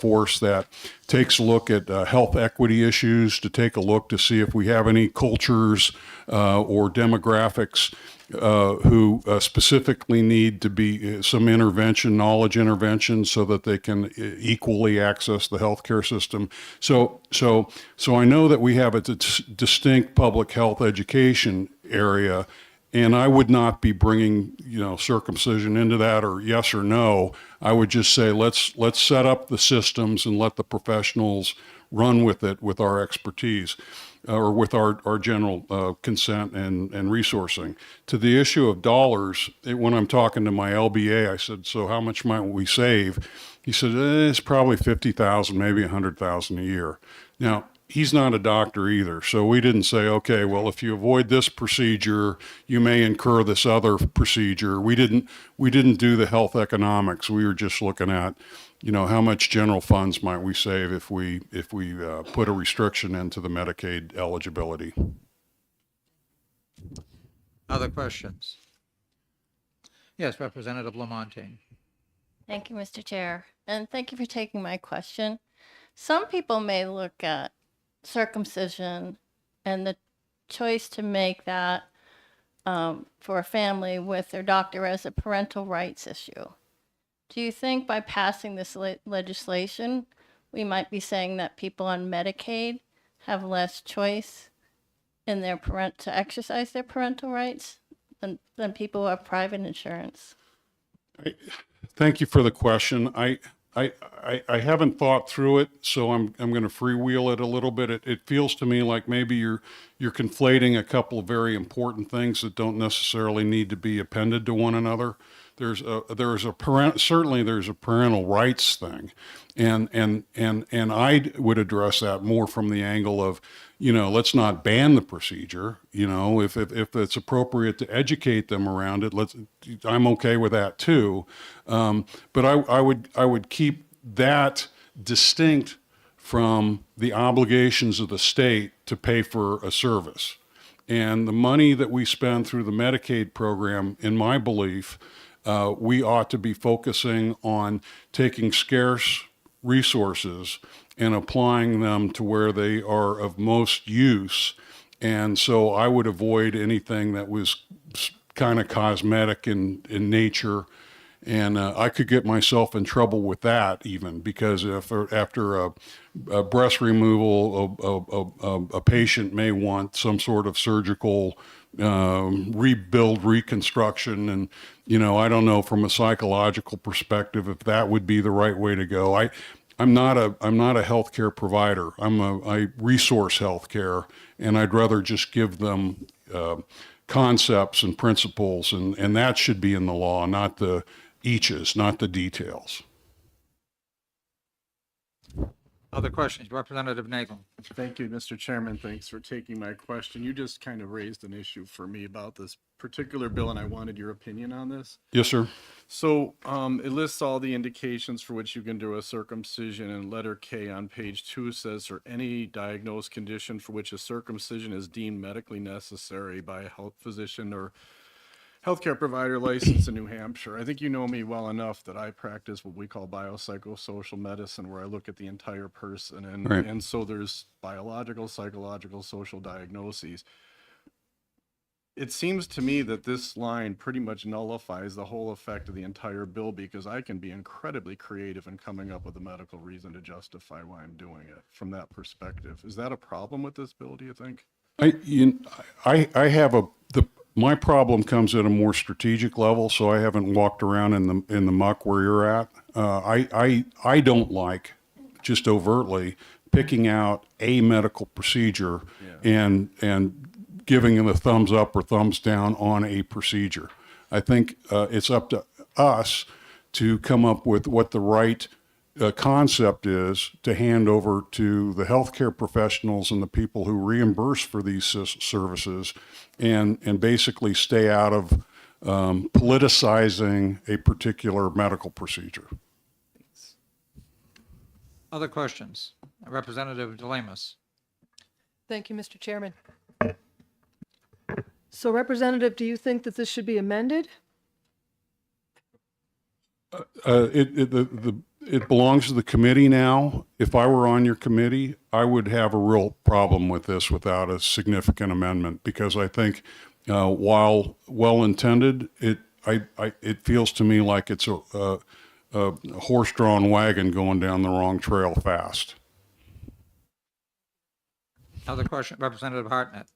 force that takes a look at health equity issues, to take a look to see if we have any cultures or demographics who specifically need to be some intervention, knowledge intervention, so that they can equally access the healthcare system. So I know that we have a distinct public health education area, and I would not be bringing circumcision into that, or yes or no. I would just say let's set up the systems and let the professionals run with it with our expertise. Or with our general consent and resourcing. To the issue of dollars, when I'm talking to my LBA, I said, so how much might we save? He said, it's probably 50,000, maybe 100,000 a year. Now, he's not a doctor either, so we didn't say, okay, well, if you avoid this procedure, you may incur this other procedure. We didn't do the health economics. We were just looking at, how much general funds might we save if we put a restriction into the Medicaid eligibility. Other questions? Yes, Representative Lamontagne. Thank you, Mr. Chair, and thank you for taking my question. Some people may look at circumcision and the choice to make that for a family with their doctor as a parental rights issue. Do you think by passing this legislation, we might be saying that people on Medicaid have less choice in their to exercise their parental rights than people who have private insurance? Thank you for the question. I haven't thought through it, so I'm going to freewheel it a little bit. It feels to me like maybe you're conflating a couple of very important things that don't necessarily need to be appended to one another. Certainly there's a parental rights thing, and I would address that more from the angle of, let's not ban the procedure. If it's appropriate to educate them around it, I'm okay with that too. But I would keep that distinct from the obligations of the state to pay for a service. And the money that we spend through the Medicaid program, in my belief, we ought to be focusing on taking scarce resources and applying them to where they are of most use. And so I would avoid anything that was kind of cosmetic in nature. And I could get myself in trouble with that even, because if after a breast removal, a patient may want some sort of surgical reconstruction. And, I don't know from a psychological perspective if that would be the right way to go. I'm not a healthcare provider. I resource healthcare, and I'd rather just give them concepts and principles, and that should be in the law, not the eaches, not the details. Other questions? Representative Nagel. Thank you, Mr. Chairman. Thanks for taking my question. You just kind of raised an issue for me about this particular bill, and I wanted your opinion on this. Yes, sir. So it lists all the indications for which you can do a circumcision, and letter K on page 2 says, or any diagnosed condition for which a circumcision is deemed medically necessary by a health physician or healthcare provider licensed in New Hampshire. I think you know me well enough that I practice what we call biopsychosocial medicine, where I look at the entire person. And, Right. and so there's biological, psychological, social diagnoses. It seems to me that this line pretty much nullifies the whole effect of the entire bill, because I can be incredibly creative in coming up with a medical reason to justify why I'm doing it from that perspective. Is that a problem with this bill, do you think? My problem comes at a more strategic level, so I haven't walked around in the muck where you're at. I don't like, just overtly, picking out a medical procedure and giving them a thumbs up or thumbs down on a procedure. I think it's up to us to come up with what the right concept is to hand over to the healthcare professionals and the people who reimburse for these services, and basically stay out of politicizing a particular medical procedure. Other questions? Representative DeLemus. Thank you, Mr. Chairman. So Representative, do you think that this should be amended? It belongs to the committee now. If I were on your committee, I would have a real problem with this without a significant amendment, because I think while well-intended, it feels to me like it's a horse-drawn wagon going down the wrong trail fast. Other question, Representative Hartnett.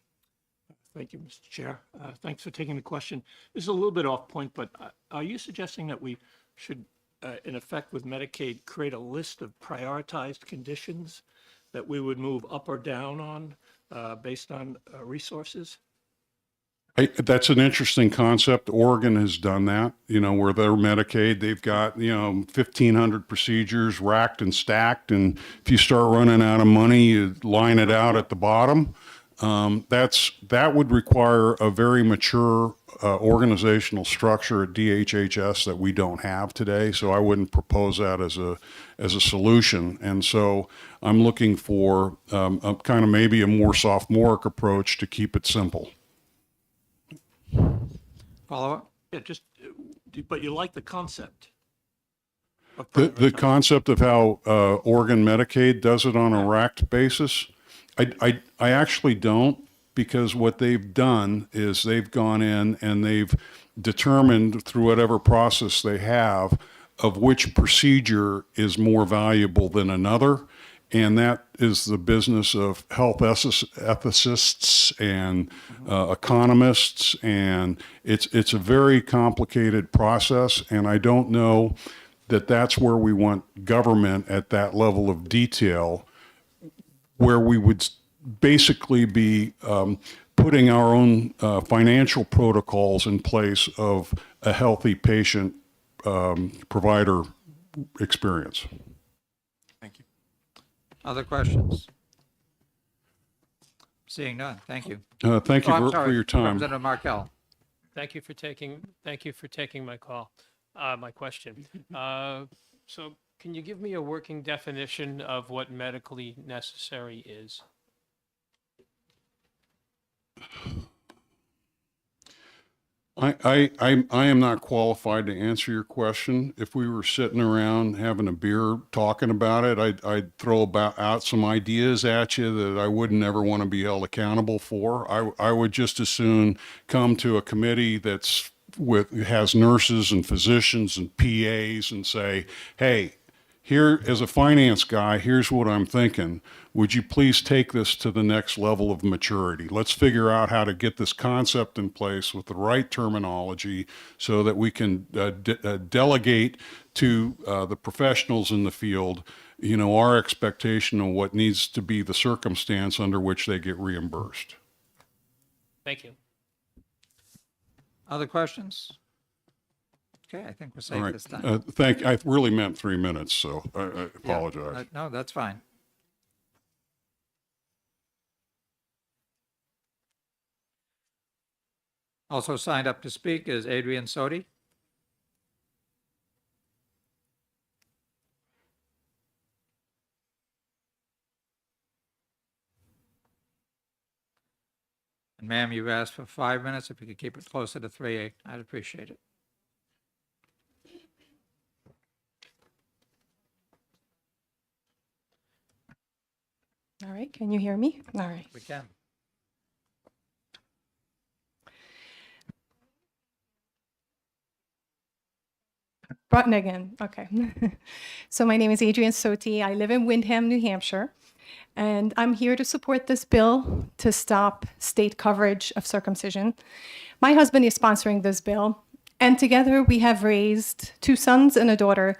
Thank you, Mr. Chair. Thanks for taking the question. This is a little bit off point, but are you suggesting that we should, in effect with Medicaid, create a list of prioritized conditions that we would move up or down on based on resources? That's an interesting concept. Oregon has done that, where their Medicaid, they've got, 1,500 procedures racked and stacked. And if you start running out of money, you line it out at the bottom. That would require a very mature organizational structure at DHHS that we don't have today. So I wouldn't propose that as a solution. And so I'm looking for a kind of maybe a more sophomoric approach to keep it simple. Follow up? Yeah, but you like the concept. The concept of how Oregon Medicaid does it on a racked basis, I actually don't, because what they've done is they've gone in and they've determined through whatever process they have of which procedure is more valuable than another. And that is the business of health ethicists and economists. And it's a very complicated process. And I don't know that that's where we want government at that level of detail, where we would basically be putting our own financial protocols in place of a healthy patient provider experience. Thank you. Other questions? Seeing none, thank you. Thank you I'm for sorry, your time. Representative Markell. Thank you for taking my call, my question. So can you give me a working definition of what medically necessary is? I am not qualified to answer your question. If we were sitting around having a beer talking about it, I'd throw out some ideas at you that I wouldn't ever want to be held accountable for. I would just as soon come to a committee has nurses and physicians and PAs and say, hey, here, as a finance guy, here's what I'm thinking. Would you please take this to the next level of maturity? Let's figure out how to get this concept in place with the right terminology so that we can delegate to the professionals in the field, our expectation of what needs to be the circumstance under which they get reimbursed. Thank you. Other questions? Okay, I think we're safe All right. this time. I really meant 3 minutes, so I apologize. No, that's fine. Also signed up to speak is Adrian Sodi. And ma'am, you've asked for 5 minutes. If you could keep it closer to 3, I'd appreciate it. All right, can you hear me? All right. We can. Button again, okay. So my name is Adrian Soti. I live in Windham, New Hampshire, and I'm here to support this bill to stop state coverage of circumcision. My husband is sponsoring this bill, and together we have raised 2 sons and a daughter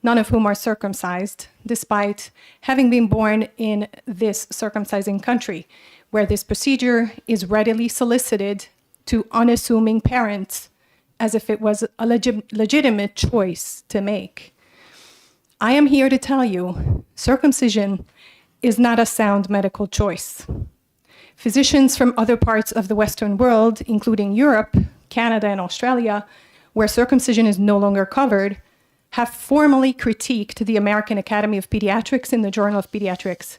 none of whom are circumcised, despite having been born in this circumcising country, where this procedure is readily solicited to unassuming parents as if it was a legitimate choice to make. I am here to tell you, circumcision is not a sound medical choice. Physicians from other parts of the Western world, including Europe, Canada, and Australia, where circumcision is no longer covered, have formally critiqued the American Academy of Pediatrics in the Journal of Pediatrics.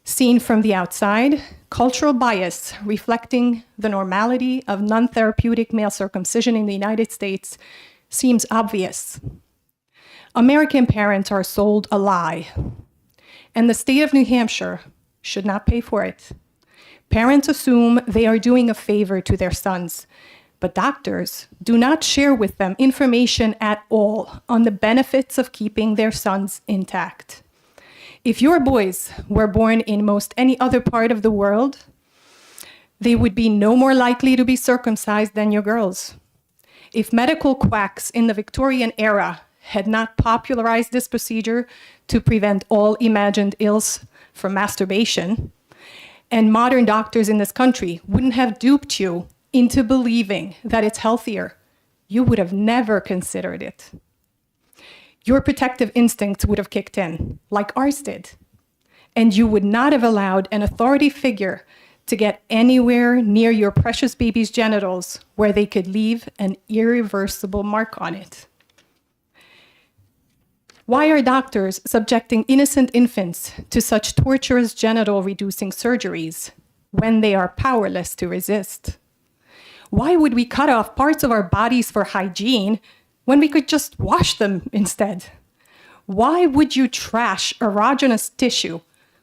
Seen from the outside, cultural bias reflecting the normality of non-therapeutic male circumcision in the United States seems obvious. American parents are sold a lie, and the state of New Hampshire should not pay for it. Parents assume they are doing a favor to their sons, but doctors do not share with them information at all on the benefits of keeping their sons intact. If your boys were born in most any other part of the world, they would be no more likely to be circumcised than your girls. If medical quacks in the Victorian era had not popularized this procedure to prevent all imagined ills from masturbation, and modern doctors in this country wouldn't have duped you into believing that it's healthier, you would have never considered it. Your protective instincts would have kicked in, like ours did, and you would not have allowed an authority figure to get anywhere near your precious baby's genitals where they could leave an irreversible mark on it. Why are doctors subjecting innocent infants to such torturous genital reducing surgeries when they are powerless to resist? Why would we cut off parts of our bodies for hygiene when we could just wash them instead? Why would you trash erogenous tissue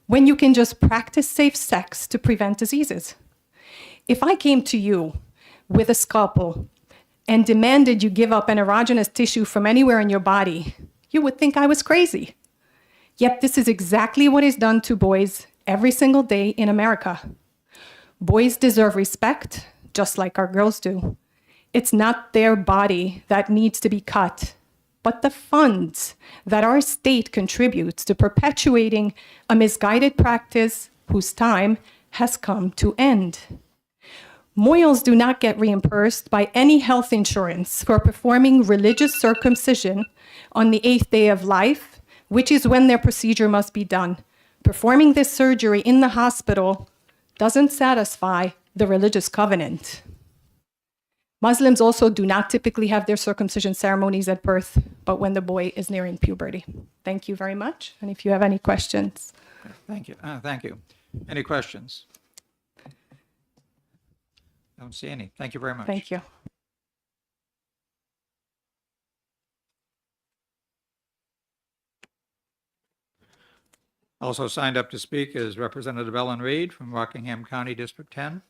when you can just practice safe sex to prevent diseases? If I came to you with a scalpel and demanded you give up an erogenous tissue from anywhere in your body, you would think I was crazy. Yet this is exactly what is done to boys every single day in America. Boys deserve respect, just like our girls do. It's not their body that needs to be cut, but the funds that our state contributes to perpetuating a misguided practice whose time has come to end. Mohels do not get reimbursed by any health insurance for performing religious circumcision on the 8th day of life, which is when their procedure must be done. Performing this surgery in the hospital doesn't satisfy the religious covenant. Muslims also do not typically have their circumcision ceremonies at birth, but when the boy is nearing puberty. Thank you very much. And if you have any questions. Thank you. Thank you. Any questions? Don't see any. Thank you very much. Thank you. Also signed up to speak is Representative Ellen Reed from Rockingham County District 10.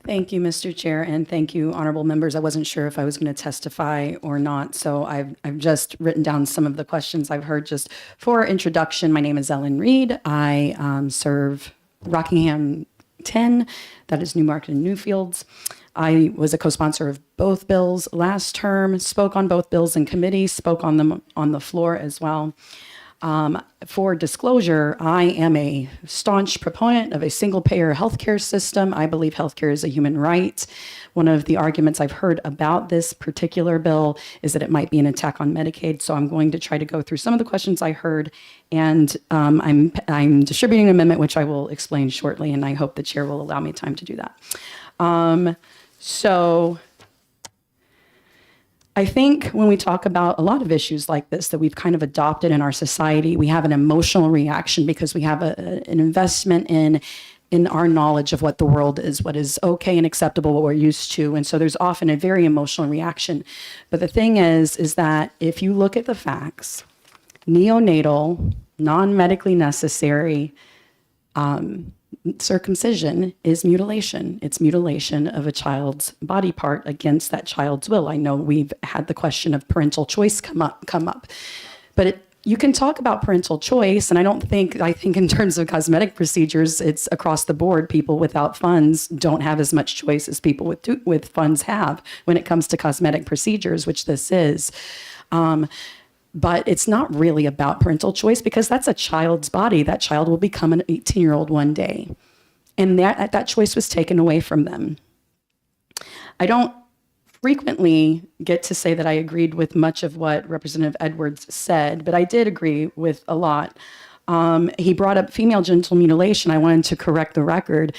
Thank you, Mr. Chair, and thank you, honorable members. I wasn't sure if I was going to testify or not, so I've just written down some of the questions I've heard. Just for introduction, my name is Ellen Reed. I serve Rockingham 10, that is Newmarket and Newfields. I was a co-sponsor of both bills last term, spoke on both bills in committee, spoke on them on the floor as well. For disclosure, I am a staunch proponent of a single-payer healthcare system. I believe healthcare is a human right. One of the arguments I've heard about this particular bill is that it might be an attack on Medicaid. So I'm going to try to go through some of the questions I heard, and I'm distributing an amendment which I will explain shortly, and I hope the chair will allow me time to do that. So I think when we talk about a lot of issues like this that we've kind of adopted in our society, we have an emotional reaction because we have an investment in our knowledge of what the world is, what is okay and acceptable, what we're used to. And so there's often a very emotional reaction. But the thing is that if you look at the facts, neonatal, non-medically necessary circumcision is mutilation. It's mutilation of a child's body part against that child's will. I know we've had the question of parental choice come up, but you can talk about parental choice, and I think in terms of cosmetic procedures, it's across the board. People without funds don't have as much choice as people with funds have when it comes to cosmetic procedures, which this is. But it's not really about parental choice because that's a child's body. That child will become an 18-year-old one day. And that choice was taken away from them. I don't frequently get to say that I agreed with much of what Representative Edwards said, but I did agree with a lot. He brought up female genital mutilation. I wanted to correct the record.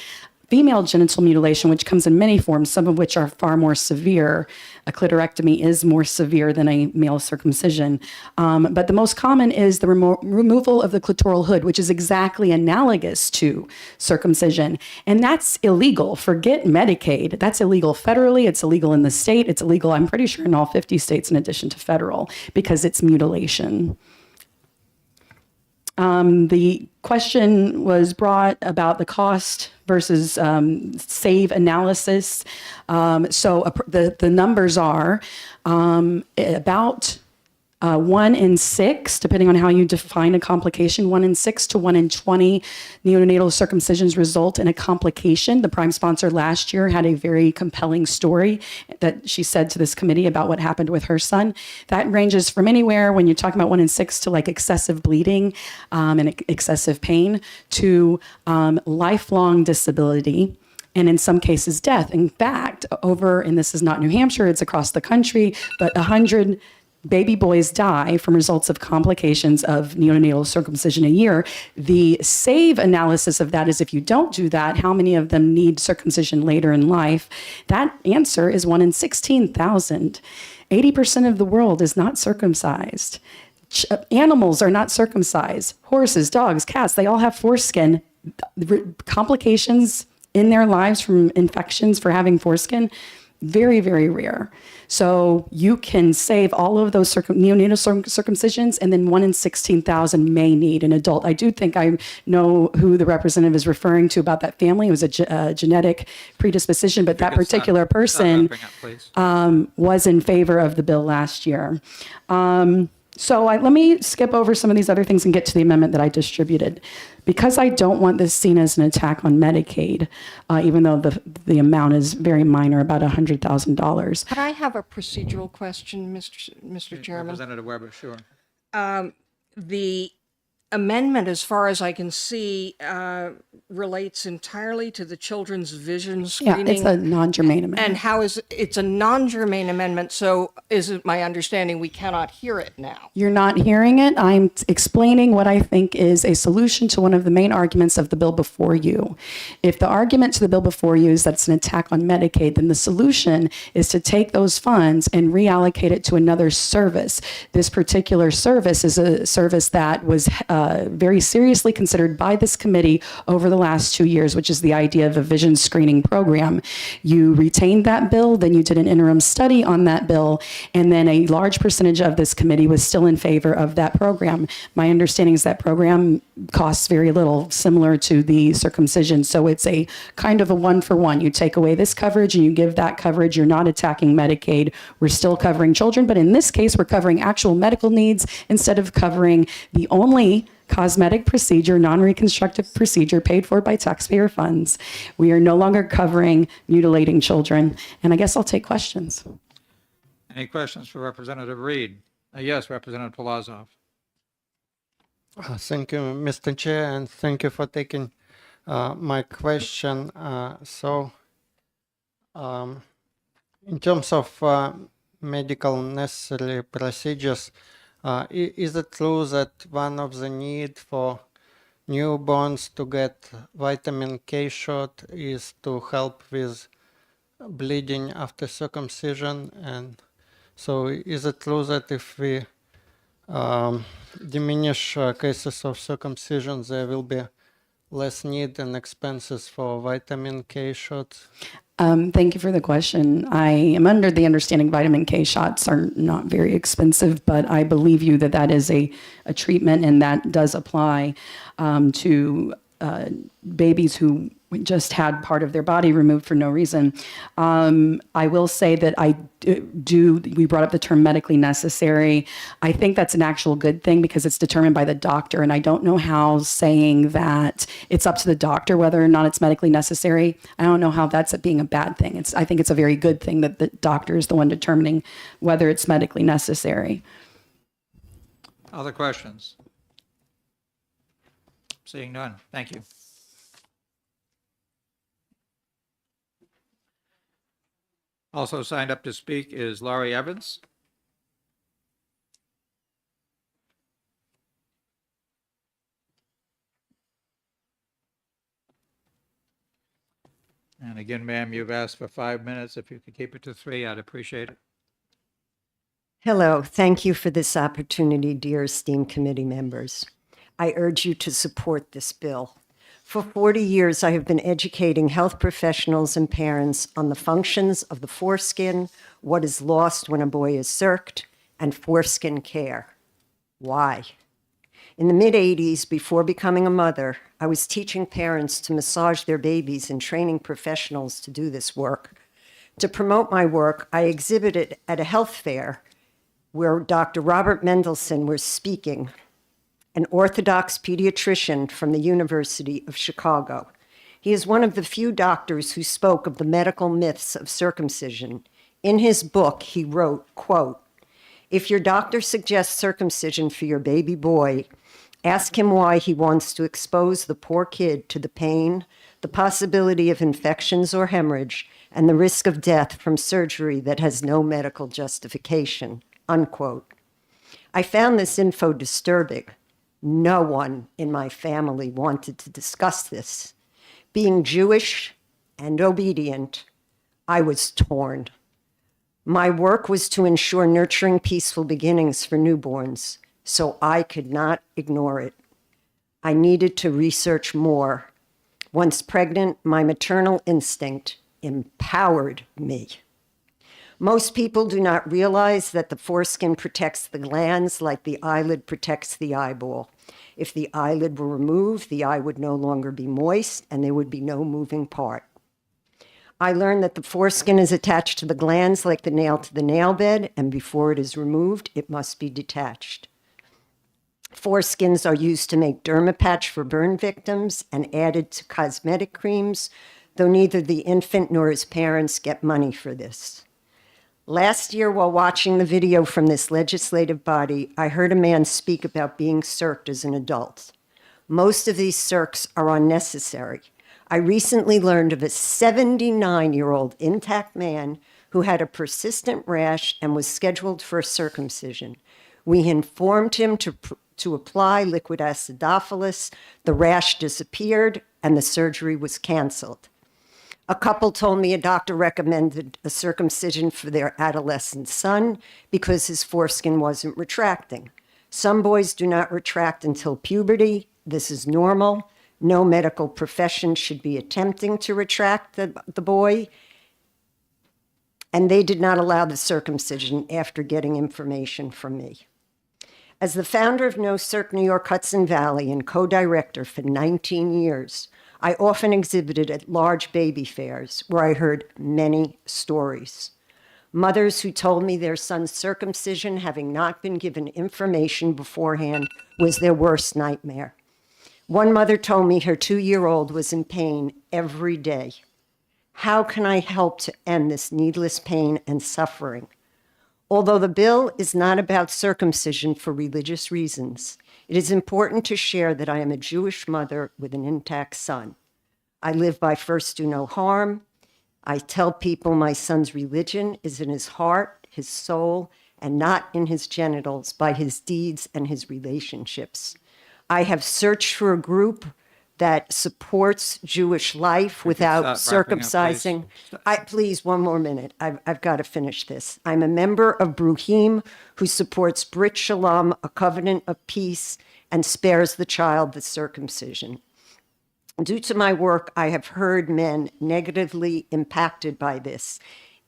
Female genital mutilation, which comes in many forms, some of which are far more severe. A clitorectomy is more severe than a male circumcision. But the most common is the removal of the clitoral hood, which is exactly analogous to circumcision. And that's illegal. Forget Medicaid. That's illegal federally. It's illegal in the state. It's illegal, I'm pretty sure, in all 50 states in addition to federal, because it's mutilation. The question was brought about the cost versus save analysis. The numbers are about 1 in 6, depending on how you define a complication, 1 in 6 to 1 in 20 neonatal circumcisions result in a complication. The prime sponsor last year had a very compelling story that she said to this committee about what happened with her son. That ranges from anywhere, when you're talking about 1 in 6, to like excessive bleeding and excessive pain, to lifelong disability, and in some cases death. In fact, and this is not New Hampshire, it's across the country, but 100 baby boys die from results of complications of neonatal circumcision a year. The save analysis of that is, if you don't do that, how many of them need circumcision later in life? That answer is 1 in 16,000. 80% of the world is not circumcised. Animals are not circumcised. Horses, dogs, cats, they all have foreskin. Complications in their lives from infections for having foreskin, very, very rare. So you can save all of those neonatal circumcisions, and then 1 in 16,000 may need an adult. I do think I know who the representative is referring to about that family. It was a genetic predisposition, but that particular person was in favor of the bill last year. Let me skip over some of these other things and get to the amendment that I distributed. Because I don't want this seen as an attack on Medicaid, even though the amount is very minor, about $100,000. Could I have a procedural question, Mr. Chairman? Representative Weber, sure. The amendment, as far as I can see, relates entirely to the children's vision screening. Yeah, it's a non-germane amendment. And it's a non-germane amendment, so is it my understanding we cannot hear it now? You're not hearing it. I'm explaining what I think is a solution to one of the main arguments of the bill before you. If the argument to the bill before you is that it's an attack on Medicaid, then the solution is to take those funds and reallocate it to another service. This particular service is a service that was very seriously considered by this committee over the last 2 years, which is the idea of a vision screening program. You retained that bill, then you did an interim study on that bill, and then a large percentage of this committee was still in favor of that program. My understanding is that program costs very little, similar to the circumcision. So it's a kind of a 1-for-1. You take away this coverage and you give that coverage. You're not attacking Medicaid. We're still covering children, but in this case, we're covering actual medical needs instead of covering the only cosmetic procedure, non-reconstructive procedure paid for by taxpayer funds. We are no longer covering mutilating children. And I guess I'll take questions. Any questions for Representative Reed? Yes, Representative Polazov. Thank you, Mr. Chair, and thank you for taking my question. In terms of medical necessary procedures, is it true that one of the need for newborns to get vitamin K shot is to help with bleeding after circumcision? And so is it true that if we diminish cases of circumcision, there will be less need and expenses for vitamin K shots? Thank you for the question. I am under the understanding vitamin K shots are not very expensive, but I believe you that that is a treatment, and that does apply to babies who we just had part of their body removed for no reason. I will say that we brought up the term medically necessary. I think that's an actual good thing because it's determined by the doctor. And I don't know how saying that it's up to the doctor whether or not it's medically necessary. I don't know how that's being a bad thing. I think it's a very good thing that the doctor is the one determining whether it's medically necessary. Other questions? Seeing none. Thank you. Also signed up to speak is Laurie Evans. And again, ma'am, you've asked for 5 minutes. If you could keep it to 3, I'd appreciate it. Hello, thank you for this opportunity, dear esteemed committee members. I urge you to support this bill. For 40 years, I have been educating health professionals and parents on the functions of the foreskin, what is lost when a boy is circed, and foreskin care. Why? In the mid-'80s, before becoming a mother, I was teaching parents to massage their babies and training professionals to do this work. To promote my work, I exhibited at a health fair where Dr. Robert Mendelsohn was speaking, an Orthodox pediatrician from the University of Chicago. He is one of the few doctors who spoke of the medical myths of circumcision. In his book, he wrote, quote, "If your doctor suggests circumcision for your baby boy, ask him why he wants to expose the poor kid to the pain, the possibility of infections or hemorrhage, and the risk of death from surgery that has no medical justification," unquote. I found this info disturbing. No one in my family wanted to discuss this. Being Jewish and obedient, I was torn. My work was to ensure nurturing peaceful beginnings for newborns, so I could not ignore it. I needed to research more. Once pregnant, my maternal instinct empowered me. Most people do not realize that the foreskin protects the glands like the eyelid protects the eyeball. If the eyelid were removed, the eye would no longer be moist and there would be no moving part. I learned that the foreskin is attached to the glands like the nail to the nail bed, and before it is removed, it must be detached. Foreskins are used to make Dermapatch for burn victims and added to cosmetic creams, though neither the infant nor his parents get money for this. Last year, while watching the video from this legislative body, I heard a man speak about being circed as an adult. Most of these circs are unnecessary. I recently learned of a 79-year-old intact man who had a persistent rash and was scheduled for a circumcision. We informed him to apply liquid acidophilus, the rash disappeared, and the surgery was canceled. A couple told me a doctor recommended a circumcision for their adolescent son because his foreskin wasn't retracting. Some boys do not retract until puberty. This is normal. No medical profession should be attempting to retract the boy. And they did not allow the circumcision after getting information from me. As the founder of No Circ New York Hudson Valley and co-director for 19 years, I often exhibited at large baby fairs where I heard many stories. Mothers who told me their son's circumcision, having not been given information beforehand, was their worst nightmare. One mother told me her 2-year-old was in pain every day. How can I help to end this needless pain and suffering? Although the bill is not about circumcision for religious reasons, it is important to share that I am a Jewish mother with an intact son. I live by first do no harm. I tell people my son's religion is in his heart, his soul, and not in his genitals by his deeds and his relationships. I have searched for a group that supports Jewish life without circumcising. Please, one more minute. I've got to finish this. I'm a member of Bruhim, who supports Brit Shalom, a covenant of peace, and spares the child the circumcision. Due to my work, I have heard men negatively impacted by this.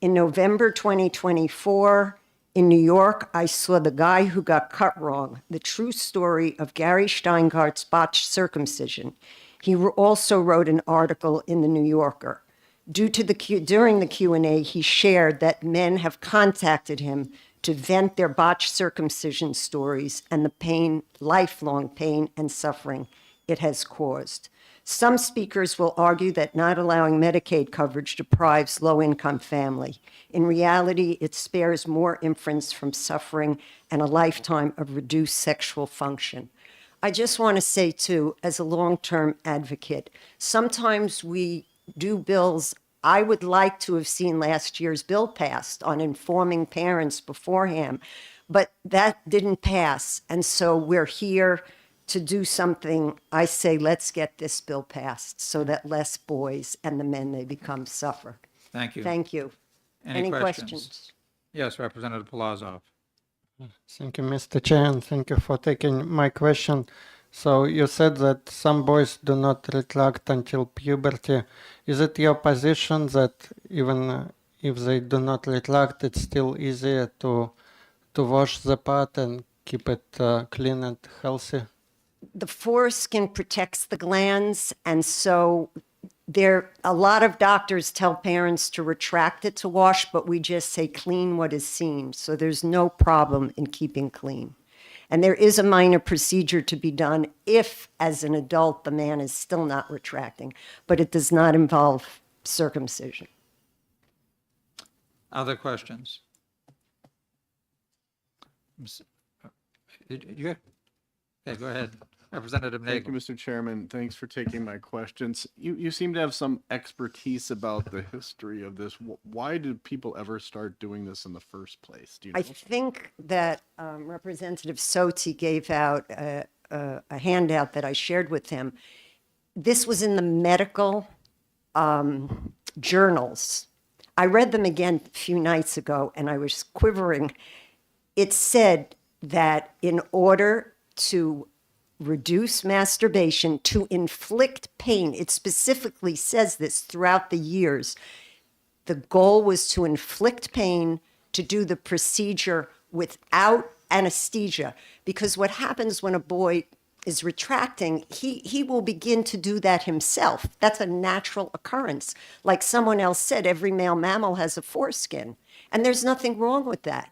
In November 2024, in New York, I saw the guy who got cut wrong, the true story of Gary Steingart's botched circumcision. He also wrote an article in the New Yorker. During the Q&A, he shared that men have contacted him to vent their botched circumcision stories and the pain, lifelong pain and suffering it has caused. Some speakers will argue that not allowing Medicaid coverage deprives low-income family. In reality, it spares more infants from suffering and a lifetime of reduced sexual function. I just want to say, too, as a long-term advocate, sometimes we do bills. I would like to have seen last year's bill passed on informing parents beforehand, but that didn't pass. And so we're here to do something. I say, let's get this bill passed so that less boys and the men they become suffer. Thank you. Thank you. Any questions? Yes, Representative Polazov. Thank you, Mr. Chair, and thank you for taking my question. So you said that some boys do not retract until puberty. Is it your position that even if they do not retract, it's still easier to wash the part and keep it clean and healthy? The foreskin protects the glands, and so a lot of doctors tell parents to retract it to wash, but we just say clean what is seen. So there's no problem in keeping clean. And there is a minor procedure to be done if, as an adult, the man is still not retracting, but it does not involve circumcision. Other questions? Okay, go ahead. Representative Thank you, Nagel. Mr. Chairman. Thanks for taking my questions. You seem to have some expertise about the history of this. Why did people ever start doing this in the first place? Do you know? I think that Representative Soti gave out a handout that I shared with him. This was in the medical journals. I read them again a few nights ago, and I was quivering. It said that in order to reduce masturbation, to inflict pain, it specifically says this throughout the years, the goal was to inflict pain, to do the procedure without anesthesia. Because what happens when a boy is retracting, he will begin to do that himself. That's a natural occurrence. Like someone else said, every male mammal has a foreskin, and there's nothing wrong with that.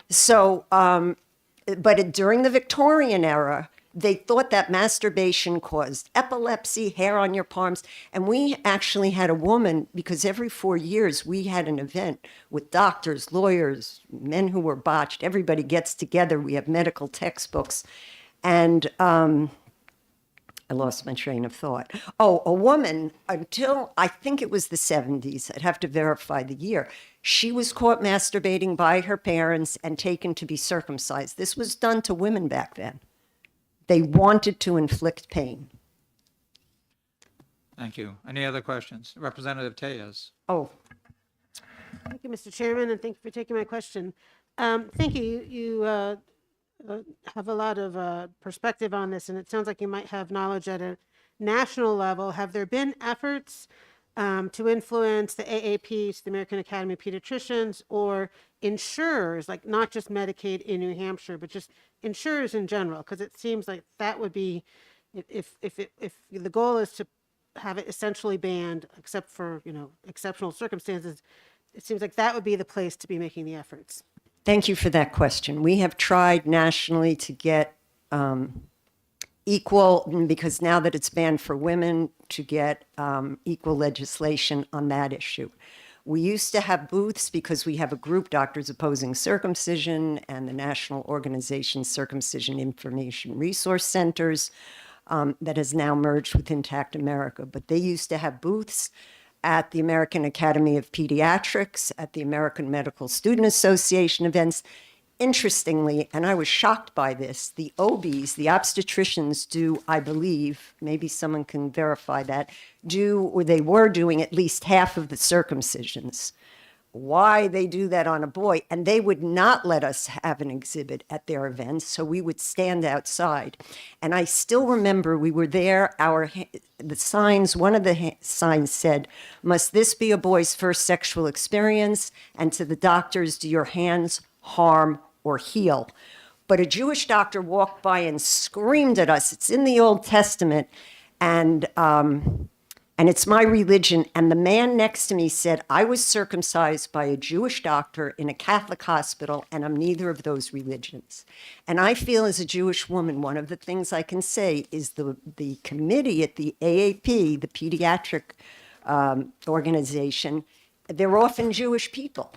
So, but during the Victorian era, they thought that masturbation caused epilepsy, hair on your palms. And we actually had a woman, because every 4 years we had an event with doctors, lawyers, men who were botched. Everybody gets together. We have medical textbooks. And I lost my train of thought. Oh, a woman, until I think it was the 70s, I'd have to verify the year, she was caught masturbating by her parents and taken to be circumcised. This was done to women back then. They wanted to inflict pain. Thank you. Any other questions? Representative Tejas. Oh, Thank you, Mr. Chairman, and thank you for taking my question. Thank you. You have a lot of perspective on this, and it sounds like you might have knowledge at a national level. Have there been efforts to influence the AAPs, the American Academy of Pediatricians, or insurers, like not just Medicaid in New Hampshire, but just insurers in general? Because it seems like that would be, if the goal is to have it essentially banned, except for exceptional circumstances, it seems like that would be the place to be making the efforts. thank you for that question. We have tried nationally to get equal, because now that it's banned for women, to get equal legislation on that issue. We used to have booths because we have a group, Doctors Opposing Circumcision, and the national organization Circumcision Information Resource Centers, that has now merged with Intact America. But they used to have booths at the American Academy of Pediatrics, at the American Medical Student Association events. Interestingly, and I was shocked by this, the OBs, the obstetricians do, I believe, maybe someone can verify that, or they were doing at least half of the circumcisions. Why they do that on a boy, and they would not let us have an exhibit at their events, so we would stand outside. And I still remember we were there, the signs, one of the signs said, "Must this be a boy's first sexual experience?" And to the doctors, "Do your hands harm or heal?" But a Jewish doctor walked by and screamed at us. It's in the Old Testament. And it's my religion. And the man next to me said, I was circumcised by a Jewish doctor in a Catholic hospital, and I'm neither of those religions. And I feel as a Jewish woman, one of the things I can say is the committee at the AAP, the pediatric organization, they're often Jewish people.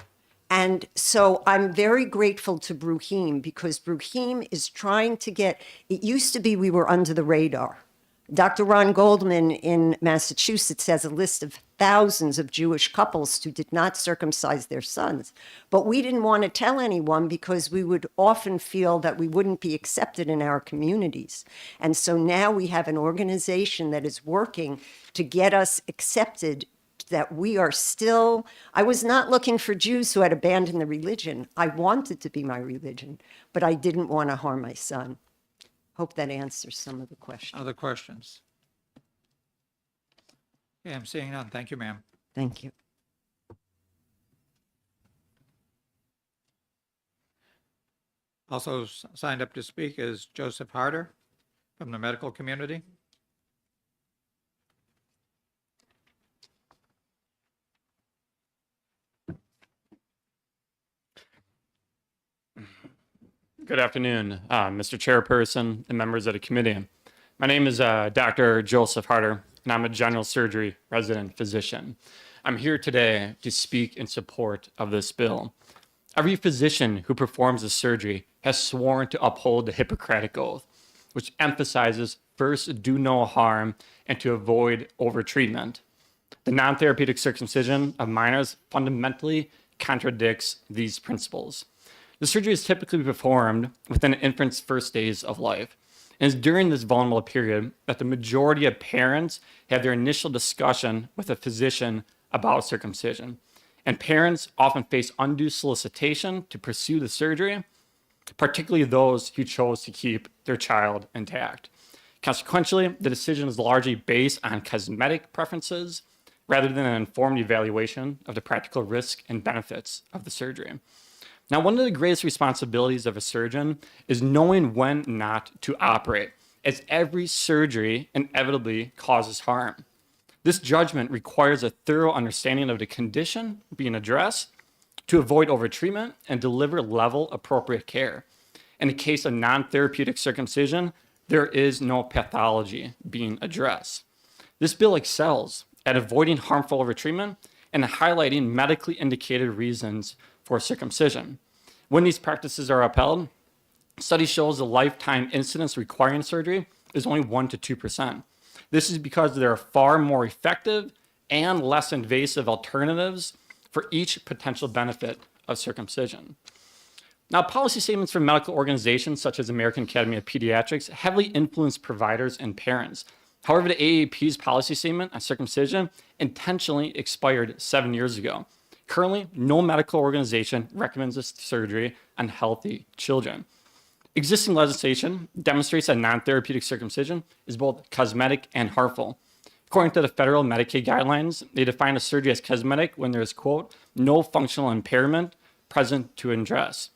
And so I'm very grateful to Bruhim, because Bruhim is trying to get, it used to be we were under the radar. Dr. Ron Goldman in Massachusetts has a list of thousands of Jewish couples who did not circumcise their sons. But we didn't want to tell anyone because we would often feel that we wouldn't be accepted in our communities. And so now we have an organization that is working to get us accepted, that we are still, I was not looking for Jews who had abandoned the religion. I wanted to be my religion, but I didn't want to harm my son. Hope that answers some of the questions. Other questions? Okay, I'm seeing none. Thank you, ma'am. Thank you. Also signed up to speak is Joseph Harder from the medical community. Good afternoon, Mr. Chairperson and members of the committee. My name is Dr. Joseph Harder, and I'm a general surgery resident physician. I'm here today to speak in support of this bill. Every physician who performs a surgery has sworn to uphold the Hippocratic Oath, which emphasizes first, do no harm, and to avoid overtreatment. The non-therapeutic circumcision of minors fundamentally contradicts these principles. The surgery is typically performed within an infant's first days of life. And it's during this vulnerable period that the majority of parents have their initial discussion with a physician about circumcision. And parents often face undue solicitation to pursue the surgery, particularly those who chose to keep their child intact. Consequently, the decision is largely based on cosmetic preferences rather than an informed evaluation of the practical risk and benefits of the surgery. Now, one of the greatest responsibilities of a surgeon is knowing when not to operate, as every surgery inevitably causes harm. This judgment requires a thorough understanding of the condition being addressed to avoid overtreatment and deliver level appropriate care. In the case of non-therapeutic circumcision, there is no pathology being addressed. This bill excels at avoiding harmful overtreatment and highlighting medically indicated reasons for circumcision. When these practices are upheld, study shows the lifetime incidence requiring surgery is only 1% to 2%. This is because there are far more effective and less invasive alternatives for each potential benefit of circumcision. Now, policy statements from medical organizations such as American Academy of Pediatrics heavily influence providers and parents. However, the AAP's policy statement on circumcision intentionally expired 7 years ago. Currently, no medical organization recommends this surgery on healthy children. Existing legislation demonstrates that non-therapeutic circumcision is both cosmetic and harmful. According to the federal Medicaid guidelines, they define a surgery as cosmetic when there is, quote, no functional impairment present to address.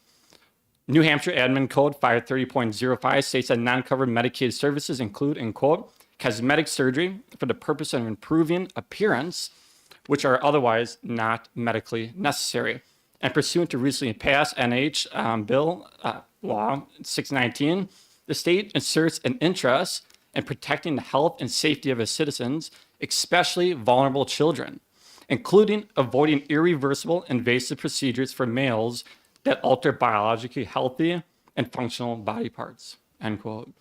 New Hampshire Admin Code 530.05 states that non-covered Medicaid services include, in quote, cosmetic surgery for the purpose of improving appearance, which are otherwise not medically necessary. And pursuant to recently passed NH Bill Law 619, the state asserts an interest in protecting the health and safety of its citizens, especially vulnerable children, including avoiding irreversible invasive procedures for males that alter biologically healthy and functional body parts, end quote.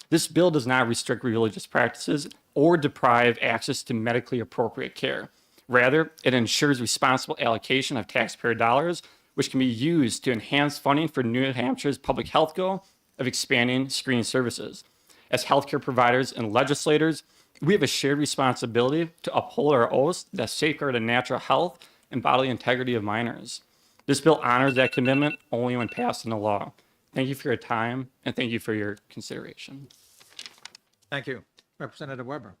This bill does not restrict religious practices or deprive access to medically appropriate care. Rather, it ensures responsible allocation of taxpayer dollars, which can be used to enhance funding for New Hampshire's public health goal of expanding screening services. As healthcare providers and legislators, we have a shared responsibility to uphold our oaths that safeguard the natural health and bodily integrity of minors. This bill honors that commitment only when passed into law. Thank you for your time, and thank you for your consideration. Thank you. Representative Weber.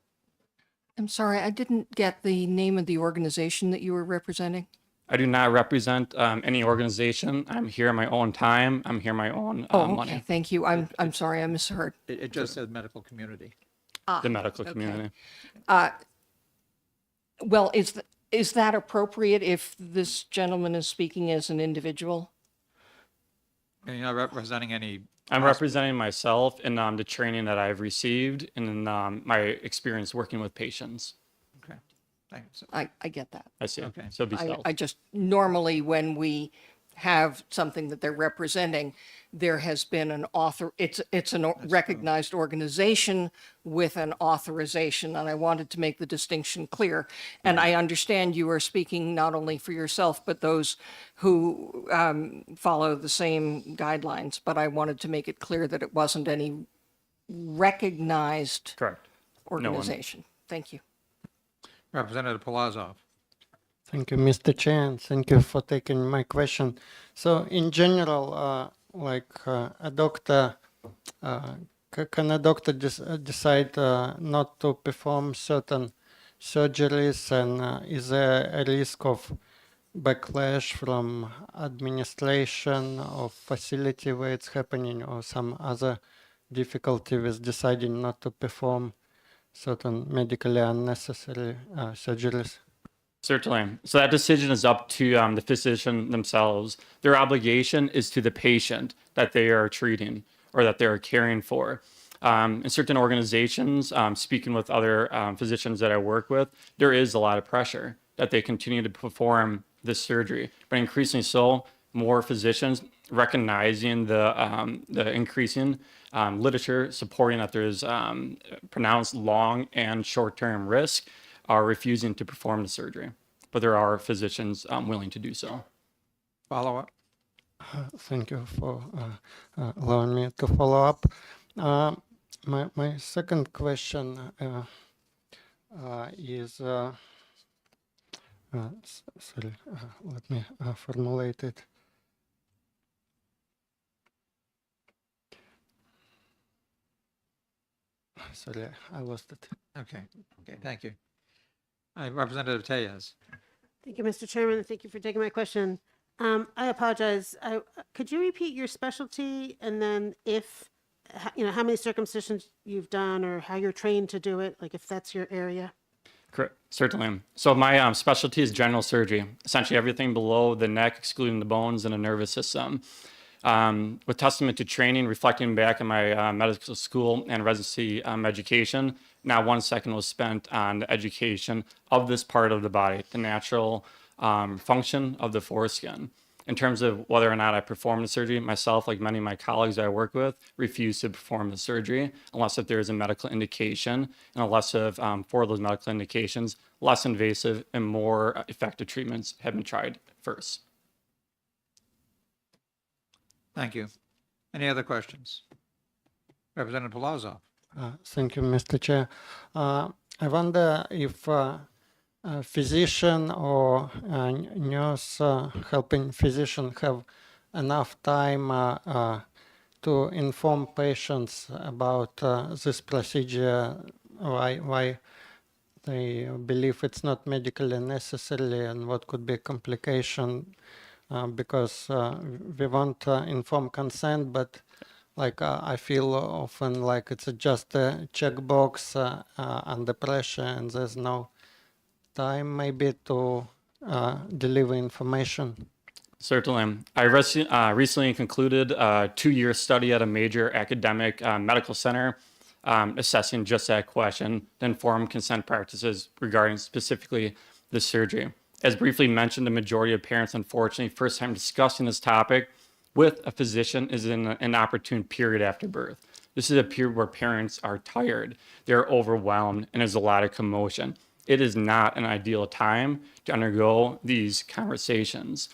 I'm sorry, I didn't get the name of the organization that you were representing. I do not represent any organization. I'm here on my own time. I'm here on my own Oh, money. okay, thank you. I'm sorry, I misheard. It just says medical community. the medical okay. community. Well, is that appropriate if this gentleman is speaking as an individual? And you're not representing any. I'm representing myself and the training that I've received and my experience working with patients. Okay, thanks. I get that. I see. Okay. So be self. I just, normally when we have something that they're representing, there has been an it's a recognized organization with an authorization, and I wanted to make the distinction clear. And I understand you are speaking not only for yourself, but those who follow the same guidelines, but I wanted to make it clear that it wasn't any recognized Correct. organization. Thank you. Representative Polazov. Thank you, Mr. Chair, and thank you for taking my question. So in general, a doctor, can a doctor decide not to perform certain surgeries, and is there a risk of backlash from administration of facility where it's happening, or some other difficulty with deciding not to perform certain medically unnecessary surgeries? Certainly. So that decision is up to the physician themselves. Their obligation is to the patient that they are treating or that they are caring for. In certain organizations, speaking with other physicians that I work with, there is a lot of pressure that they continue to perform this surgery. But increasingly so, more physicians recognizing the increasing literature supporting that there's pronounced long and short-term risk are refusing to perform the surgery, but there are physicians willing to do so. Follow up. Thank you for allowing me to follow up. My second question is, sorry, let me formulate it. Sorry, I lost it. Okay, thank you. Representative Tellez. Thank you, Mr. Chairman, and thank you for taking my question. I apologize. Could you repeat your specialty, and then how many circumcisions you've done, or how you're trained to do it, like if that's your area? Correct. Certainly. So my specialty is general surgery, essentially everything below the neck, excluding the bones and the nervous system. With testament to training, reflecting back on my medical school and residency education, not 1 second was spent on the education of this part of the body, the natural function of the foreskin. In terms of whether or not I perform the surgery, myself, like many of my colleagues I work with, refuse to perform the surgery unless if there is a medical indication, and unless if for those medical indications, less invasive and more effective treatments have been tried first. Thank you. Any other questions? Representative Polazov. Thank you, Mr. Chair. I wonder if a physician or a nurse helping physician have enough time to inform patients about this procedure, why they believe it's not medically necessary, and what could be a complication, because we want informed consent, but I feel often like it's just a checkbox under pressure, and there's no time maybe to deliver information. Certainly. I recently concluded a 2-year study at a major academic medical center assessing just that question, the informed consent practices regarding specifically the surgery. As briefly mentioned, the majority of parents, unfortunately, first time discussing this topic with a physician is in an opportune period after birth. This is a period where parents are tired, they're overwhelmed, and there's a lot of commotion. It is not an ideal time to undergo these conversations.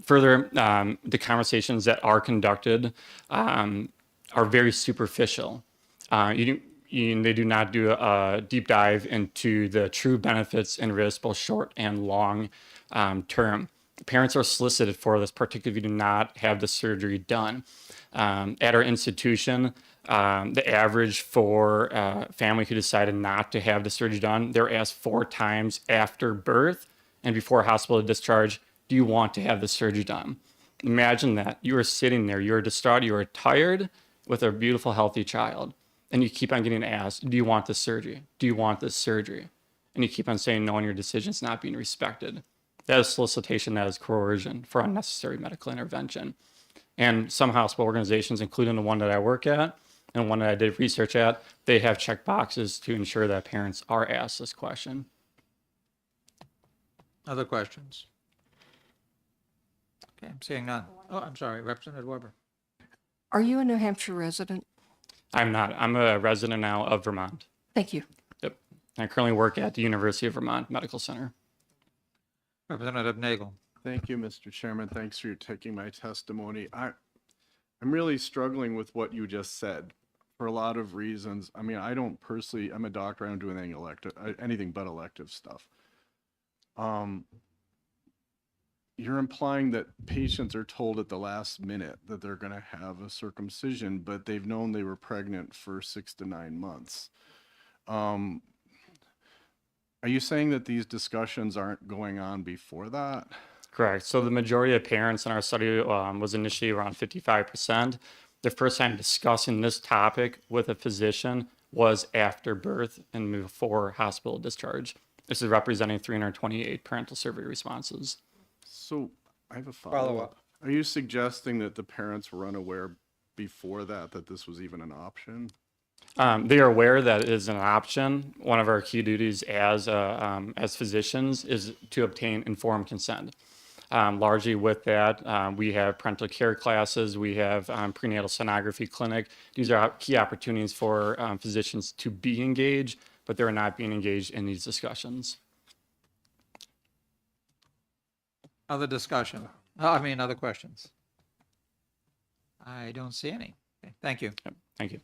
Further, the conversations that are conducted are very superficial. They do not do a deep dive into the true benefits and risks, both short and long term. Parents are solicited for this, particularly if you do not have the surgery done. At our institution, the average for a family who decided not to have the surgery done, they're asked 4 times after birth and before hospital discharge, do you want to have the surgery done? Imagine that. You are sitting there, you're distraught, you are tired with a beautiful, healthy child. and you keep on getting asked, do you want this surgery? Do you want this surgery? And you keep on saying no, and your decision's not being respected. That is solicitation, that is coercion for unnecessary medical intervention. And some hospital organizations, including the one that I work at and one that I did research at, they have check boxes to ensure that parents are asked this question. Other questions? Okay, I'm seeing none. Oh, I'm sorry, Representative Weber. Are you a New Hampshire resident? I'm not. I'm a resident now of Vermont. Thank you. Yep. I currently work at the University of Vermont Medical Center. Representative Nagel. Thank you, Mr. Chairman. Thanks for taking my testimony. I'm really struggling with what you just said for a lot of reasons. I mean, I don't personally, I'm a doctor, I don't do anything elective, anything but elective stuff. You're implying that patients are told at the last minute that they're going to have a circumcision, but they've known they were pregnant for 6 to 9 months. Are you saying that these discussions aren't going on before that? Correct. So the majority of parents in our study was initially around 55%. The first time discussing this topic with a physician was after birth and before hospital discharge. This is representing 328 parental survey responses. So I have a follow-up. Are you suggesting that the parents were unaware before that this was even an option? They are aware that it is an option. One of our key duties as physicians is to obtain informed consent. Largely with that, we have parental care classes, we have prenatal sonography clinic. These are key opportunities for physicians to be engaged, but they're not being engaged in these discussions. Other discussion? Other questions? I don't see any. Okay, thank you. Yep, thank you.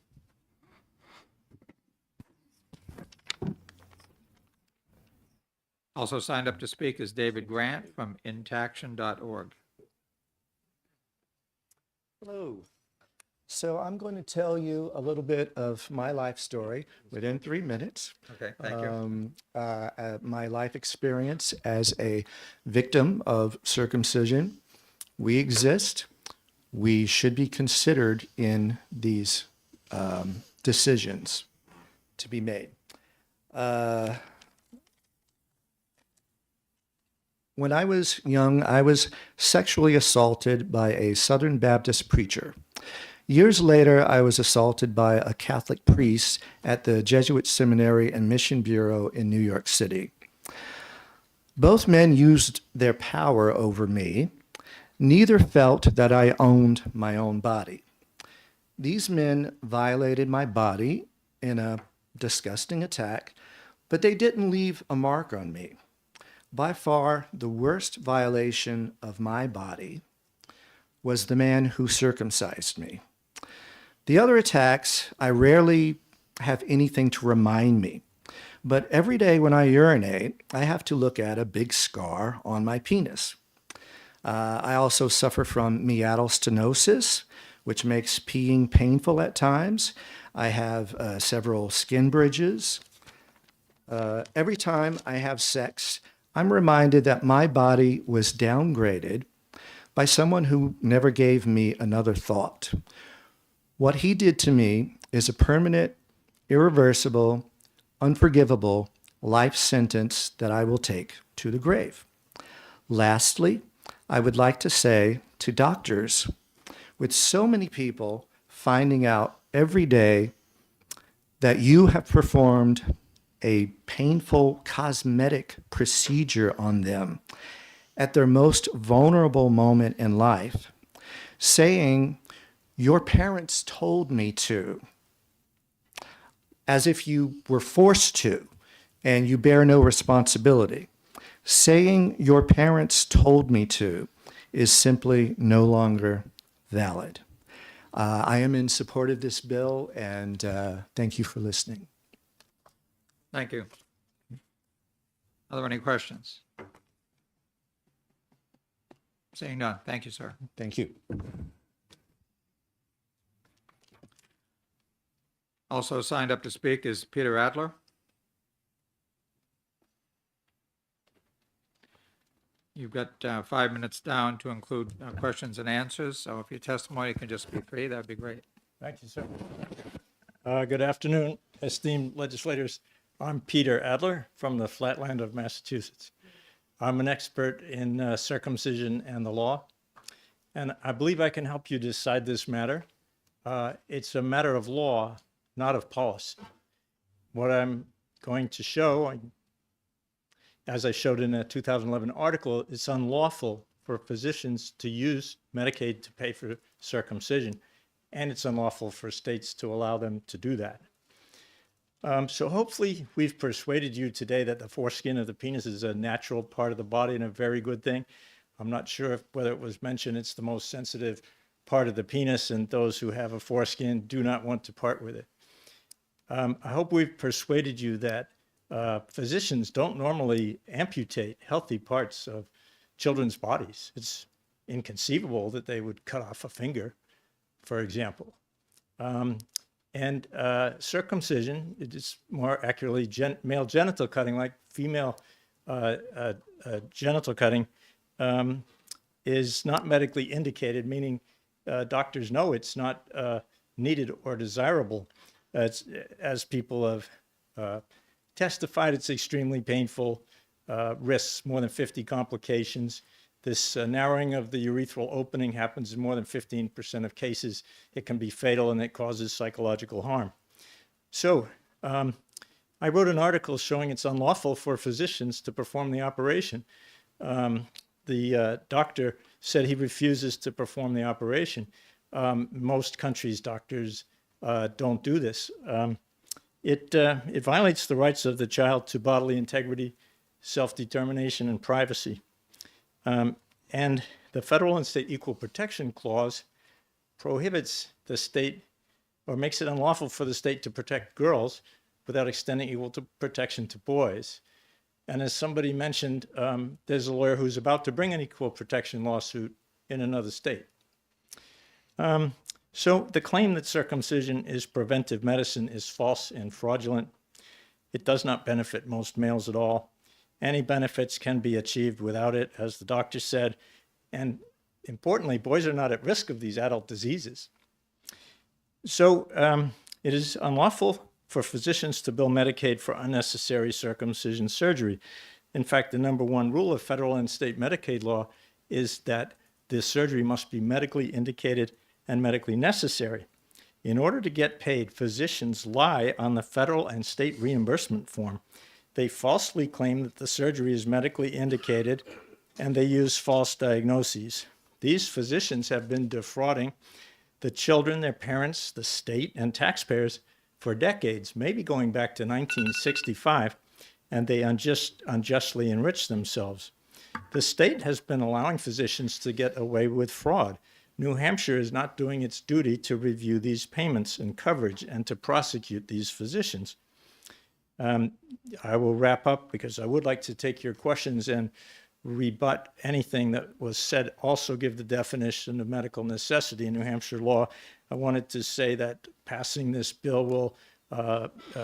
Also signed up to speak is David Grant from intaction.org. Hello. So I'm going to tell you a little bit of my life story within 3 minutes. Okay, thank you. My life experience as a victim of circumcision. We exist. We should be considered in these decisions to be made. When I was young, I was sexually assaulted by a Southern Baptist preacher. Years later, I was assaulted by a Catholic priest at the Jesuit Seminary and Mission Bureau in New York City. Both men used their power over me. Neither felt that I owned my own body. These men violated my body in a disgusting attack, but they didn't leave a mark on me. By far, the worst violation of my body was the man who circumcised me. The other attacks, I rarely have anything to remind me, but every day when I urinate, I have to look at a big scar on my penis. I also suffer from meatal stenosis, which makes peeing painful at times. I have several skin bridges. Every time I have sex, I'm reminded that my body was downgraded by someone who never gave me another thought. What he did to me is a permanent, irreversible, unforgivable life sentence that I will take to the grave. Lastly, I would like to say to doctors, with so many people finding out every day that you have performed a painful cosmetic procedure on them at their most vulnerable moment in life, saying, "Your parents told me to," as if you were forced to and you bear no responsibility. Saying "your parents told me to" is simply no longer valid. I am in support of this bill, and thank you for listening. Thank you. Are there any questions? Seeing none. Thank you, sir. Thank you. Also signed up to speak is Peter Adler. You've got 5 minutes down to include questions and answers, so if your testimony can just be 3, that'd be great. Thank you, sir. Good afternoon, esteemed legislators. I'm Peter Adler from the Flatland of Massachusetts. I'm an expert in circumcision and the law, and I believe I can help you decide this matter. It's a matter of law, not of policy. What I'm going to show, as I showed in a 2011 article, it's unlawful for physicians to use Medicaid to pay for circumcision, and it's unlawful for states to allow them to do that. So hopefully we've persuaded you today that the foreskin of the penis is a natural part of the body and a very good thing. I'm not sure whether it was mentioned it's the most sensitive part of the penis, and those who have a foreskin do not want to part with it. I hope we've persuaded you that physicians don't normally amputate healthy parts of children's bodies. It's inconceivable that they would cut off a finger, for example. And circumcision, it is more accurately male genital cutting, like female genital cutting, is not medically indicated, meaning doctors know it's not needed or desirable. As people have testified, it's extremely painful, risks more than 50 complications. This narrowing of the urethral opening happens in more than 15% of cases. It can be fatal and it causes psychological harm. So I wrote an article showing it's unlawful for physicians to perform the operation. The doctor said he refuses to perform the operation. Most countries' doctors don't do this. It violates the rights of the child to bodily integrity, self-determination, and privacy. And the federal and state equal protection clause prohibits the state, or makes it unlawful for the state to protect girls without extending equal protection to boys. And as somebody mentioned, there's a lawyer who's about to bring an equal protection lawsuit in another state. So the claim that circumcision is preventive medicine is false and fraudulent. It does not benefit most males at all. Any benefits can be achieved without it, as the doctor said. And importantly, boys are not at risk of these adult diseases. So it is unlawful for physicians to bill Medicaid for unnecessary circumcision surgery. In fact, the #1 rule of federal and state Medicaid law is that this surgery must be medically indicated and medically necessary. In order to get paid, physicians lie on the federal and state reimbursement form. They falsely claim that the surgery is medically indicated, and they use false diagnoses. These physicians have been defrauding the children, their parents, the state, and taxpayers for decades, maybe going back to 1965, and they unjustly enrich themselves. The state has been allowing physicians to get away with fraud. New Hampshire is not doing its duty to review these payments and coverage and to prosecute these physicians. I will wrap up because I would like to take your questions and rebut anything that was said. Also give the definition of medical necessity in New Hampshire law. I wanted to say that passing this bill will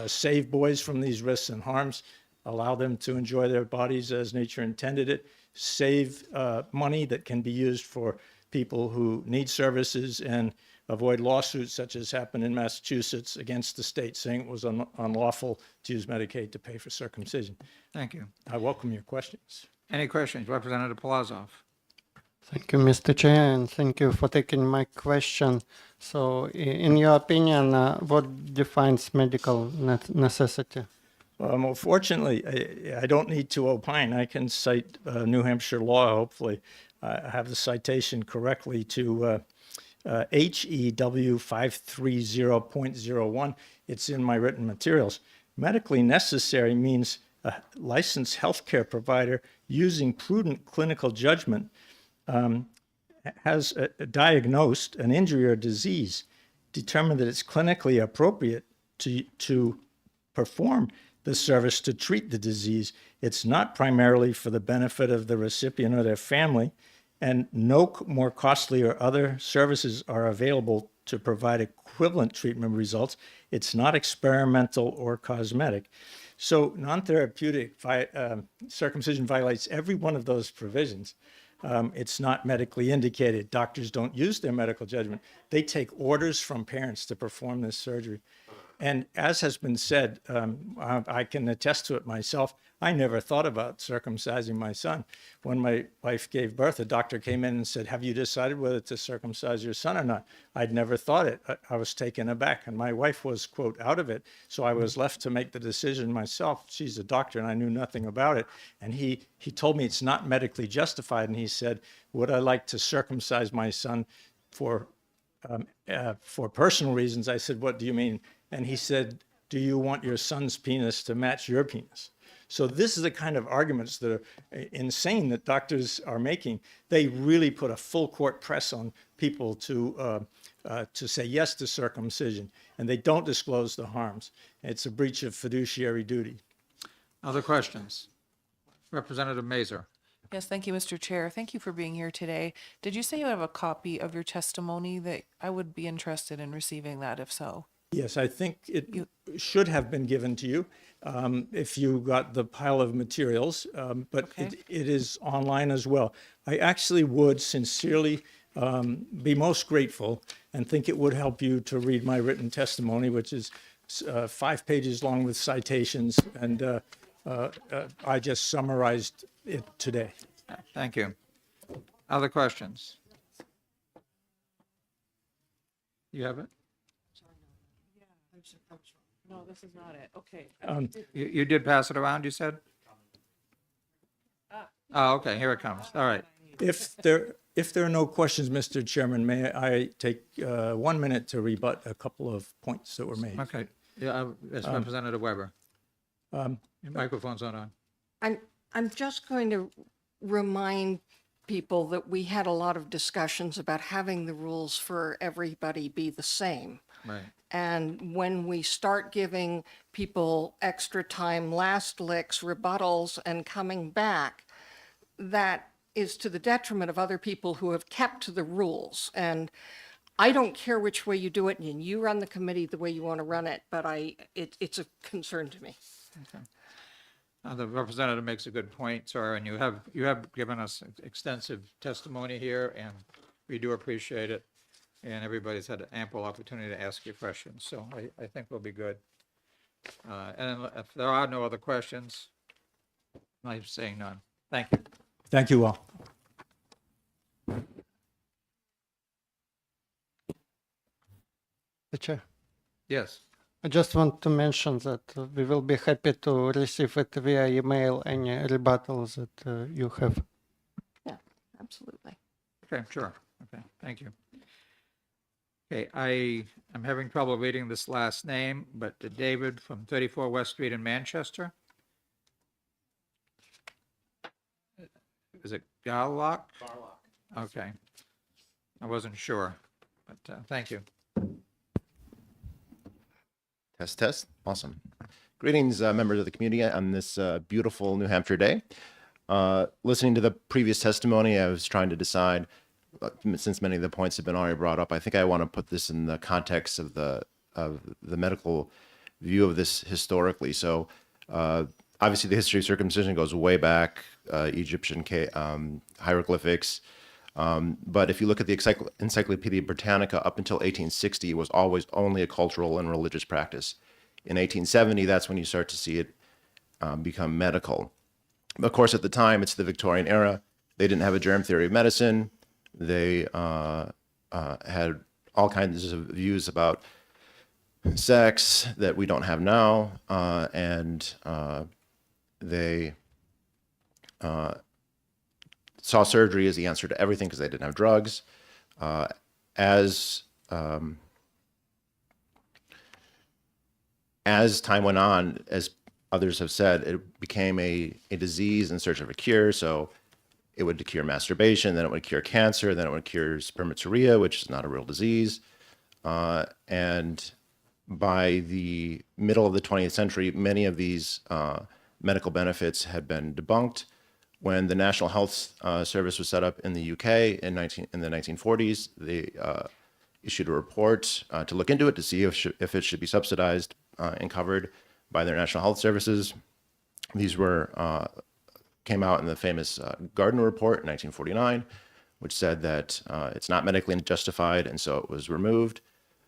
save boys from these risks and harms, allow them to enjoy their bodies as nature intended it, save money that can be used for people who need services, and avoid lawsuits such as happened in Massachusetts against the state saying it was unlawful to use Medicaid to pay for circumcision. Thank you. I welcome your questions. Any questions? Representative Polazov. Thank you, Mr. Chair, and thank you for taking my question. So in your opinion, what defines medical necessity? Well, fortunately, I don't need to opine. I can cite New Hampshire law, hopefully. I have the citation correctly to HEW 530.01. It's in my written materials. Medically necessary means a licensed healthcare provider using prudent clinical judgment has diagnosed an injury or disease, determined that it's clinically appropriate to perform the service to treat the disease. It's not primarily for the benefit of the recipient or their family, and no more costly or other services are available to provide equivalent treatment results. It's not experimental or cosmetic. So non-therapeutic circumcision violates every one of those provisions. It's not medically indicated. Doctors don't use their medical judgment. They take orders from parents to perform this surgery. And as has been said, I can attest to it myself. I never thought about circumcising my son. When my wife gave birth, a doctor came in and said, "Have you decided whether to circumcise your son or not?" I'd never thought it. I was taken aback, and my wife was, quote, out of it. So I was left to make the decision myself. She's a doctor, and I knew nothing about it. And he told me it's not medically justified. And he said, "Would I like to circumcise my son for personal reasons?" I said, "What do you mean?" And he said, "Do you want your son's penis to match your penis?" So this is the kind of arguments that are insane that doctors are making. They really put a full court press on people to say yes to circumcision, and they don't disclose the harms. It's a breach of fiduciary duty. Other questions? Representative Mazer. Yes, thank you, Mr. Chair. Thank you for being here today. Did you say you have a copy of your testimony? That I would be interested in receiving that, if so. Yes, I think it should have been given to you if you got the pile of materials, but it is online as well. I actually would sincerely be most grateful and think it would help you to read my written testimony, which is 5 pages long with citations, and I just summarized it today. Thank you. Other questions? You have it? No, this is not it. Okay. You did pass it around, you said? Oh, okay, here it comes. All right. If there are no questions, Mr. Chairman, may I take 1 minute to rebut a couple of points that were made? Okay. Yeah, yes, Representative Weber. Your microphone's not on. I'm just going to remind people that we had a lot of discussions about having the rules for everybody be the same. Right. And when we start giving people extra time, last licks, rebuttals, and coming back, that is to the detriment of other people who have kept to the rules. And I don't care which way you do it, and you run the committee the way you want to run it, but it's a concern to me. Okay. The representative makes a good point, sir, and you have given us extensive testimony here, and we do appreciate it. And everybody's had ample opportunity to ask you questions, so I think we'll be good. And if there are no other questions, I'm saying none. Thank you. Thank you all. The chair. Yes. I just want to mention that we will be happy to receive it via email, any rebuttals that you have. Yeah, absolutely. Okay, sure. Okay, thank you. Okay, I'm having trouble reading this last name, but David from 34 West Street in Manchester. Is it Garlock? Garlock. Okay. I wasn't sure, but thank you. Test, test. Awesome. Greetings, members of the community on this beautiful New Hampshire day. Listening to the previous testimony, I was trying to decide, since many of the points have been already brought up, I think I want to put this in the context of the medical view of this historically. So obviously the history of circumcision goes way back, Egyptian hieroglyphics. But if you look at the Encyclopedia Britannica, up until 1860, it was always only a cultural and religious practice. In 1870, that's when you start to see it become medical. Of course, at the time, it's the Victorian era. They didn't have a germ theory of medicine. They had all kinds of views about sex that we don't have now, and they saw surgery as the answer to everything because they didn't have drugs. As time went on, as others have said, it became a disease in search of a cure. So it would cure masturbation, then it would cure cancer, then it would cure spermaturia, which is not a real disease. And by the middle of the 20th century, many of these medical benefits had been debunked. When the National Health Service was set up in the UK in the 1940s, they issued a report to look into it to see if it should be subsidized and covered by their national health services. These came out in the famous Gardner Report in 1949, which said that it's not medically justified, and so it was removed.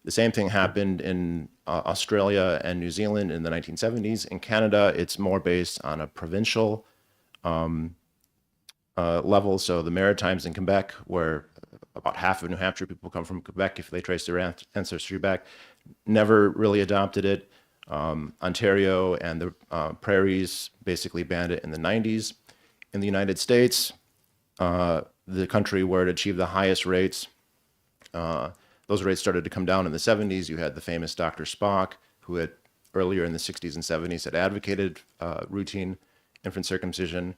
The same thing happened in Australia and New Zealand in the 1970s. In Canada, it's more based on a provincial level. So the Maritimes in Quebec, where about half of New Hampshire people come from Quebec if they trace their ancestry back, never really adopted it. Ontario and the prairies basically banned it in the 90s. In the United States, the country where it achieved the highest rates, those rates started to come down in the 70s. You had the famous Dr. Spock, who had earlier in the 60s and 70s had advocated routine infant circumcision,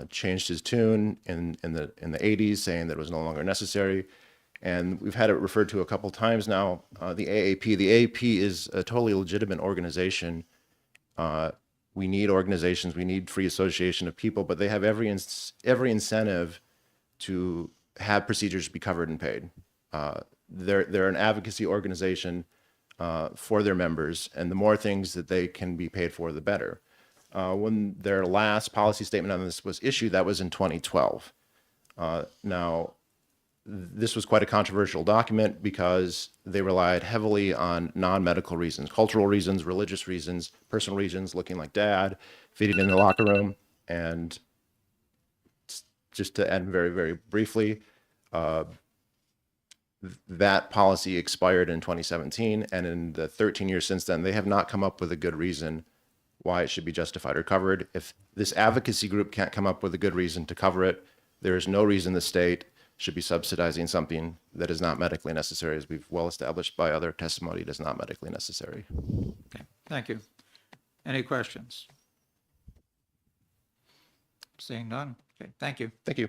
changed his tune in the 80s, saying that it was no longer necessary. And we've had it referred to a couple times now, the AAP. The AAP is a totally legitimate organization. We need organizations, we need free association of people, but they have every incentive to have procedures be covered and paid. They're an advocacy organization for their members, and the more things that they can be paid for, the better. When their last policy statement on this was issued, that was in 2012. Now, this was quite a controversial document because they relied heavily on non-medical reasons, cultural reasons, religious reasons, personal reasons, looking like dad, fitting in the locker room. And just to end very, very briefly, that policy expired in 2017. And in the 13 years since then, they have not come up with a good reason why it should be justified or covered. If this advocacy group can't come up with a good reason to cover it, there is no reason the state should be subsidizing something that is not medically necessary, as we've well established by other testimony, it is not medically necessary. Okay, thank you. Any questions? Seeing none. Okay, thank you. Thank you.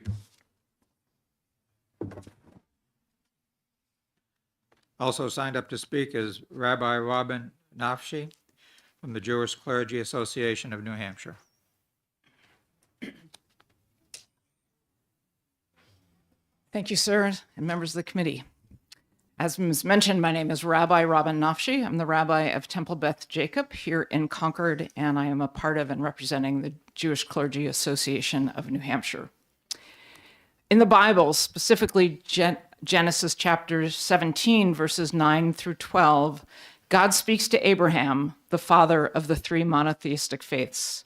Also signed up to speak is Rabbi Robin Nafshi from the Jewish Clergy Association of New Hampshire. Thank you, sir, and members of the committee. As was mentioned, my name is Rabbi Robin Nafshi. I'm the rabbi of Temple Beth Jacob here in Concord, and I am a part of and representing the Jewish Clergy Association of New Hampshire. In the Bible, specifically Genesis chapter 17, verses 9 through 12, God speaks to Abraham, the father of the three monotheistic faiths.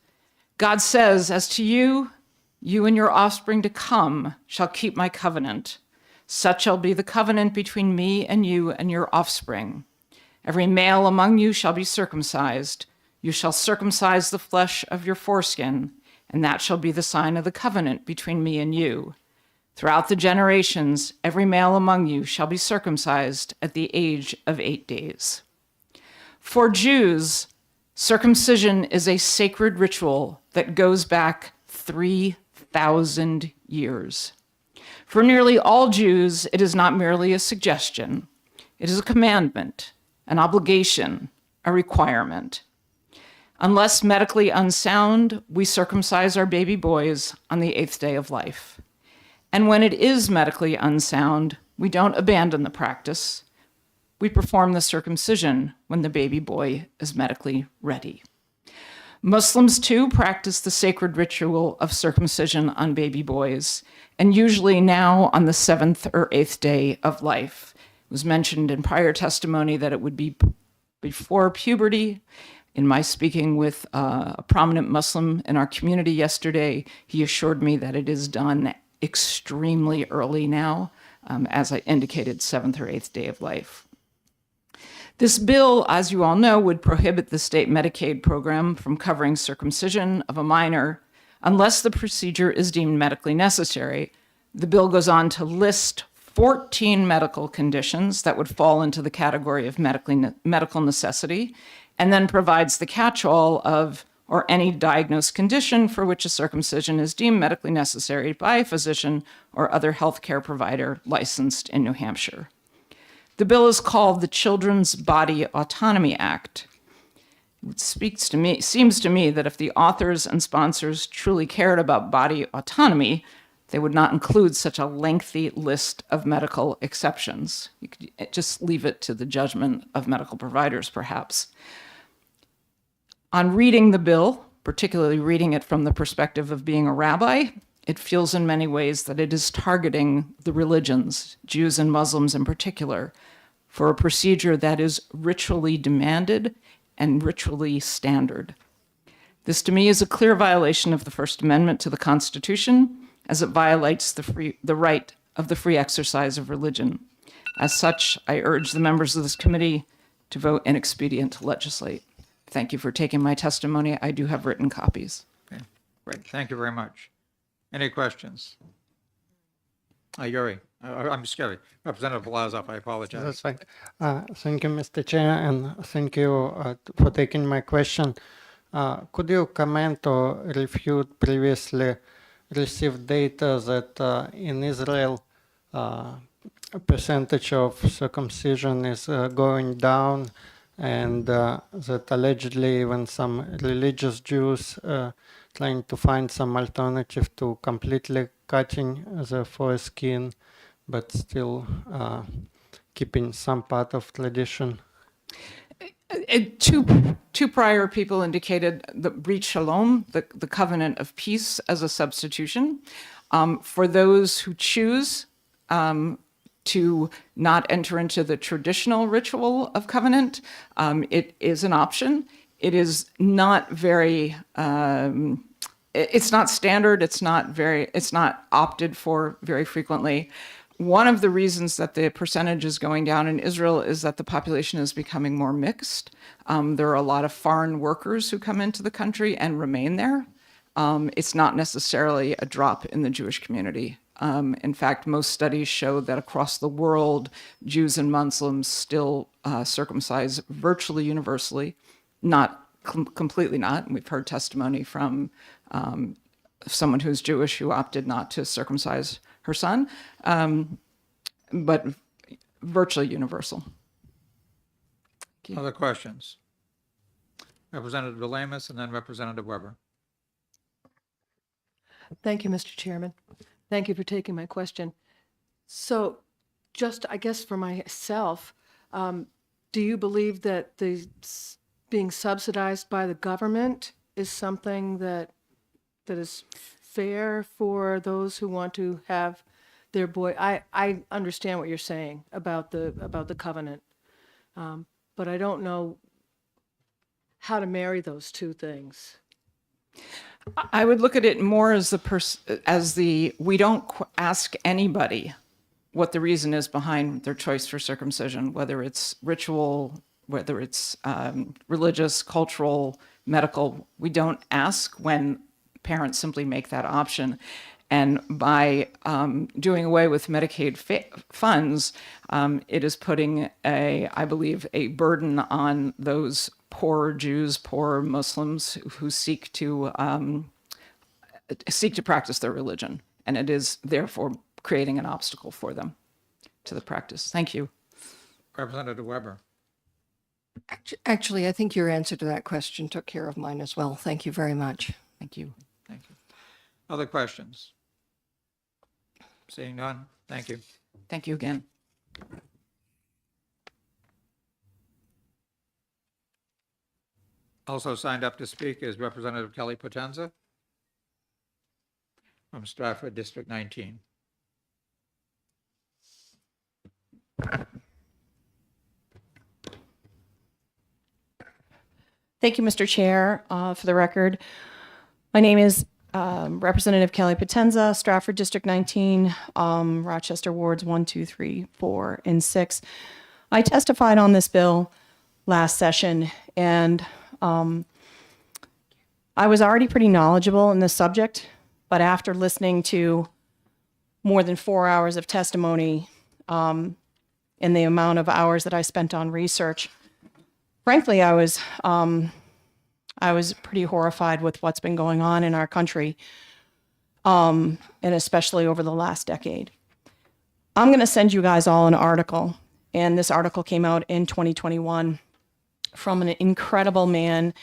God says, "As to you, you and your offspring to come shall keep my covenant. Such shall be the covenant between me and you and your offspring. Every male among you shall be circumcised. You shall circumcise the flesh of your foreskin, and that shall be the sign of the covenant between me and you. Throughout the generations, every male among you shall be circumcised at the age of 8 days." For Jews, circumcision is a sacred ritual that goes back 3,000 years. For nearly all Jews, it is not merely a suggestion. It is a commandment, an obligation, a requirement. Unless medically unsound, we circumcise our baby boys on the 8th day of life. And when it is medically unsound, we don't abandon the practice. We perform the circumcision when the baby boy is medically ready. Muslims, too, practice the sacred ritual of circumcision on baby boys, and usually now on the 7th or 8th day of life. It was mentioned in prior testimony that it would be before puberty. In my speaking with a prominent Muslim in our community yesterday, he assured me that it is done extremely early now, as I indicated, 7th or 8th day of life. This bill, as you all know, would prohibit the state Medicaid program from covering circumcision of a minor unless the procedure is deemed medically necessary. The bill goes on to list 14 medical conditions that would fall into the category of medical necessity, and then provides the catch-all of or any diagnosed condition for which a circumcision is deemed medically necessary by a physician or other healthcare provider licensed in New Hampshire. The bill is called the Children's Body Autonomy Act. It seems to me that if the authors and sponsors truly cared about body autonomy, they would not include such a lengthy list of medical exceptions. You could just leave it to the judgment of medical providers, perhaps. On reading the bill, particularly reading it from the perspective of being a rabbi, it feels in many ways that it is targeting the religions, Jews and Muslims in particular, for a procedure that is ritually demanded and ritually standard. This to me is a clear violation of the First Amendment to the Constitution, as it violates the right of the free exercise of religion. As such, I urge the members of this committee to vote inexpedient to legislate. Thank you for taking my testimony. I do have written copies. Okay, great. Thank you very much. Any questions? Yuri, I'm sorry, Representative Blasov, I apologize. That's fine. Thank you, Mr. Chair, and thank you for taking my question. Could you comment or refute previously received data that in Israel a percentage of circumcision is going down, and that allegedly even some religious Jews trying to find some alternative to completely cutting the foreskin, but still keeping some part of tradition? Two prior people indicated the Brit Shalom, the covenant of peace, as a substitution. For those who choose to not enter into the traditional ritual of covenant, it is an option. It is not very, it's not standard, it's not opted for very frequently. One of the reasons that the percentage is going down in Israel is that the population is becoming more mixed. There are a lot of foreign workers who come into the country and remain there. It's not necessarily a drop in the Jewish community. In fact, most studies show that across the world, Jews and Muslims still circumcise virtually universally, not completely not. We've heard testimony from someone who's Jewish who opted not to circumcise her son, but virtually universal. Other questions? Representative DeLamus and then Representative Weber. Thank you, Mr. Chairman. Thank you for taking my question. So just, I guess for myself, do you believe that being subsidized by the government is something that is fair for those who want to have their boy? I understand what you're saying about the covenant, but I don't know how to marry those two things. I would look at it more as we don't ask anybody what the reason is behind their choice for circumcision, whether it's ritual, whether it's religious, cultural, medical. We don't ask when parents simply make that option. And by doing away with Medicaid funds, it is putting I believe, a burden on those poor Jews, poor Muslims who seek to practice their religion. And it is therefore creating an obstacle for them to the practice. Thank you. Representative Weber. Actually, I think your answer to that question took care of mine as well. Thank you very much. Thank you. Thank you. Other questions? Seeing none, thank you. Thank you again. Also signed up to speak is Representative Kelly Potenza from Stratford District 19. Thank you, Mr. Chair. For the record, my name is Representative Kelly Potenza, Stratford District 19, Rochester Wards 1, 2, 3, 4, and 6. I testified on this bill last session, and I was already pretty knowledgeable in this subject, but after listening to more than 4 hours of testimony and the amount of hours that I spent on research, frankly, I was pretty horrified with what's been going on in our country, and especially over the last decade. I'm going to send you guys all an article, and this article came out in 2021 from an incredible man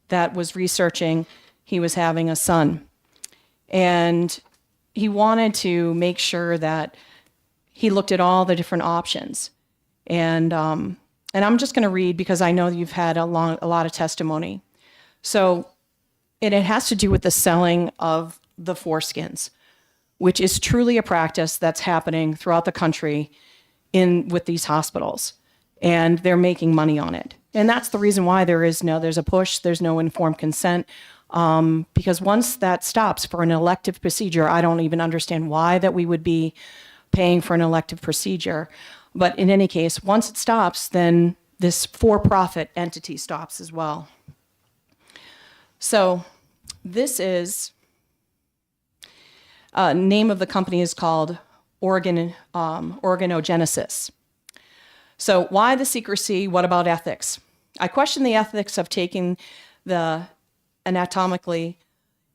that was researching. He was having a son, and he wanted to make sure that he looked at all the different options. And I'm just going to read because I know you've had a lot of testimony. So, and it has to do with the selling of the foreskins, which is truly a practice that's happening throughout the country with these hospitals. and they're making money on it. And that's the reason why there's a push, there's no informed consent. Because once that stops for an elective procedure, I don't even understand why that we would be paying for an elective procedure. But in any case, once it stops, then this for-profit entity stops as well. So this is, name of the company is called Organogenesis. So why the secrecy? What about ethics? I question the ethics of taking the anatomically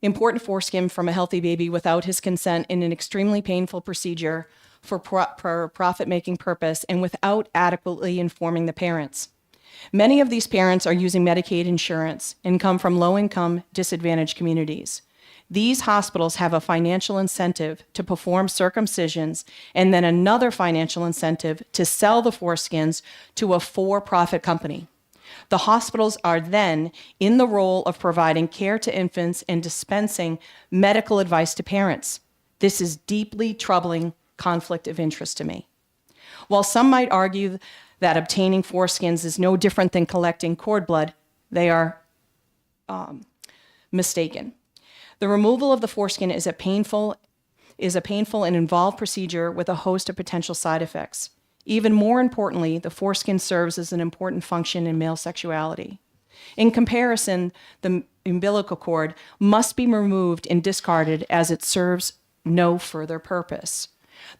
important foreskin from a healthy baby without his consent in an extremely painful procedure for profit-making purpose and without adequately informing the parents. Many of these parents are using Medicaid insurance and come from low-income, disadvantaged communities. These hospitals have a financial incentive to perform circumcisions and then another financial incentive to sell the foreskins to a for-profit company. The hospitals are then in the role of providing care to infants and dispensing medical advice to parents. This is deeply troubling conflict of interest to me. While some might argue that obtaining foreskins is no different than collecting cord blood, they are mistaken. The removal of the foreskin is a painful and involved procedure with a host of potential side effects. Even more importantly, the foreskin serves as an important function in male sexuality. In comparison, the umbilical cord must be removed and discarded as it serves no further purpose.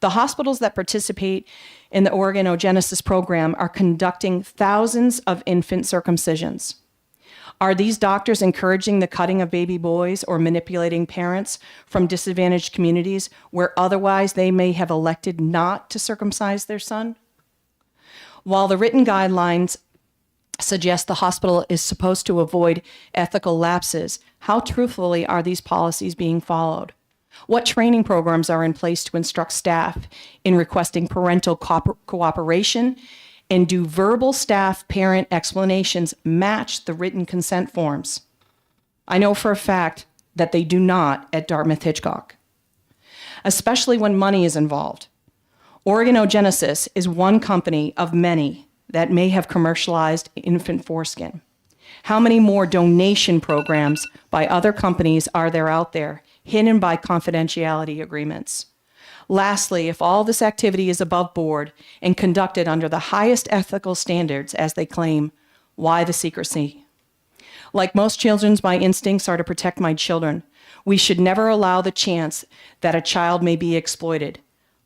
The hospitals that participate in the Organogenesis program are conducting thousands of infant circumcisions. Are these doctors encouraging the cutting of baby boys or manipulating parents from disadvantaged communities where otherwise they may have elected not to circumcise their son? While the written guidelines suggest the hospital is supposed to avoid ethical lapses, how truthfully are these policies being followed? What training programs are in place to instruct staff in requesting parental cooperation? And do verbal staff parent explanations match the written consent forms? I know for a fact that they do not at Dartmouth Hitchcock, especially when money is involved. Organogenesis is one company of many that may have commercialized infant foreskin. How many more donation programs by other companies are there out there, hidden by confidentiality agreements? Lastly, if all this activity is above board and conducted under the highest ethical standards, as they claim, why the secrecy? Like most children, my instincts are to protect my children. We should never allow the chance that a child may be exploited.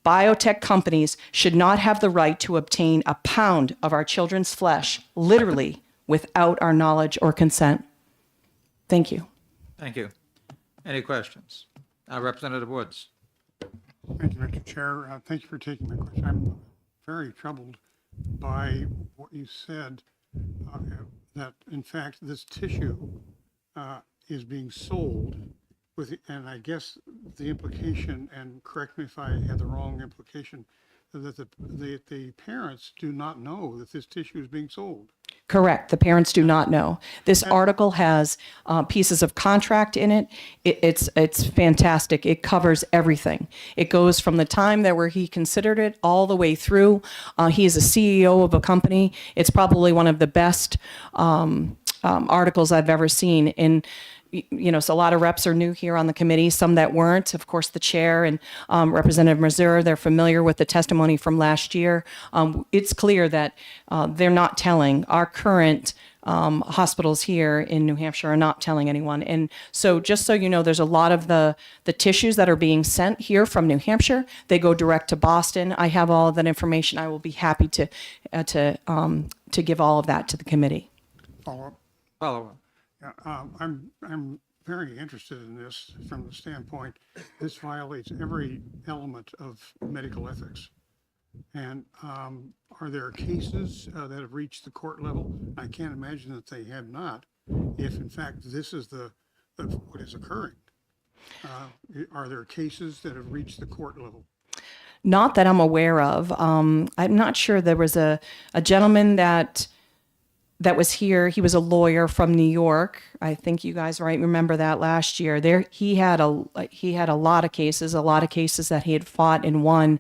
Biotech companies should not have the right to obtain a pound of our children's flesh, literally, without our knowledge or consent. Thank you. Thank you. Any questions? Representative Woods. Thank you, Mr. Chair. Thank you for taking my question. I'm very troubled by what you said, that in fact this tissue is being sold with, and I guess the implication, and correct me if I had the wrong implication, that the parents do not know that this tissue is being sold. Correct. The parents do not know. This article has pieces of contract in it. It's fantastic. It covers everything. It goes from the time that where he considered it all the way through. He is a CEO of a company. It's probably one of the best articles I've ever seen. And so a lot of reps are new here on the committee, some that weren't. Of course, the chair and Representative Mazur, they're familiar with the testimony from last year. It's clear that they're not telling. Our current hospitals here in New Hampshire are not telling anyone. And so just so you know, there's a lot of the tissues that are being sent here from New Hampshire. They go direct to Boston. I have all of that information. I will be happy to give all of that to the committee. Follow-up. Yeah, I'm very interested in this from the standpoint, this violates every element of medical ethics. And are there cases that have reached the court level? I can't imagine that they have not, if in fact this is what is occurring. Are there cases that have reached the court level? Not that I'm aware of. I'm not sure. There was a gentleman that was here. He was a lawyer from New York. I think you guys remember that last year. He had a lot of cases that he had fought and won.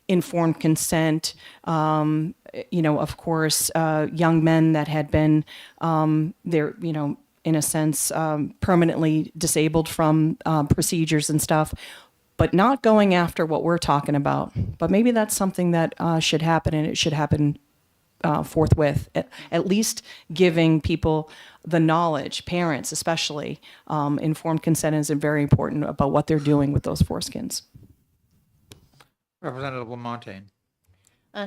informed consent, of course, young men that had been, in a sense, permanently disabled from procedures and stuff, but not going after what we're talking about. But maybe that's something that should happen, and it should happen forthwith. At least giving people the knowledge, parents especially. Informed consent is very important about what they're doing with those foreskins. Representative Lamontagne.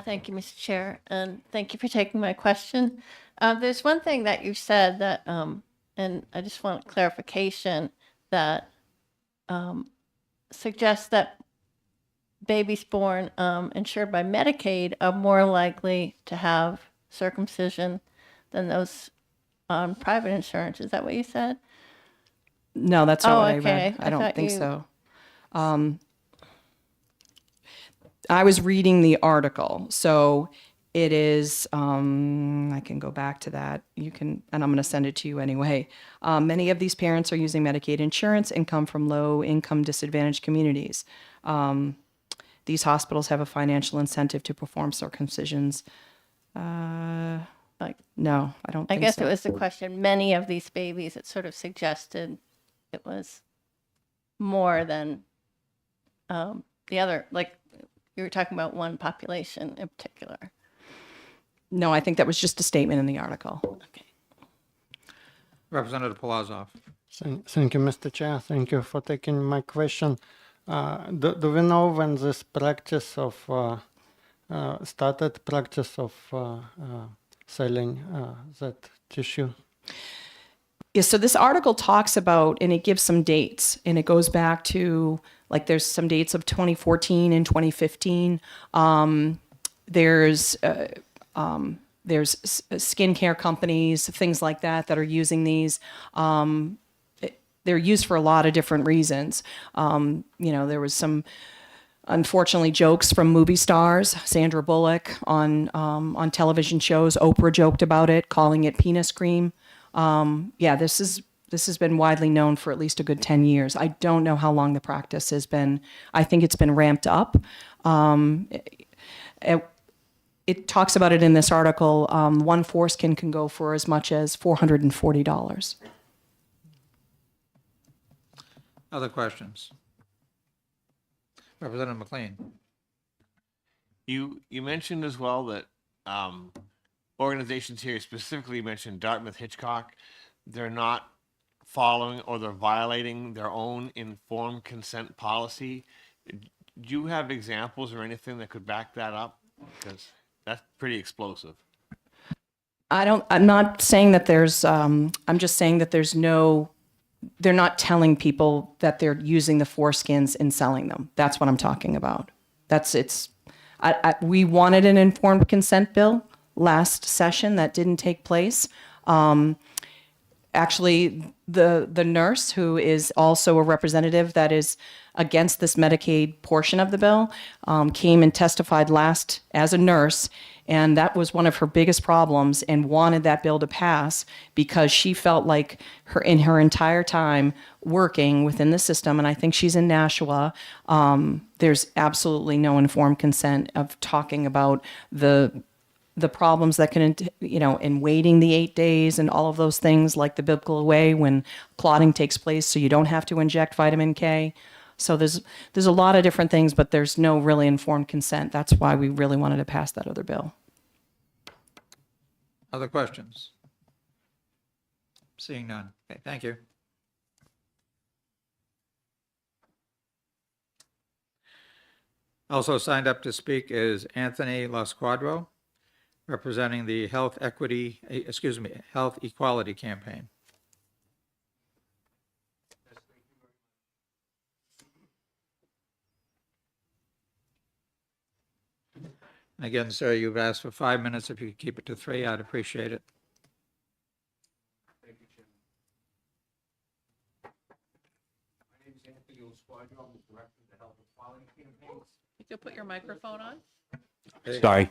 Thank you, Mr. Chair, and thank you for taking my question. There's one thing that you said that, and I just want clarification, that suggests that babies born insured by Medicaid are more likely to have circumcision than those on private insurance. Is that what you said? No, that's not Oh, what I okay. read. I don't thought think you- so. I was reading the article, so it is, I can go back to that. You can, and I'm going to send it to you anyway. Many of these parents are using Medicaid insurance and come from low-income disadvantaged communities. These hospitals have a financial incentive to perform circumcisions. No, I don't I think guess so. it was the question. Many of these babies, it sort of suggested it was more than the other, like you were talking about one population in particular. No, I think that was just a statement in the article. Representative Polazov. Thank you, Mr. Chair. Thank you for taking my question. Do we know when this practice of started practice of selling that tissue? Yeah, so this article talks about, and it gives some dates, and it goes back to, like, there's some dates of 2014 and 2015. There's skincare companies, things like that are using these. They're used for a lot of different reasons. There was some, unfortunately, jokes from movie stars. Sandra Bullock on television shows. Oprah joked about it, calling it penis cream. This has been widely known for at least a good 10 years. I don't know how long the practice has been. I think it's been ramped up. It talks about it in this article. One foreskin can go for as much as $440. Other questions? Representative McLean. You mentioned as well that organizations here, specifically you mentioned Dartmouth Hitchcock, they're not following or they're violating their own informed consent policy. Do you have examples or anything that could back that up? Because that's pretty explosive. I'm not saying that there's, I'm just saying that they're not telling people that they're using the foreskins and selling them. That's what I'm talking about. We wanted an informed consent bill last session. That didn't take place. Actually, the nurse, who is also a representative that is against this Medicaid portion of the bill, came and testified last as a nurse, and that was one of her biggest problems, and wanted that bill to pass because she felt like in her entire time working within the system, and I think she's in Nashua, there's absolutely no informed consent of talking about the problems that can, in waiting the 8 days and all of those things, like the biblical way when clotting takes place, so you don't have to inject vitamin K. So there's a lot of different things, but there's no really informed consent. That's why we really wanted to pass that other bill. Other questions? Seeing none. Okay, thank you. Also signed up to speak is Anthony Lasquadro, representing the Health Equality Campaign. And again, sir, you've asked for 5 minutes. If you could keep it to 3, I'd appreciate it. Thank you, Chairman. My name is Anthony Lasquadro. I'm the director of the Health Equality Campaign. You could put your microphone on. Sorry.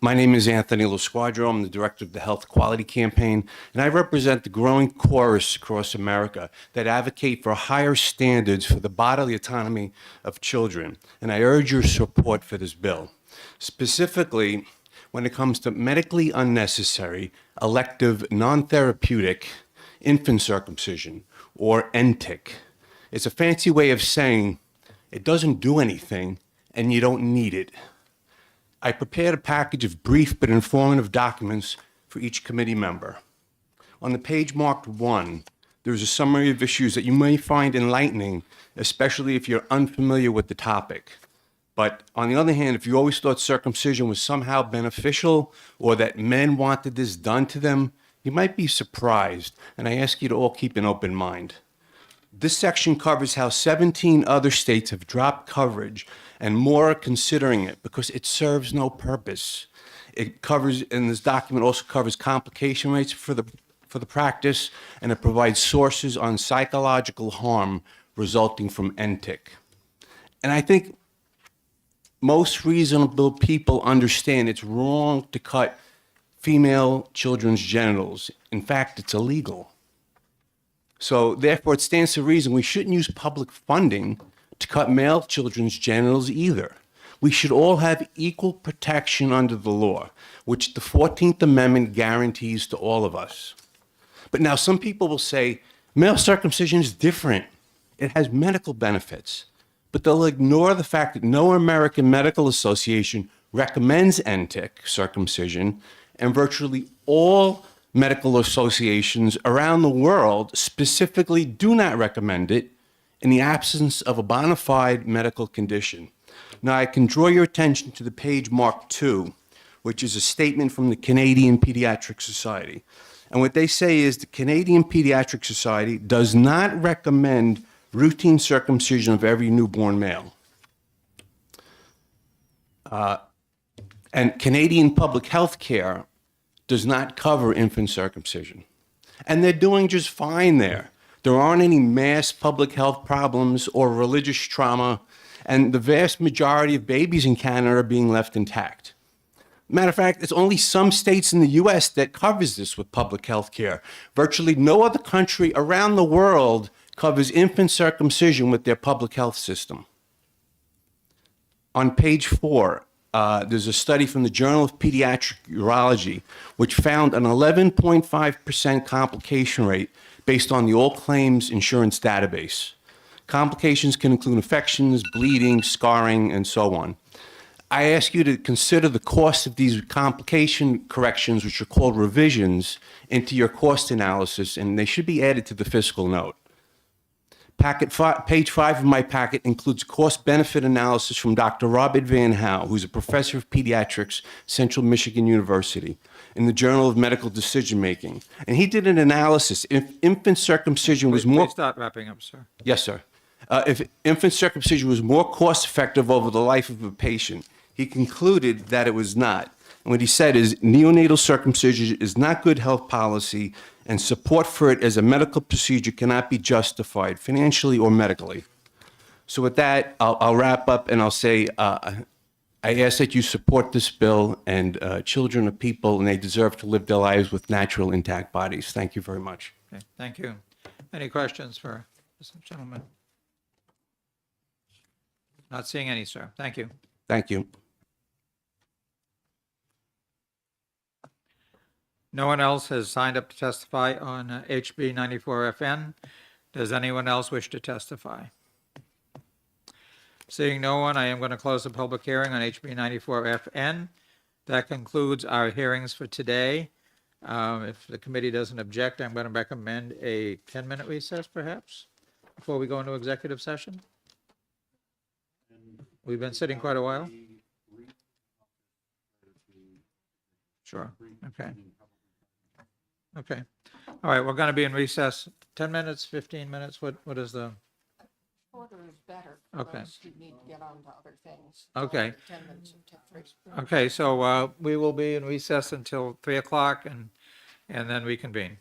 My name is Anthony Lasquadro. I'm the director of the Health Quality Campaign, and I represent the growing chorus across America that advocate for higher standards for the bodily autonomy of children. And I urge your support for this bill. Specifically, when it comes to medically unnecessary, elective, non-therapeutic infant circumcision, or NTIC. It's a fancy way of saying it doesn't do anything and you don't need it. I prepared a package of brief but informative documents for each committee member. On the page marked 1, there's a summary of issues that you may find enlightening, especially if you're unfamiliar with the topic. But on the other hand, if you always thought circumcision was somehow beneficial or that men wanted this done to them, you might be surprised, and I ask you to all keep an open mind. This section covers how 17 other states have dropped coverage and more are considering it because it serves no purpose. It covers, and this document also covers complication rates for the practice, and it provides sources on psychological harm resulting from NTIC. And I think most reasonable people understand it's wrong to cut female children's genitals. In fact, it's illegal. So therefore, it stands to reason we shouldn't use public funding to cut male children's genitals either. We should all have equal protection under the law, which the 14th Amendment guarantees to all of us. But now some people will say, male circumcision is different. It has medical benefits. But they'll ignore the fact that no American Medical Association recommends NTIC circumcision, and virtually all medical associations around the world specifically do not recommend it in the absence of a bona fide medical condition. Now, I can draw your attention to the page marked 2, which is a statement from the Canadian Pediatric Society. And what they say is the Canadian Pediatric Society does not recommend routine circumcision of every newborn male. And Canadian Public Health Care does not cover infant circumcision. And they're doing just fine there. There aren't any mass public health problems or religious trauma, and the vast majority of babies in Canada are being left intact. Matter of fact, it's only some states in the US that covers this with public health care. Virtually no other country around the world covers infant circumcision with their public health system. On page 4, there's a study from the Journal of Pediatric Urology, which found an 11.5% complication rate based on the All Claims Insurance database. Complications can include infections, bleeding, scarring, and so on. I ask you to consider the cost of these complication corrections, which are called revisions, into your cost analysis, and they should be added to the fiscal note. Page 5 of my packet includes cost-benefit analysis from Dr. Robert Van Houw, who's a professor of pediatrics, Central Michigan University, in the Journal of Medical Decision Making. And he did an analysis. If infant circumcision was more... Please start wrapping up, sir. Yes, sir. If infant circumcision was more cost-effective over the life of a patient, he concluded that it was not. And what he said is neonatal circumcision is not good health policy, and support for it as a medical procedure cannot be justified financially or medically. So with that, I'll wrap up and I'll say, I ask that you support this bill, and children are people and they deserve to live their lives with natural, intact bodies. Thank you very much. Okay, thank you. Any questions for this gentleman? Not seeing any, sir. Thank you. Thank you. No one else has signed up to testify on HB 94FN. Does anyone else wish to testify? Seeing no one, I am going to close the public hearing on HB 94FN. That concludes our hearings for today. If the committee doesn't object, I'm going to recommend a 10-minute recess, perhaps, before we go into executive session. We've been sitting quite a while. Sure. Okay. Okay. All right, we're going to be in recess 10 minutes, 15 minutes. What is the? Shorter is better. Okay. You need to get on to other things. Okay. 10 minutes will take place. Okay, so we will be in recess until 3 o'clock and then reconvene.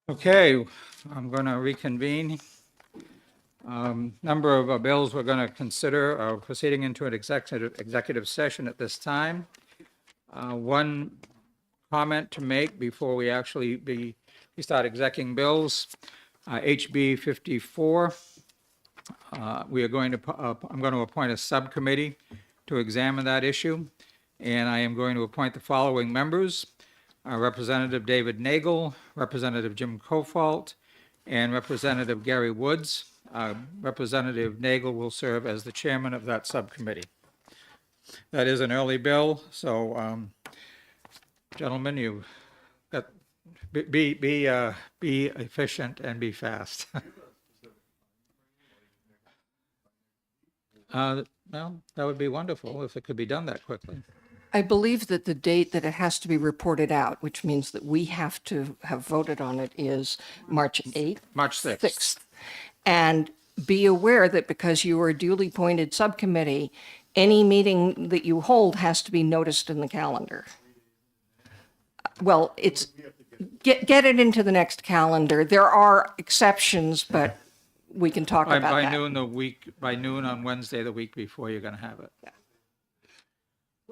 Okay, I'm going to reconvene. Number of bills we're going to consider proceeding into an executive session at this time. One comment to make before we actually we start executing bills. HB 54. We are going to, I'm going to appoint a subcommittee to examine that issue. And I am going to appoint the following members: Representative David Nagel, Representative Jim Kofalt, and Representative Gary Woods. Representative Nagel will serve as the chairman of that subcommittee. That is an early bill, so gentlemen, you got, be efficient and be fast. Well, that would be wonderful if it could be done that quickly. I believe that the date that it has to be reported out, which means that we have to have voted on it, is March 8th. March 6th. 6th. And be aware that because you are a duly appointed subcommittee, any meeting that you hold has to be noticed in the calendar. Well, it's, get it into the next calendar. There are exceptions, but we can talk about By that. by noon on Wednesday, the week before, you're going to have it. Yeah.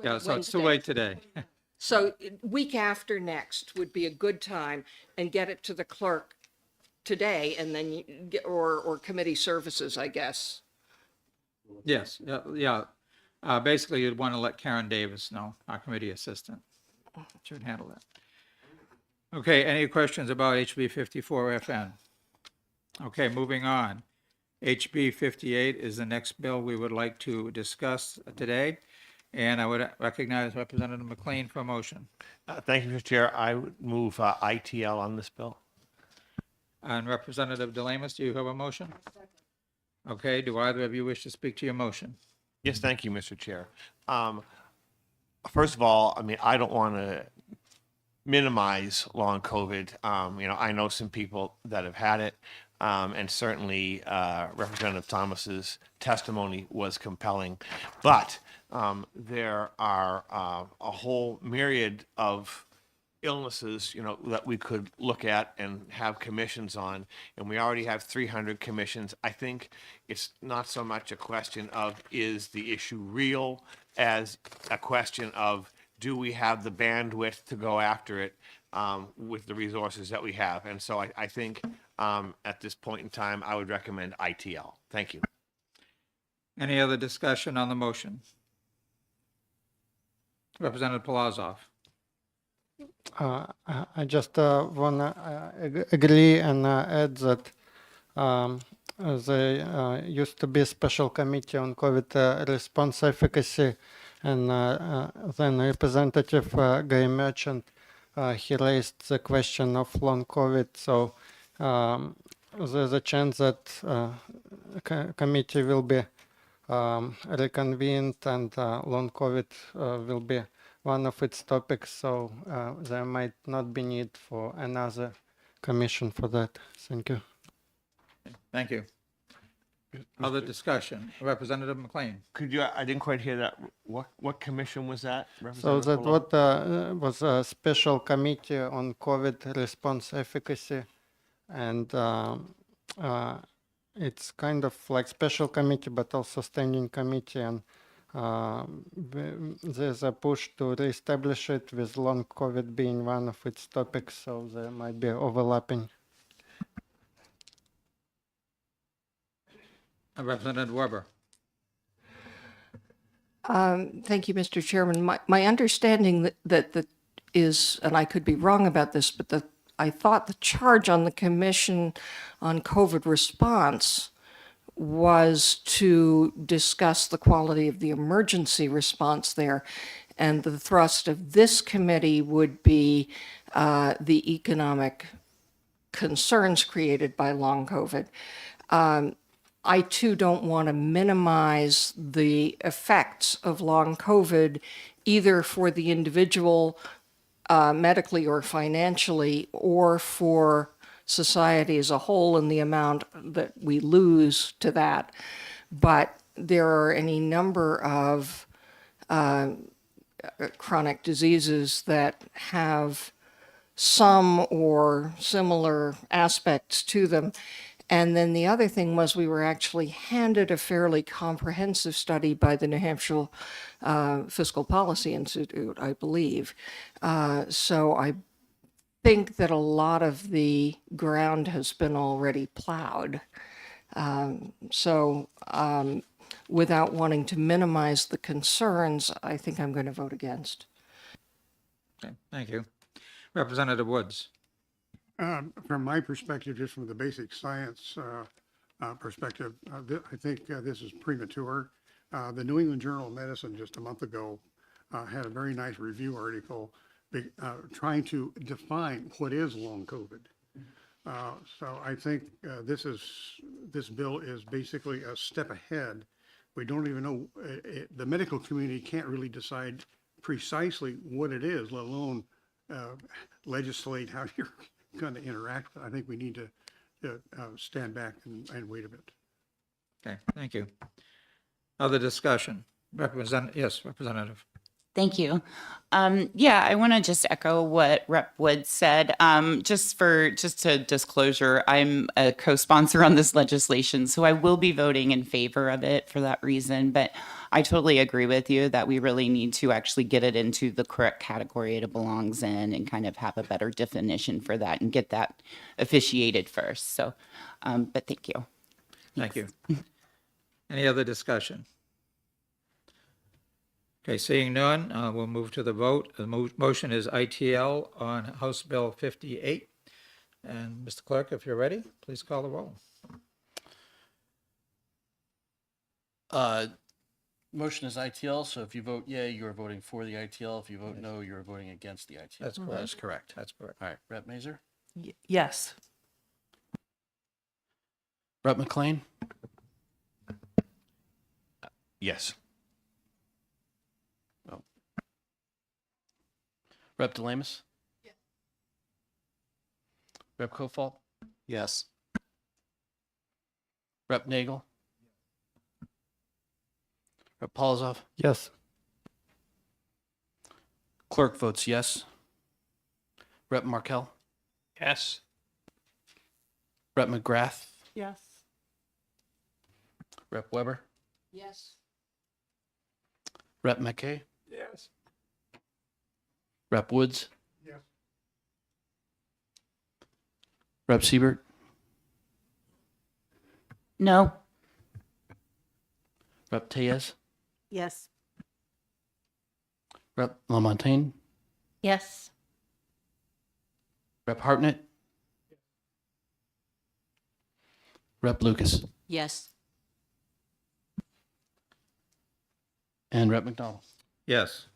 Yeah, so it's too Wednesday. late today. So week after next would be a good time, and get it to the clerk today, and then you get, or committee services, I guess. Yes, yeah. Basically, you'd want to let Karen Davis know, our committee assistant. Should handle that. Okay, any questions about HB 54 FN? Okay, moving on. HB 58 is the next bill we would like to discuss today. And I would recognize Representative McLean for a motion. Thank you, Mr. Chair. I would move ITL on this bill. And Representative DeLamus, do you have a motion? Okay, do either of you wish to speak to your motion? Yes, thank you, Mr. Chair. First of all, I mean, I don't want to minimize long COVID. I know some people that have had it, and certainly Representative Thomas's testimony was compelling. But there are a whole myriad of illnesses, that we could look at and have commissions on, and we already have 300 commissions. I think it's not so much a question of is the issue real as a question of do we have the bandwidth to go after it with the resources that we have. And so I think at this point in time, I would recommend ITL. Thank you. Any other discussion on the motion? Representative Polazov. I just want to agree and add that there used to be a special committee on COVID response efficacy, and then Representative Guy Merchant, he raised the question of long COVID. So there's a chance that committee will be reconvened and long COVID will be one of its topics, so there might not be need for another commission for that. Thank you. Thank you. Other discussion? Representative McLean. Could you, I didn't quite hear that. What commission was that? So that Representative what was a special committee on COVID response efficacy, and it's kind of like special committee, but also standing committee, and there's a push to reestablish it with long COVID being one of its topics, so there might be overlapping. Representative Weber. Thank you, Mr. Chairman. My understanding that is, and I could be wrong about this, but I thought the charge on the Commission on COVID response was to discuss the quality of the emergency response there. And the thrust of this committee would be the economic concerns created by long COVID. I too don't want to minimize the effects of long COVID, either for the individual medically or financially, or for society as a whole and the amount that we lose to that. But there are any number of chronic diseases that have some or similar aspects to them. And then the other thing was we were actually handed a fairly comprehensive study by the New Hampshire Fiscal Policy Institute, I believe. So I think that a lot of the ground has been already plowed. Without wanting to minimize the concerns, I think I'm going to vote against. Okay, thank you. Representative Woods. From my perspective, just from the basic science perspective, I think this is premature. The New England Journal of Medicine just a month ago had a very nice review article trying to define what is long COVID. So I think this bill is basically a step ahead. We don't even know, the medical community can't really decide precisely what it is, let alone legislate how you're going to interact. I think we need to stand back and wait a bit. Okay, thank you. Other discussion? Yes, Representative. Thank you. Yeah, I want to just echo what Rep. Woods said. Just to disclosure, I'm a co-sponsor on this legislation, so I will be voting in favor of it for that reason. But I totally agree with you that we really need to actually get it into the correct category it belongs in and kind of have a better definition for that and get that officiated first. So, but thank you. Thank you. Any other discussion? Okay, seeing none, we'll move to the vote. The motion is ITL on House Bill 58. And Mr. Clerk, if you're ready, please call the roll. Motion is ITL, so if you vote yea, you are voting for the ITL. If you vote no, you are voting against the ITL. That's correct. That's correct. That's correct. All right, Rep. Mazer? Yes. Rep. McLean? Yes. Oh. Rep. DeLamus? Yes. Rep. Kofalt? Yes. Rep. Nagel? Rep. Polizov? Yes. Clerk votes yes. Rep. Markell? Yes. Rep. McGrath? Yes. Rep. Weber? Yes. Rep. McKay? Yes. Rep. Woods? Yes. Rep. Siebert? No. Rep. Tellez? Yes. Rep. LaMontagne? Yes. Rep. Hartnett? Rep. Lucas? Yes. And Rep. McDonald? Yes.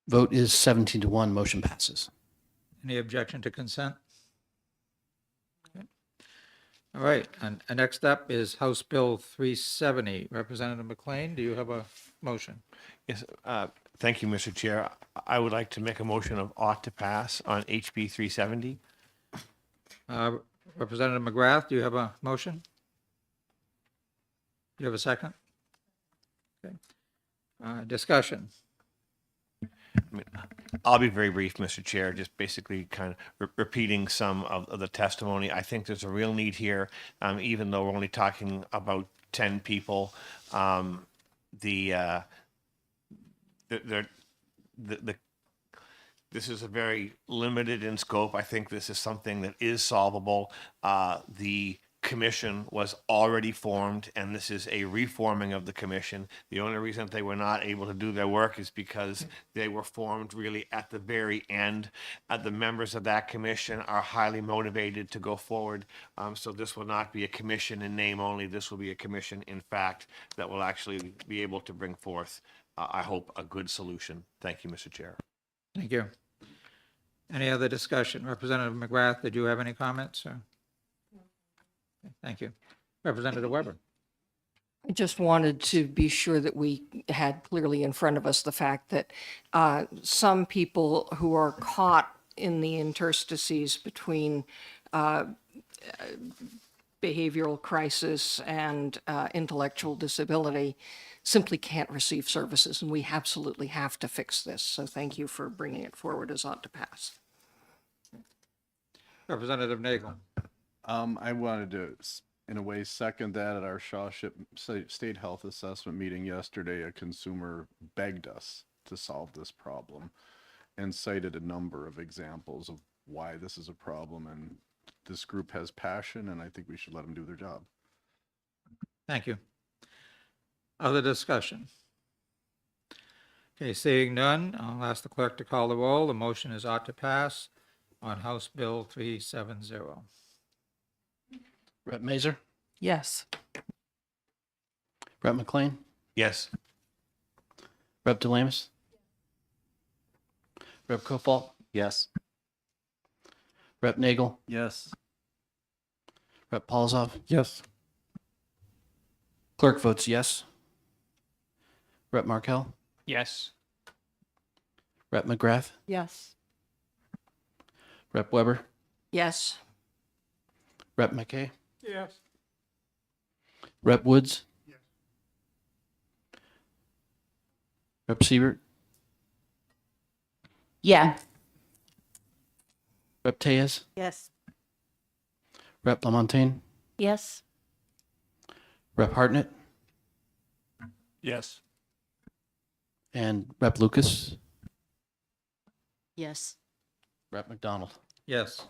Vote is 17-1. Motion passes. Any objection to consent? Okay. All right, and next up is House Bill 370. Representative McLean, do you have a motion? Yes, thank you, Mr. Chair. I would like to make a motion of ought to pass on HB 370. Representative McGrath, do you have a motion? Do you have a second? Okay. Discussion. I mean, I'll be very brief, Mr. Chair, just basically kind of repeating some of the testimony. I think there's a real need here, even though we're only talking about 10 people. This is a very limited in scope. I think this is something that is solvable. The commission was already formed, and this is a reforming of the commission. The only reason they were not able to do their work is because they were formed really at the very end. The members of that commission are highly motivated to go forward. So this will not be a commission in name only. This will be a commission in fact that will actually be able to bring forth, I hope, a good solution. Thank you, Mr. Chair. Thank you. Any other discussion? Representative McGrath, did you have any comments? Or? Okay, thank you. Representative Weber. I just wanted to be sure that we had clearly in front of us the fact that some people who are caught in the interstices between behavioral crisis and intellectual disability simply can't receive services, and we absolutely have to fix this. So thank you for bringing it forward as ought to pass. Representative Nagel. I wanted to, in a way, second that. At our Shawship State Health Assessment meeting yesterday, a consumer begged us to solve this problem and cited a number of examples of why this is a problem. And this group has passion, and I think we should let them do their job. Thank you. Other discussion? Okay, seeing none, I'll ask the clerk to call the roll. The motion is ought to pass on House Bill 370. Rep. Mazer, Yes. Rep. McLean, Yes. Rep. DeLamus, Rep. Cofalt, Yes. Rep. Nagel, Yes. Rep. Polzov. Yes. Clerk votes yes. Rep. Markel, Yes. Rep. McGrath, Yes. Rep. Weber, Yes. Rep. McKay, Yes. Rep. Woods. Rep. Siebert, Yeah. Rep. Tejas, Yes. Rep. Lamontagne, Yes. Rep. Hartnett, Yes. and Rep. Lucas, Yes. Rep. McDonald. Yes.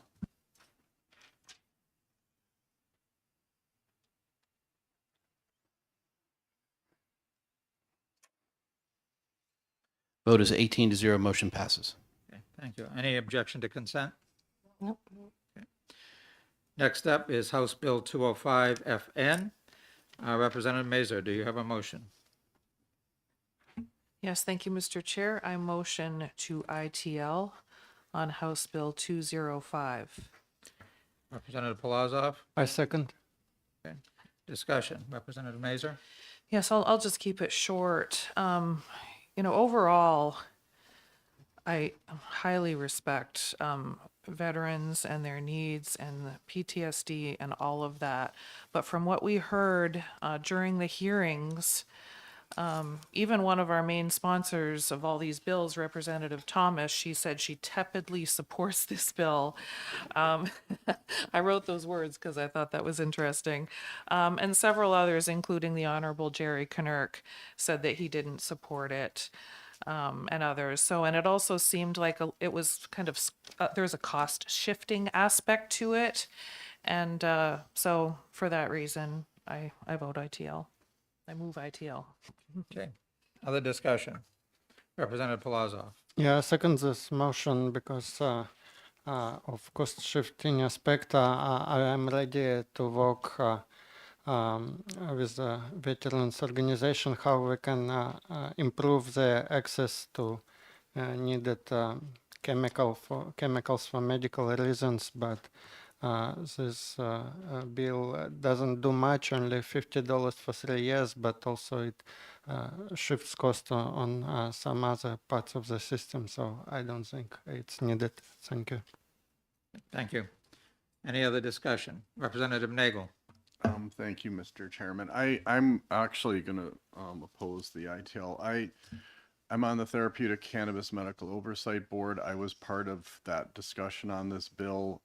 Vote is 18-0, motion passes. Okay, thank you. Any objection to consent? Nope. Next up is House Bill 205 FN. Representative Mazer, do you have a motion? Yes, thank you, Mr. Chair. I motion to ITL on House Bill 205. Representative Polazov? I second. Okay. Discussion. Representative Mazer? Yes, I'll just keep it short. Overall, I highly respect veterans and their needs and the PTSD and all of that. But from what we heard during the hearings, even one of our main sponsors of all these bills, Representative Thomas, she said she tepidly supports this bill. I wrote those words because I thought that was interesting. And several others, including the Honorable Jerry Knirk, said that he didn't support it. And others. So, and it also seemed like it was kind of, there was a cost shifting aspect to it. And so for that reason, I vote ITL. I move ITL. Okay. Other discussion? Representative Polazov? Yeah, I second this motion because of cost shifting aspect. I am ready to work with the veterans organization how we can improve the access to needed chemicals for medical reasons, but this bill doesn't do much, only $50 for 3 years, but also it shifts cost on some other parts of the system, so I don't think it's needed. Thank you. Thank you. Any other discussion? Representative Nagel? Thank you, Mr. Chairman. I'm actually going to oppose the ITL. I'm on the Therapeutic Cannabis Medical Oversight Board. I was part of that discussion on this bill.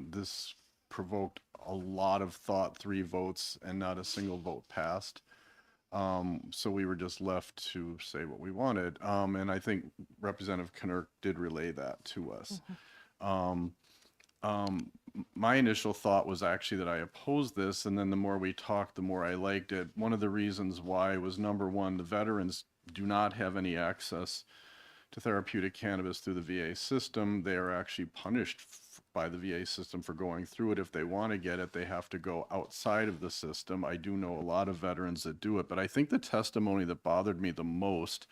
This provoked a lot of thought, 3 votes, and not a single vote passed. So we were just left to say what we wanted. And I think Representative Knirk did relay that to us. My initial thought was actually that I opposed this, and then the more we talked, the more I liked it. One of the reasons why was, number one, the veterans do not have any access to therapeutic cannabis through the VA system. They are actually punished by the VA system for going through it. If they want to get it, they have to go outside of the system. I do know a lot of veterans that do it, but I think the testimony that bothered me the most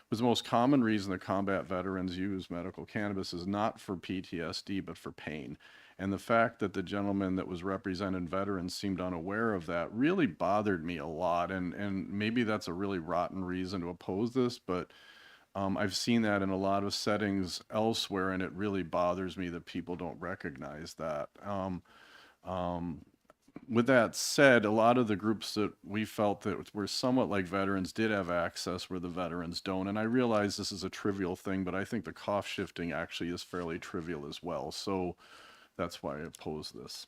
was the most common reason that combat veterans use medical cannabis is not for PTSD, but for pain. And the fact that the gentleman that was representing veterans seemed unaware of that really bothered me a lot. And maybe that's a really rotten reason to oppose this, but I've seen that in a lot of settings elsewhere, and it really bothers me that people don't recognize that. With that said, a lot of the groups that we felt that were somewhat like veterans did have access where the veterans don't. And I realize this is a trivial thing, but I think the cost shifting actually is fairly trivial as well. So that's why I oppose this.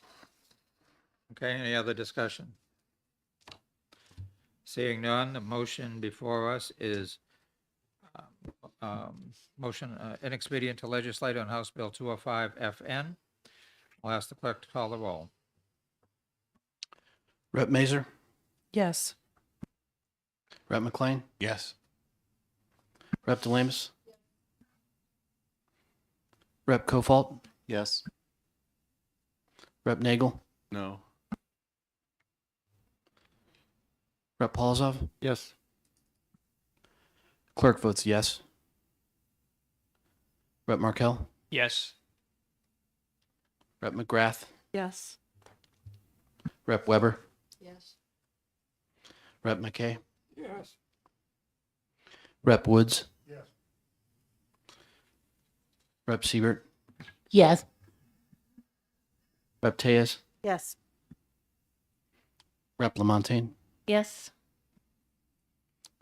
Okay, any other discussion? Seeing none, the motion before us is motion inexpedient to legislate on House Bill 205 FN. I'll ask the clerk to call the roll. Rep. Mazer, Yes. Rep. McLean, Yes. Rep. DeLamus, Rep. Kofalt, Yes. Rep. Nagel, No. Rep. Polozov. Yes. Clerk votes yes. Rep. Markel, Yes. Rep. McGrath, Yes. Rep. Weber, Yes. Rep. McKay, Yes. Rep. Woods, Yes. Rep. Siebert, Yes. Rep. Tejas, Yes. Rep. Lamontagne, Yes.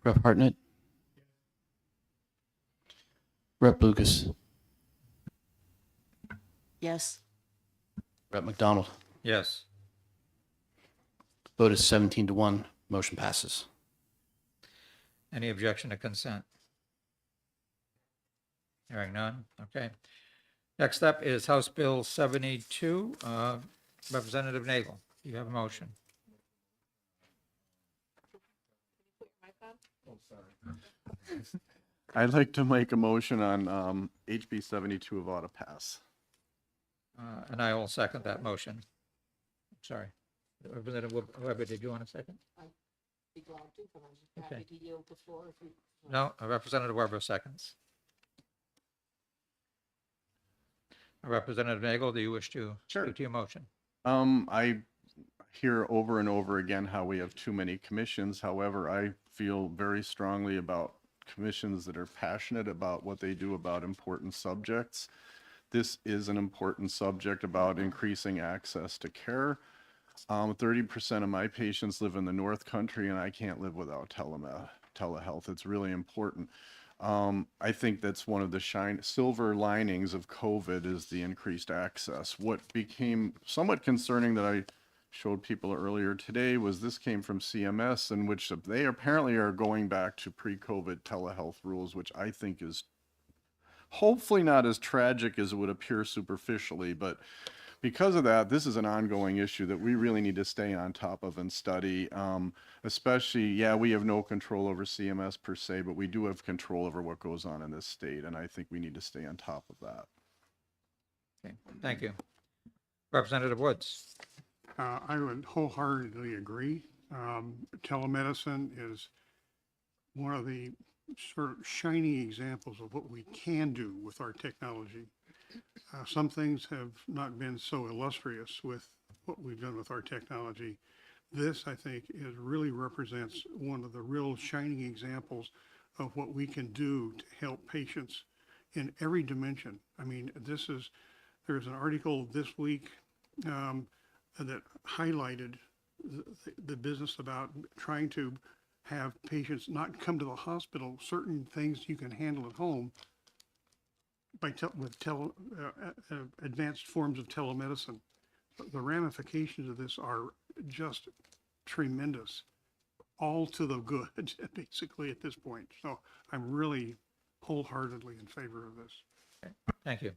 Rep. Hartnett, Rep. Lucas, Yes. Rep. McDonald. Yes. Vote is 17-1. Motion passes. Any objection to consent? Hearing none, okay. Next up is House Bill 72. Representative Nagel, you have a motion. I'd like to make a motion on HB 72 of ought to pass. And I will second that motion. Sorry. Representative Weber, did you want a second? Be glad to, but I'm Okay. to yield the floor if you. No, Representative Weber seconds. Representative Nagel, do you wish to speak to your motion? I hear over and over again how we have too many commissions. However, I feel very strongly about commissions that are passionate about what they do about important subjects. This is an important subject about increasing access to care. 30% of my patients live in the North Country, and I can't live without telehealth. It's really important. I think that's one of the silver linings of COVID is the increased access. What became somewhat concerning that I showed people earlier today was this came from CMS, in which they apparently are going back to pre-COVID telehealth rules, which I think is hopefully not as tragic as it would appear superficially, but because of that, this is an ongoing issue that we really need to stay on top of and study. Especially, yeah, we have no control over CMS per se, but we do have control over what goes on in this state, and I think we need to stay on top of that. Okay, thank you. Representative Woods. I would wholeheartedly agree. Telemedicine is one of the sort of shining examples of what we can do with our technology. Some things have not been so illustrious with what we've done with our technology. This, I think, really represents one of the real shining examples of what we can do to help patients in every dimension. I mean, there's an article this week that highlighted the business about trying to have patients not come to the hospital. Certain things you can handle at home by advanced forms of telemedicine. The ramifications of this are just tremendous, all to the good, basically, at this point. So I'm really wholeheartedly in favor of this. Okay, thank you.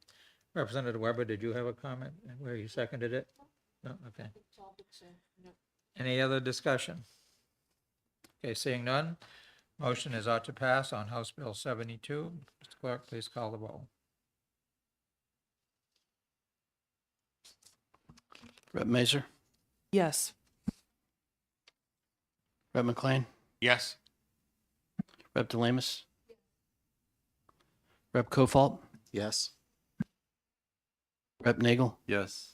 Representative Weber, did you have a comment where you seconded it? No, okay. Any other discussion? Okay, seeing none, motion is ought to pass on House Bill 72. Mr. Clerk, please call the roll. Rep. Mazer, Yes. Rep. McLean, Yes. Rep. DeLamus, Rep. Kofalt, Yes. Rep. Nagel, Yes.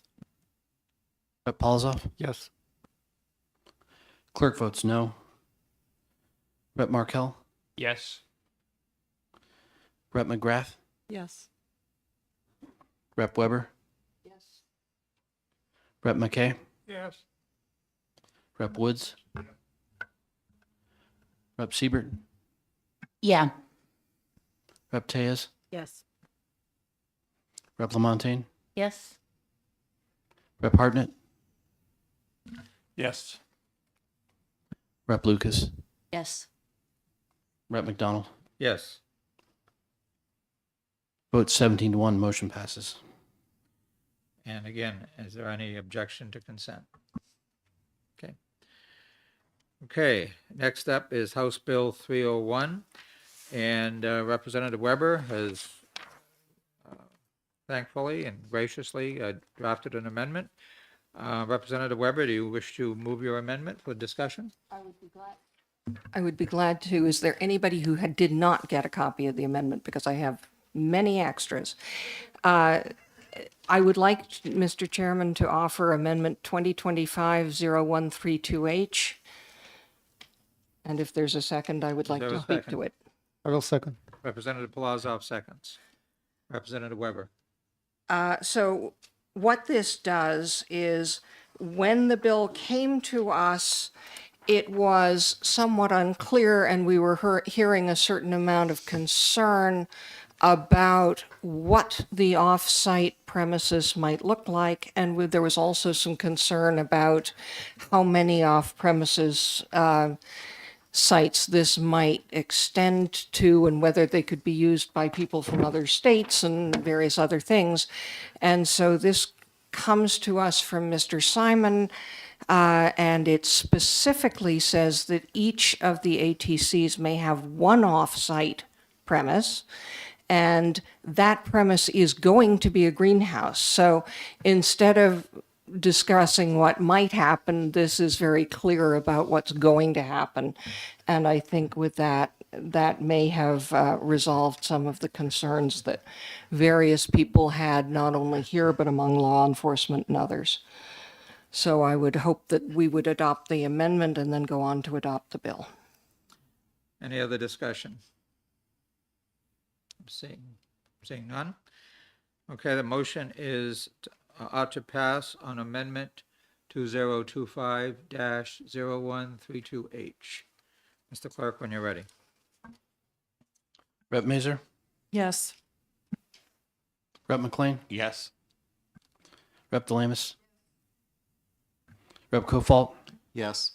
Rep. Polzoff? Yes. Clerk votes no. Rep. Markel? Yes. Rep. McGrath? Yes. Rep. Weber? Yes. Rep. McKay? Yes. Rep. Woods? Rep. Siebert? Yeah. Rep. Tejas? Yes. Rep. Lamontagne? Yes. Rep. Hartnett? Yes. Rep. Lucas? Yes. Rep. McDonald? Yes. Vote 17-1, motion passes. And again, is there any objection to consent? Okay. Okay, next up is House Bill 301, and Representative Weber has thankfully and graciously drafted an amendment. Representative Weber, do you wish to move your amendment for discussion? I would be glad to. Is there anybody who did not get a copy of the amendment? Because I have many extras. I would like, Mr. Chairman, to offer Amendment 2025-013-2H. And if there's a second, I would like there to a speak second? to it. I will second. Representative Polazov seconds. Representative Weber. So what this does is when the bill came to us, it was somewhat unclear, and we were hearing a certain amount of concern about what the off-site premises might look like, and there was also some concern about how many off-premises sites this might extend to and whether they could be used by people from other states and various other things. And so this comes to us from Mr. Simon, and it specifically says that each of the ATCs may have one off-site premise, and that premise is going to be a greenhouse. So instead of discussing what might happen, this is very clear about what's going to happen. And I think with that, that may have resolved some of the concerns that various people had, not only here, but among law enforcement and others. So I would hope that we would adopt the amendment and then go on to adopt the bill. Any other discussion? Seeing none. Okay, the motion is ought to pass on amendment 2025-0132H. Mr. Clerk, when you're ready. Rep. Mazer? Yes. Rep. McLean? Yes. Rep. DeLamis? Rep. Kofalt? Yes.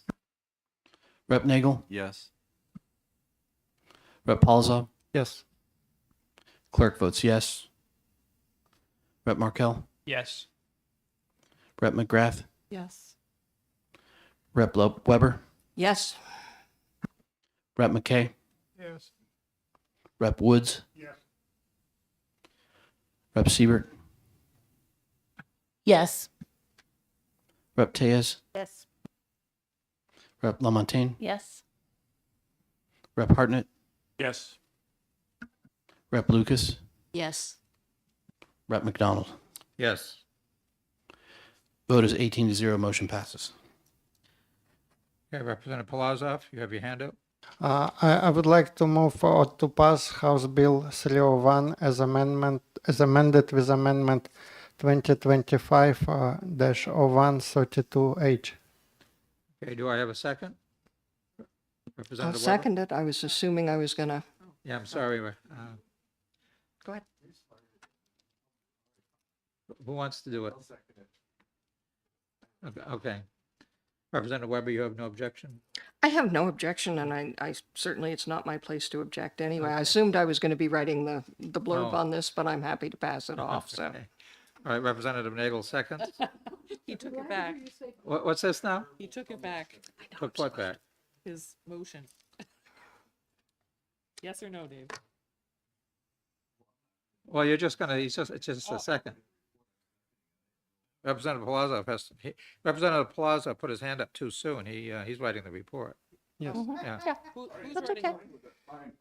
Rep. Nagel? Yes. Rep. Polzoff? Yes. Clerk votes yes. Rep. Markel? Yes. Rep. McGrath? Yes. Rep. Weber? Yes. Rep. McKay? Yes. Rep. Woods? Yes. Rep. Siebert? Yes. Rep. Tejas? Yes. Rep. Lamontagne? Yes. Rep. Hartnett? Yes. Rep. Lucas? Yes. Rep. McDonald? Yes. Vote is 18-0, motion passes. Okay, Representative Polazov, you have your hand up. I would like to move forward to pass House Bill 301 as amended with Amendment 2025-0132H. Okay, do I have a second? I'll Representative Weber? second it. I was assuming I was going to. Yeah, I'm sorry. Go ahead. Who wants to do it? Okay. Representative Weber, you have no objection? I have no objection, and I certainly, it's not my place to object anyway. I assumed I was going to be writing the blurb Oh. on this, but I'm happy to pass it off, so. Okay. All right, Representative Nagel, second. He took it back. What's this now? He took it back. Took what back? His motion. Yes or no, Dave? Well, you're just gonna, it's just a second. Representative Palazzo Representative Palazzo put his hand up too soon. He's writing the report. Yes. Yeah. That's okay.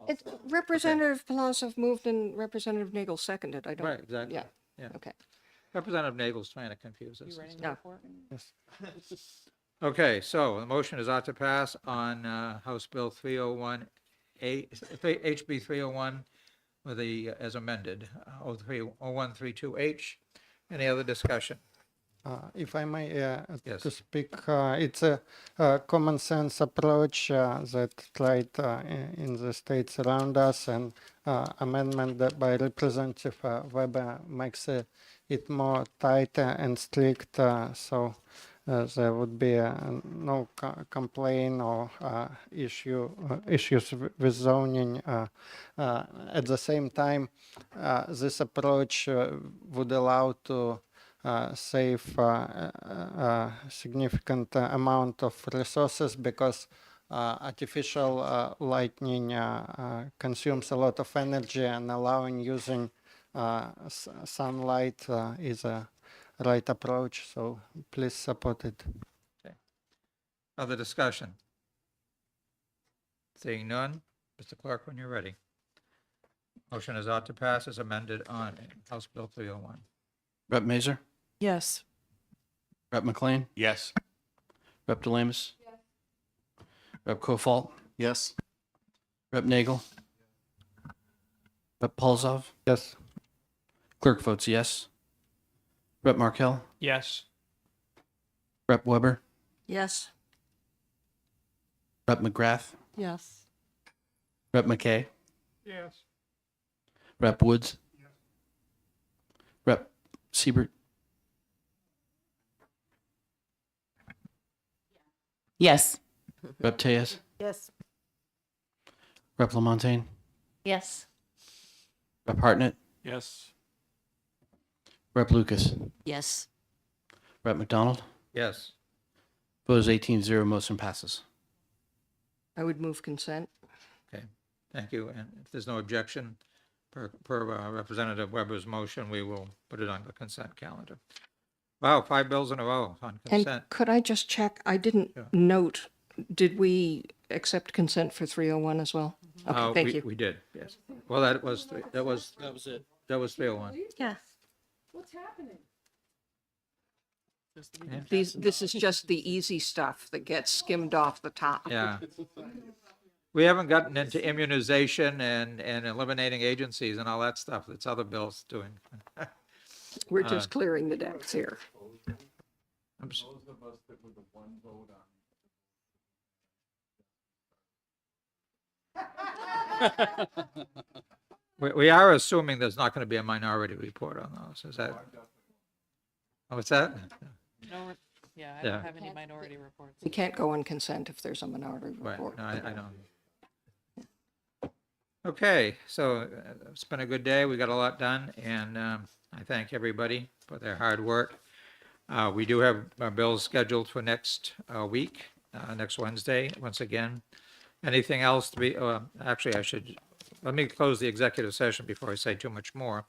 It's Representative Palazzo moved and Representative Nagel seconded. I don't. Right, exactly. Yeah. Yeah. Okay. Representative Nagel's trying to confuse us. No. Yes. Okay, so the motion is ought to pass on House Bill 301, HB 301 with the, as amended, 0132H. Any other discussion? If I may, Yes. to speak, it's a common sense approach that tried in the states around us, and amendment that by Representative Weber makes it more tight and strict, so there would be no complaint or issues with zoning. At the same time, this approach would allow to save significant amount of resources, because artificial lighting consumes a lot of energy, and allowing using sunlight is a right approach. So please support it. Other discussion? Seeing none, Mr. Clerk, when you're ready. Motion is ought to pass as amended on House Bill 301. Rep. Mazer? Yes. Rep. McLean? Yes. Rep. DeLamus? Rep. Kofalt? Yes. Rep. Nagel? Rep. Polzov? Yes. Clerk votes yes. Rep. Markel? Yes. Rep. Weber? Yes. Rep. McGrath? Yes. Rep. McKay? Yes. Rep. Woods? Rep. Siebert? Yes. Rep. Tejas? Yes. Rep. Lamontagne? Yes. Rep. Hartnett? Yes. Rep. Lucas? Yes. Rep. McDonald? Yes. Vote is 18-0, motion passes. I would move consent. Okay, thank you. And if there's no objection per Representative Weber's motion, we will put it on the consent calendar. Wow, 5 bills in a row on And consent. could I just check? I didn't Yeah. note, did we accept consent for 301 as well? Okay, thank you. We did, yes. Well, that was it. That was 301. Yeah. What's happening? This is just the easy stuff that gets skimmed off the top. Yeah. We haven't gotten into immunization and eliminating agencies and all that stuff that's other bills doing. We're just clearing the decks here. I'm s- We are assuming there's not going to be a minority report on those, is that? Oh, what's that? No, yeah, I Yeah. don't have any minority reports. We can't go on consent if there's a minority Right, report. no, I don't. Okay, so it's been a good day. We got a lot done, and I thank everybody for their hard work. We do have our bills scheduled for next week, next Wednesday, once again. Anything else to be, actually, let me close the executive session before I say too much more.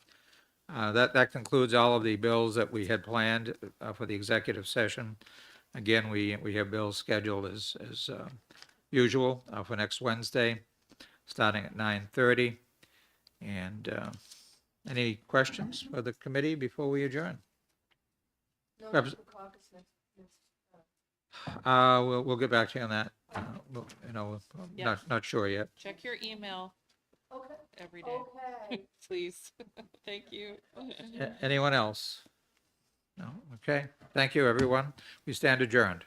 That concludes all of the bills that we had planned for the executive session. Again, we have bills scheduled as usual for next Wednesday, starting at 9:30. And any questions for the committee before we adjourn? We'll get back to you on that. Yes. Not sure yet. Check your email every day, please. Thank you. Anyone else? No? Okay. Thank you, everyone. We stand adjourned.